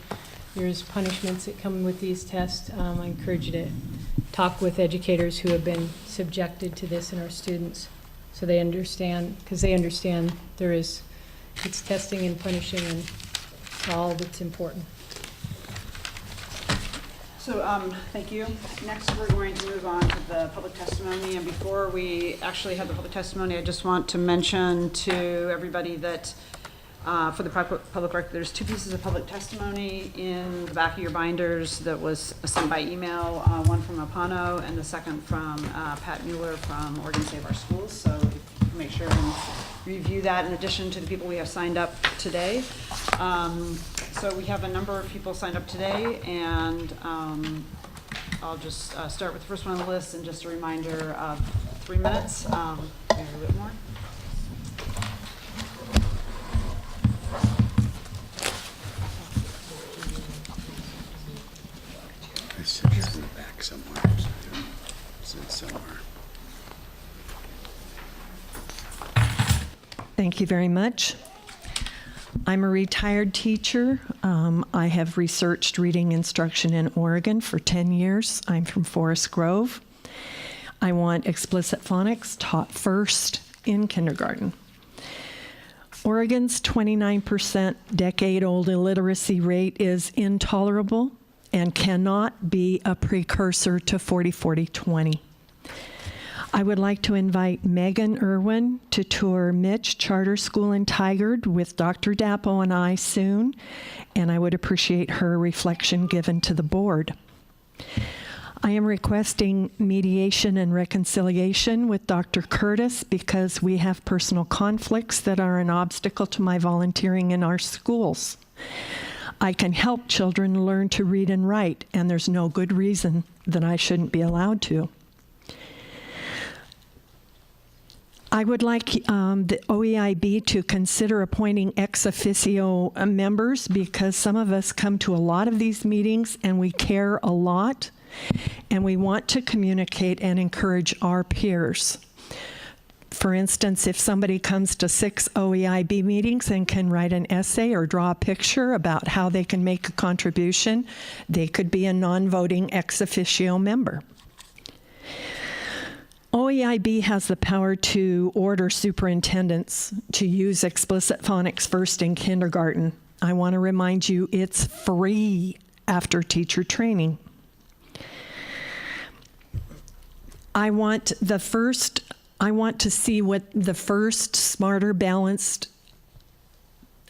There's punishments that come with these tests. I encourage you to talk with educators who have been subjected to this and our students so they understand, because they understand it's testing and punishing and all that's important. So thank you. Next, we're going to move on to the public testimony. And before we actually have the public testimony, I just want to mention to everybody that for the public record, there's 2 pieces of public testimony in the back of your binders that was sent by email, one from Apano and the second from Pat Mueller from Oregon Save Our Schools. So if you can make sure and review that in addition to the people we have signed up today. So we have a number of people signed up today, and I'll just start with the first one on the list, and just a reminder of 3 minutes, maybe a little bit more. It's in the back somewhere. It's in somewhere. Thank you very much. I'm a retired teacher. I have researched reading instruction in Oregon for 10 years. I'm from Forest Grove. I want explicit phonics taught first in kindergarten. Oregon's 29% decade-old illiteracy rate is intolerable and cannot be a precursor to 40-40-20. I would like to invite Megan Irwin to tour Mitch Charter School in Tigard with Dr. Dapo and I soon, and I would appreciate her reflection given to the board. I am requesting mediation and reconciliation with Dr. Curtis because we have personal conflicts that are an obstacle to my volunteering in our schools. I can help children learn to read and write, and there's no good reason that I shouldn't be allowed to. I would like the OEIB to consider appointing ex officio members because some of us come to a lot of these meetings and we care a lot and we want to communicate and encourage our peers. For instance, if somebody comes to 6 OEIB meetings and can write an essay or draw a picture about how they can make a contribution, they could be a non-voting ex officio member. OEIB has the power to order superintendents to use explicit phonics first in kindergarten. I want to remind you it's free after teacher training. I want to see what the first Smarter Balanced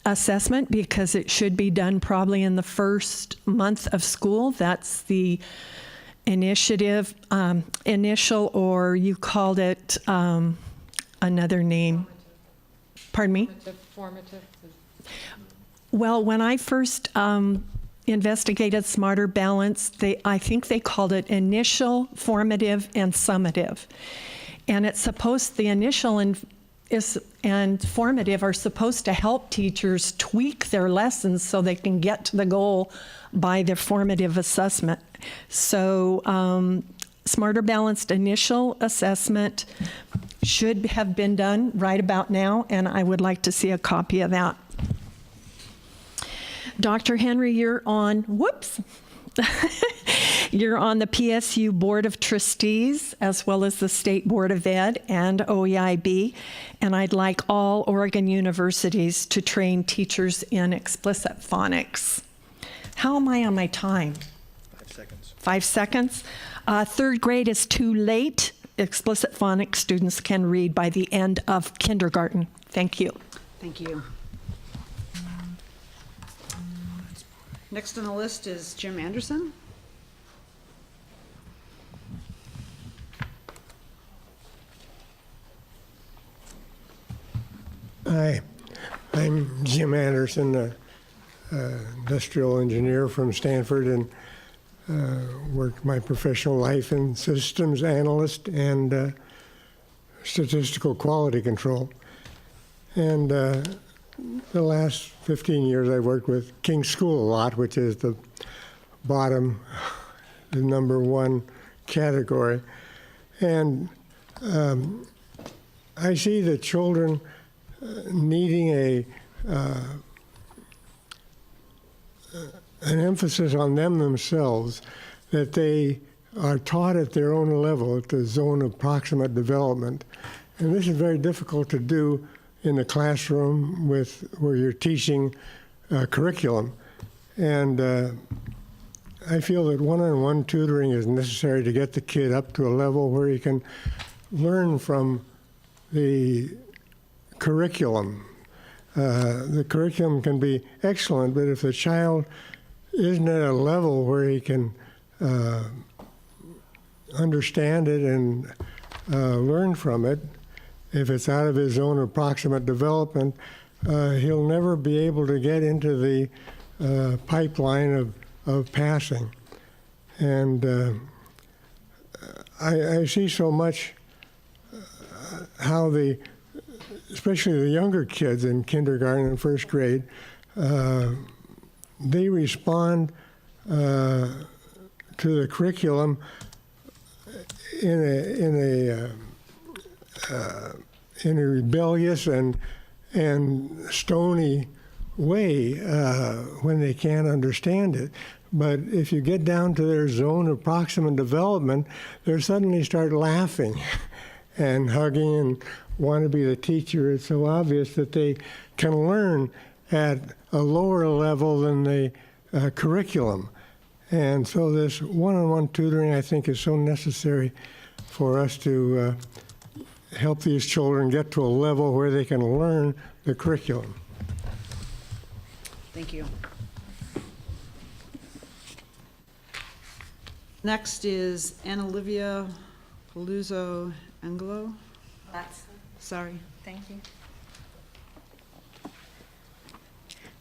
assessment, because it should be done probably in the first month of school. That's the initiative, initial, or you called it another name. Pardon me? Formative. Well, when I first investigated Smarter Balance, I think they called it initial, formative, and summative. And it's supposed, the initial and formative are supposed to help teachers tweak their lessons so they can get to the goal by their formative assessment. So Smarter Balanced initial assessment should have been done right about now, and I would like to see a copy of that. Dr. Henry, you're on, you're on the PSU Board of Trustees, as well as the State Board of Ed and OEIB, and I'd like all Oregon universities to train teachers in explicit phonics. How am I on my time? 5 seconds. 5 seconds. Third grade is too late. Explicit phonics students can read by the end of kindergarten. Thank you. Thank you. Next on the list is Jim Anderson. Hi, I'm Jim Anderson, industrial engineer from Stanford, and worked my professional life in systems analyst and statistical quality control. And the last 15 years I've worked with King's School a lot, which is the bottom, the #1 category. And I see the children needing an emphasis on themselves, that they are taught at their own level, at the zone of proximate development. And this is very difficult to do in the classroom where you're teaching curriculum. And I feel that one-on-one tutoring is necessary to get the kid up to a level where he can learn from the curriculum. The curriculum can be excellent, but if the child isn't at a level where he can understand it and learn from it, if it's out of his zone of proximate development, he'll never be able to get into the pipeline of passing. And I see so much how especially the younger kids in kindergarten and first grade, they respond to the curriculum in a rebellious and stony way when they can't understand it. But if you get down to their zone of proximate development, they suddenly start laughing and hugging and want to be the teacher. It's so obvious that they can learn at a lower level than the curriculum. And so this one-on-one tutoring, I think, is so necessary for us to help these children get to a level where they can learn the curriculum. Thank you. Next is Anna Olivia Paluzzo Angelo. Sorry. Thank you.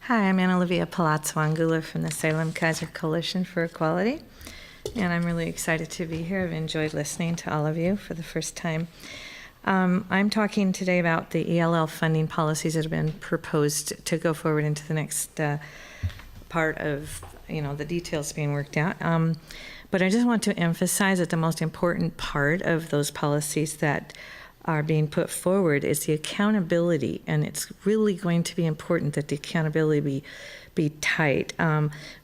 Hi, I'm Anna Olivia Palazzo Angulo from the Salem Kaiser Coalition for Equality, and I'm really excited to be here. I've enjoyed listening to all of you for the first time. I'm talking today about the ELL funding policies that have been proposed to go forward into the next part of, the details being worked out. But I just want to emphasize that the most important part of those policies that are being put forward is the accountability, and it's really going to be important that the accountability be tight.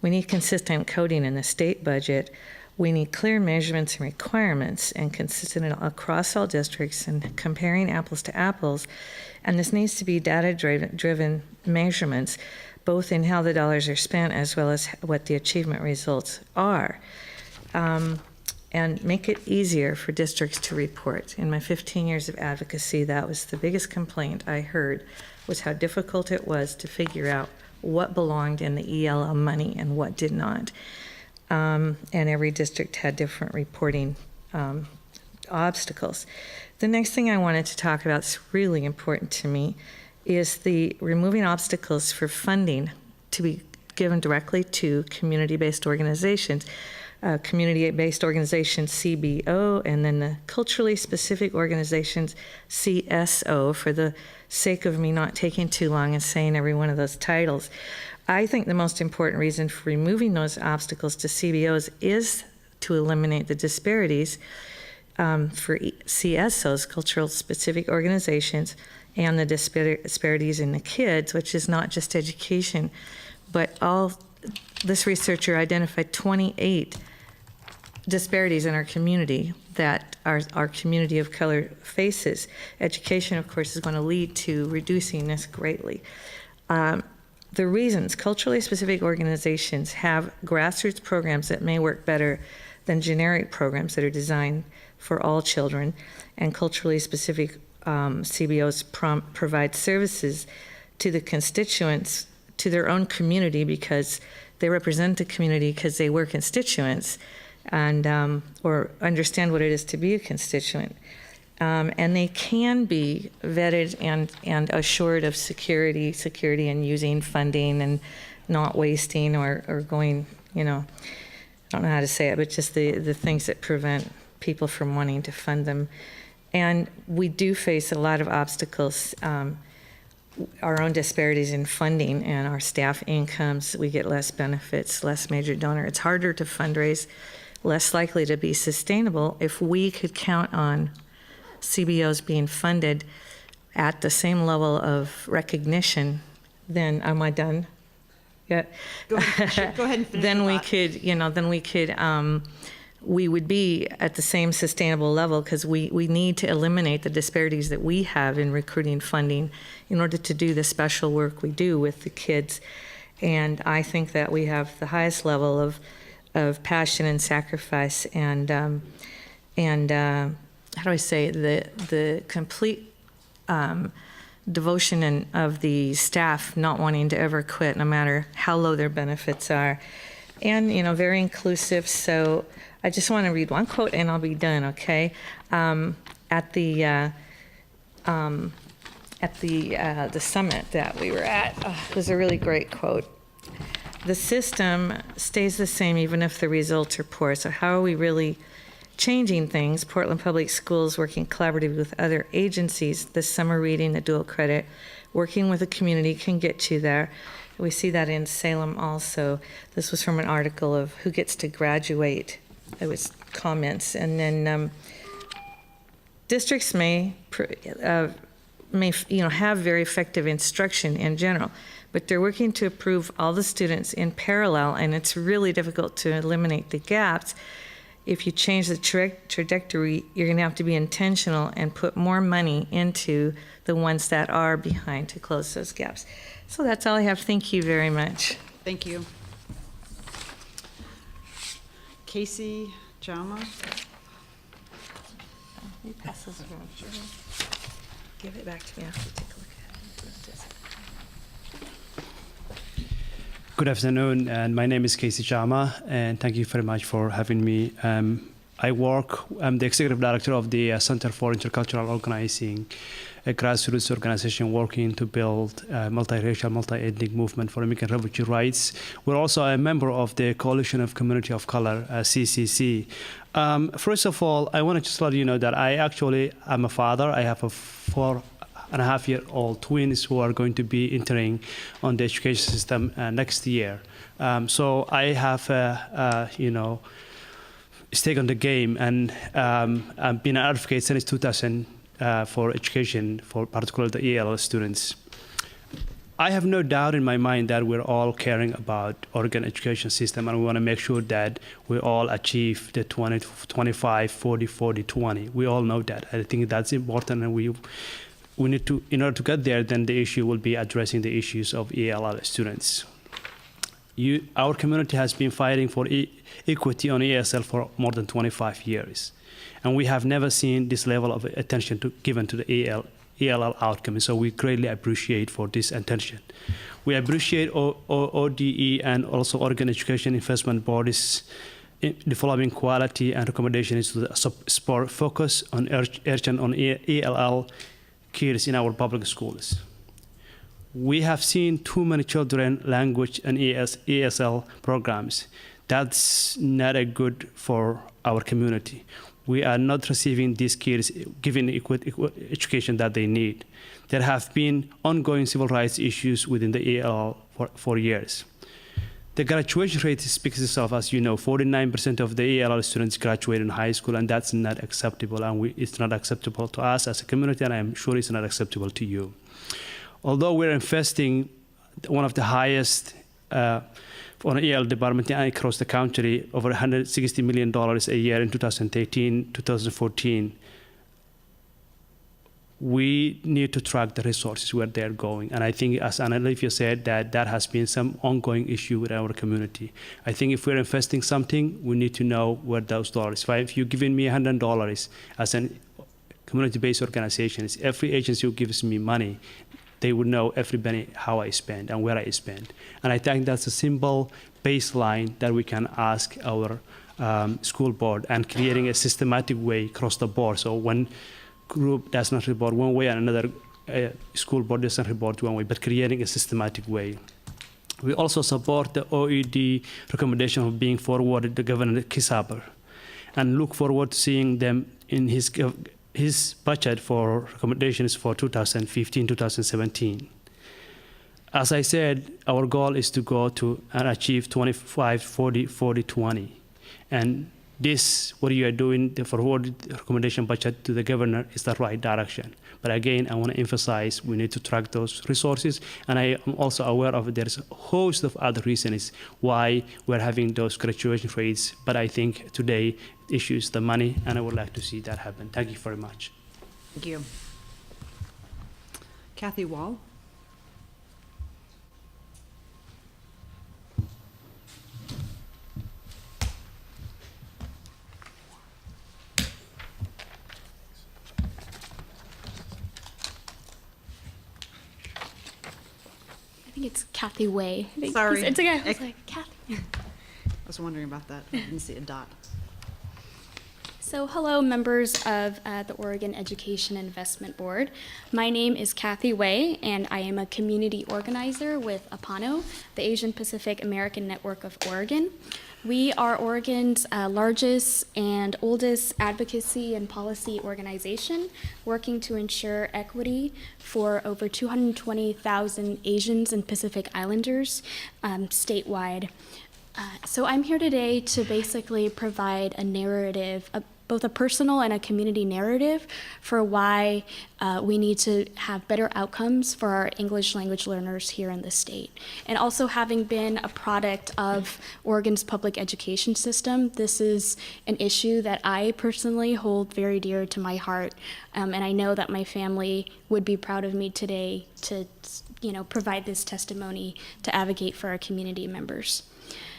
We need consistent coding in the state budget. We need clear measurements and requirements and consistent across all districts and comparing apples to apples. And this needs to be data-driven measurements, both in how the dollars are spent as well as what the achievement results are. And make it easier for districts to report. In my 15 years of advocacy, that was the biggest complaint I heard, was how difficult it was to figure out what belonged in the ELL money and what did not. And every district had different reporting obstacles. The next thing I wanted to talk about is really important to me is the removing obstacles for funding to be given directly to community-based organizations. Community-based organizations, CBO, and then the culturally specific organizations, CSO, for the sake of me not taking too long and saying every one of those titles. I think the most important reason for removing those obstacles to CBOs is to eliminate the disparities for CSOs, cultural specific organizations, and the disparities in the kids, which is not just education, but this researcher identified 28 disparities in our community that our community of color faces. Education, of course, is going to lead to reducing this greatly. The reasons culturally specific organizations have grassroots programs that may work better than generic programs that are designed for all children, and culturally specific CBOs provide services to the constituents, to their own community, because they represent the community because they were constituents and or understand what it is to be a constituent. And they can be vetted and assured of security in using funding and not wasting or going, I don't know how to say it, but just the things that prevent people from wanting to fund them. And we do face a lot of obstacles, our own disparities in funding and our staff incomes. We get less benefits, less major donor. It's harder to fundraise, less likely to be sustainable. If we could count on CBOs being funded at the same level of recognition, then, am I done yet? Go ahead and finish. Then we could, we would be at the same sustainable level, because we need to eliminate the disparities that we have in recruiting funding in order to do the special work we do with the kids. And I think that we have the highest level of passion and sacrifice and how do I say, the complete devotion of the staff not wanting to ever quit no matter how low their benefits are. And, very inclusive. So I just want to read one quote and I'll be done, okay? At the summit that we were at, it was a really great quote. The system stays the same even if the results are poor. So how are we really changing things? Portland Public Schools working collaboratively with other agencies, the summer reading, the dual credit, working with the community can get you there. We see that in Salem also. This was from an article of who gets to graduate. It was comments. And then districts may have very effective instruction in general, but they're working to approve all the students in parallel, and it's really difficult to eliminate the gaps if you change the trajectory, you're going to have to be intentional and put more money into the ones that are behind to close those gaps. So that's all I have. Thank you very much. Thank you. Casey Jama. Will you pass this around? Give it back to me after you take a look at it. Good afternoon, and my name is Casey Chama, and thank you very much for having me. I'm the executive director of the Center for Intercultural Organizing, a grassroots organization working to build a multiracial, multi-ethnic movement for immigrant refugee rights. We're also a member of the Coalition of Community of Color, CCC. First of all, I want to just let you know that I'm a father. I have a 4.5-year-old twins who are going to be entering on the education system next year. So I have, stake on the game, and I've been an advocate since 2000 for education, for particularly the ELL students. I have no doubt in my mind that we're all caring about Oregon education system, and we want to make sure that we all achieve the 20, 25, 40, 40, 20. We all know that. I think that's important, and we need to, in order to get there, then the issue will be addressing the issues of ELL students. Our community has been fighting for equity on ESL for more than 25 years. And we have never seen this level of attention given to the ELL outcome. So we greatly appreciate for this attention. We appreciate ODE and also Oregon Education Investment Board is developing quality and recommendations to support focus on urgent on ELL kids in our public schools. We have seen too many children language and ESL programs. That's not a good for our community. We are not receiving these kids given equal education that they need. There have been ongoing civil rights issues within the ELL for years. The graduation rate speaks itself, as you know. 49% of the ELL students graduate in high school, and that's not acceptable. And it's not acceptable to us as a community, and I'm sure it's not acceptable to you. Although we're investing one of the highest on the EL department across the country, over $160 million a year in 2013, 2014, we need to track the resources where they're going. And I think, as Anna Olivia said, that has been some ongoing issue with our community. I think if we're investing something, we need to know where those dollars. If you're giving me $100 as a community-based organization, every agency who gives me money, they would know every penny how I spend and where I spend. And I think that's a simple baseline that we can ask our school board, and creating a systematic way across the board. So one group does not report one way and another school board doesn't report one way, but creating a systematic way. We also support the OED recommendation of being forwarded to Governor Kissaber, and look forward to seeing them in his budget for recommendations for 2015, 2017. As I said, our goal is to go to and achieve 25, 40, 40, 20. And this, what you are doing, the forward recommendation budget to the governor, is the right direction. But again, I want to emphasize we need to track those resources. And I am also aware of there's a host of other reasons why we're having those graduation rates. But I think today the issue is the money, and I would like to see that happen. Thank you very much. Thank you. Kathy Wall. I think it's Kathy Way. Sorry. It's okay. I was like, Kathy. I was wondering about that. I didn't see a dot. So hello, members of the Oregon Education Investment Board. My name is Kathy Way, and I am a community organizer with APANO, the Asian Pacific American Network of Oregon. We are Oregon's largest and oldest advocacy and policy organization, working to ensure equity for over 220,000 Asians and Pacific Islanders statewide. So I'm here today to basically provide a narrative, both a personal and a community narrative for why we need to have better outcomes for our English language learners here in the state. And also, having been a product of Oregon's public education system, this is an issue that I personally hold very dear to my heart. And I know that my family would be proud of me today to, provide this testimony to advocate for our community members.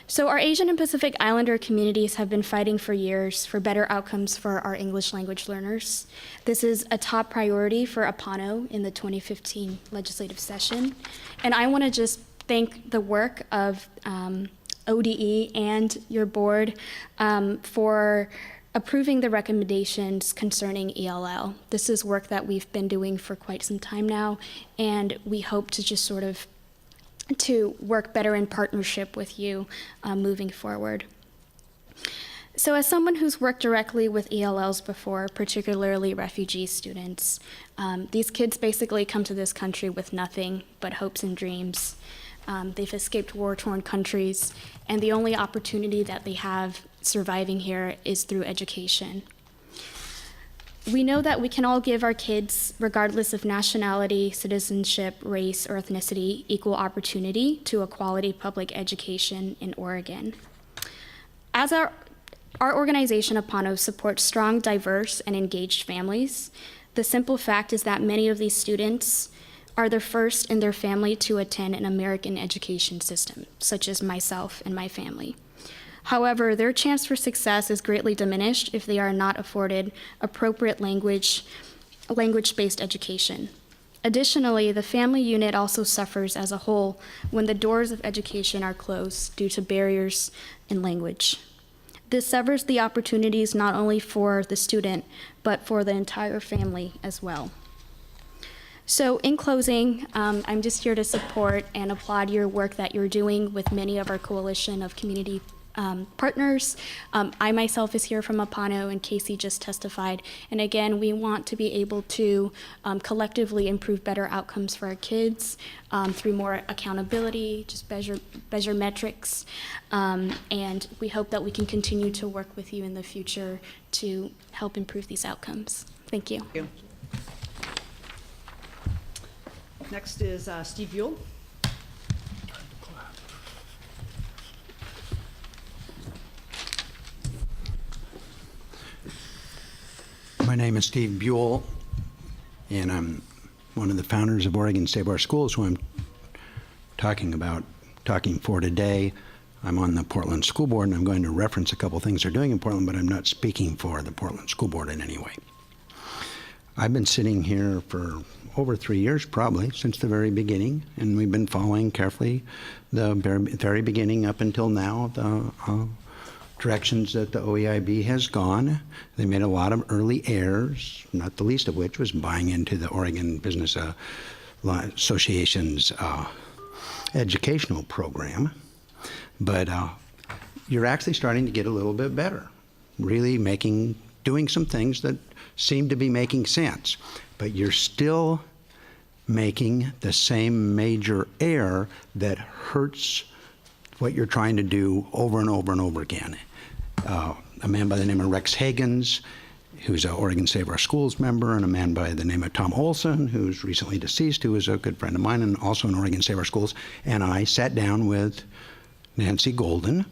So our Asian and Pacific Islander communities have been fighting for years for better outcomes for our English language learners. This is a top priority for Apano in the 2015 legislative session. And I want to just thank the work of ODE and your board for approving the recommendations concerning ELL. This is work that we've been doing for quite some time now, and we hope to just sort of to work better in partnership with you moving forward. So as someone who's worked directly with ELLs before, particularly refugee students, these kids basically come to this country with nothing but hopes and dreams. They've escaped war-torn countries, and the only opportunity that they have surviving here is through education. We know that we can all give our kids, regardless of nationality, citizenship, race, or ethnicity, equal opportunity to a quality public education in Oregon. As our organization, Apano, supports strong, diverse, and engaged families, the simple fact is that many of these students are the first in their family to attend an American education system, such as myself and my family. However, their chance for success is greatly diminished if they are not afforded appropriate language-based education. Additionally, the family unit also suffers as a whole when the doors of education are closed due to barriers in language. This severs the opportunities not only for the student, but for the entire family as well. So in closing, I'm just here to support and applaud your work that you're doing with many of our coalition of community partners. I myself is here from Apano, and Casey just testified. And again, we want to be able to collectively improve better outcomes for our kids through more accountability, just measure metrics. And we hope that we can continue to work with you in the future to help improve these outcomes. Thank you. Thank you. Next is Steve Buell. My name is Steve Buell, and I'm one of the founders of Oregon Save Our Schools, who I'm talking for today. I'm on the Portland School Board, and I'm going to reference a couple things they're doing in Portland, but I'm not speaking for the Portland School Board in any way. I've been sitting here for over 3 years, probably, since the very beginning, and we've been following carefully the very beginning up until now, the directions that the OEIB has gone. They made a lot of early errors, not the least of which was buying into the Oregon Business Association's educational program. But you're actually starting to get a little bit better, really doing some things that seem to be making sense. But you're still making the same major error that hurts what you're trying to do over and over and over again. A man by the name of Rex Hagans, who's an Oregon Save Our Schools member, and a man by the name of Tom Olson, who's recently deceased, who is a good friend of mine and also an Oregon Save Our Schools, and I sat down with Nancy Golden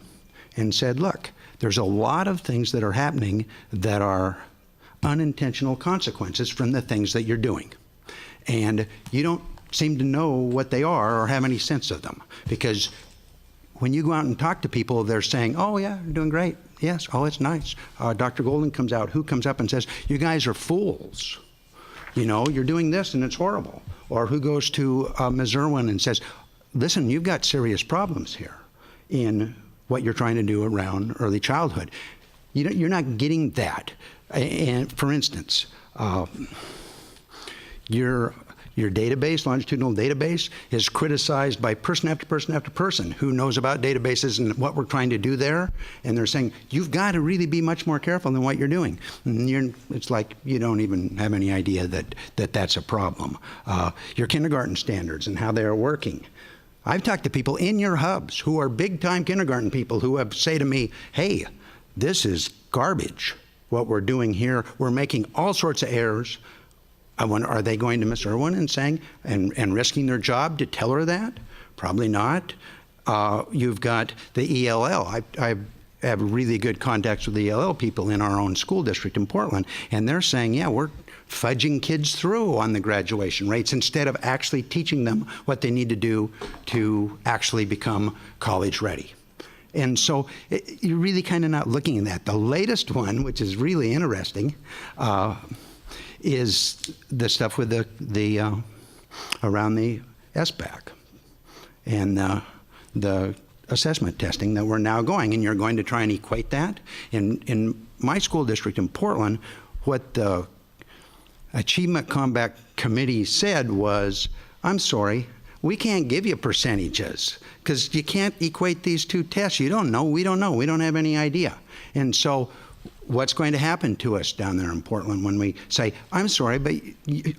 and said, look, there's a lot of things that are happening that are unintentional consequences from the things that you're doing. And you don't seem to know what they are or have any sense of them. Because when you go out and talk to people, they're saying, oh yeah, you're doing great. Yes, oh, it's nice. Dr. Golden comes out, who comes up and says, you guys are fools. You know, you're doing this and it's horrible. Or who goes to Ms. Irwin and says, listen, you've got serious problems here in what you're trying to do around early childhood. You're not getting that. And for instance, your database, longitudinal database, is criticized by person after person after person who knows about databases and what we're trying to do there. And they're saying, you've got to really be much more careful than what you're doing. And it's like you don't even have any idea that that's a problem. Your kindergarten standards and how they are working. I've talked to people in your hubs who are big-time kindergarten people who have say to me, hey, this is garbage. what we're doing here. We're making all sorts of errors. I wonder, are they going to Miss Irwin and saying, and risking their job to tell her that? Probably not. You've got the ELL. I have really good contacts with the ELL people in our own school district in Portland, and they're saying, yeah, we're fudging kids through on the graduation rates instead of actually teaching them what they need to do to actually become college ready. And so you're really kind of not looking at that. The latest one, which is really interesting, is the stuff with the around the SBAC and the assessment testing that we're now going, and you're going to try and equate that. In my school district in Portland, what the Achievement Combat Committee said was, I'm sorry, we can't give you percentages because you can't equate these two tests. You don't know, we don't know, we don't have any idea. And so what's going to happen to us down there in Portland when we say, I'm sorry, but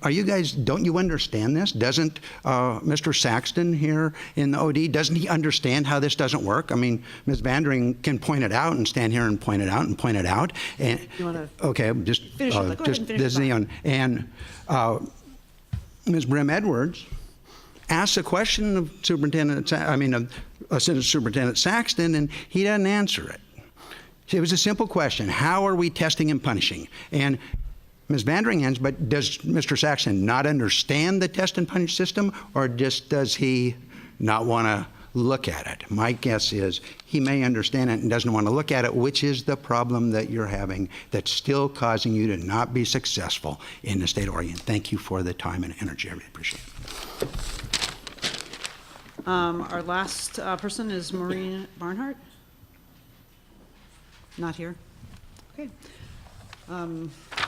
are you guys, don't you understand this? Doesn't Mr. Saxton here in the OD, doesn't he understand how this doesn't work? I mean, Ms. Vandering can point it out and stand here and point it out and point it out. And, You want to okay, just finish it? Go ahead and finish this the is the and Ms. Brim Edwards asked a question of Assistant Superintendent Saxton, and he doesn't answer it. It was a simple question. How are we testing and punishing? And Ms. Vanderinghen, but does Mr. Saxton not understand the test and punish system, or just does he not want to look at it? My guess is he may understand it and doesn't want to look at it, which is the problem that you're having that's still causing you to not be successful in the state of Oregon. Thank you for the time and energy. I really appreciate it. Our last person is Maureen Barnhart. Not here. Okay.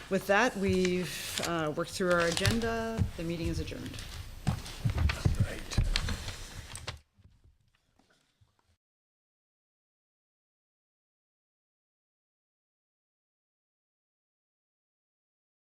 With that, we've worked through our agenda. The meeting is adjourned.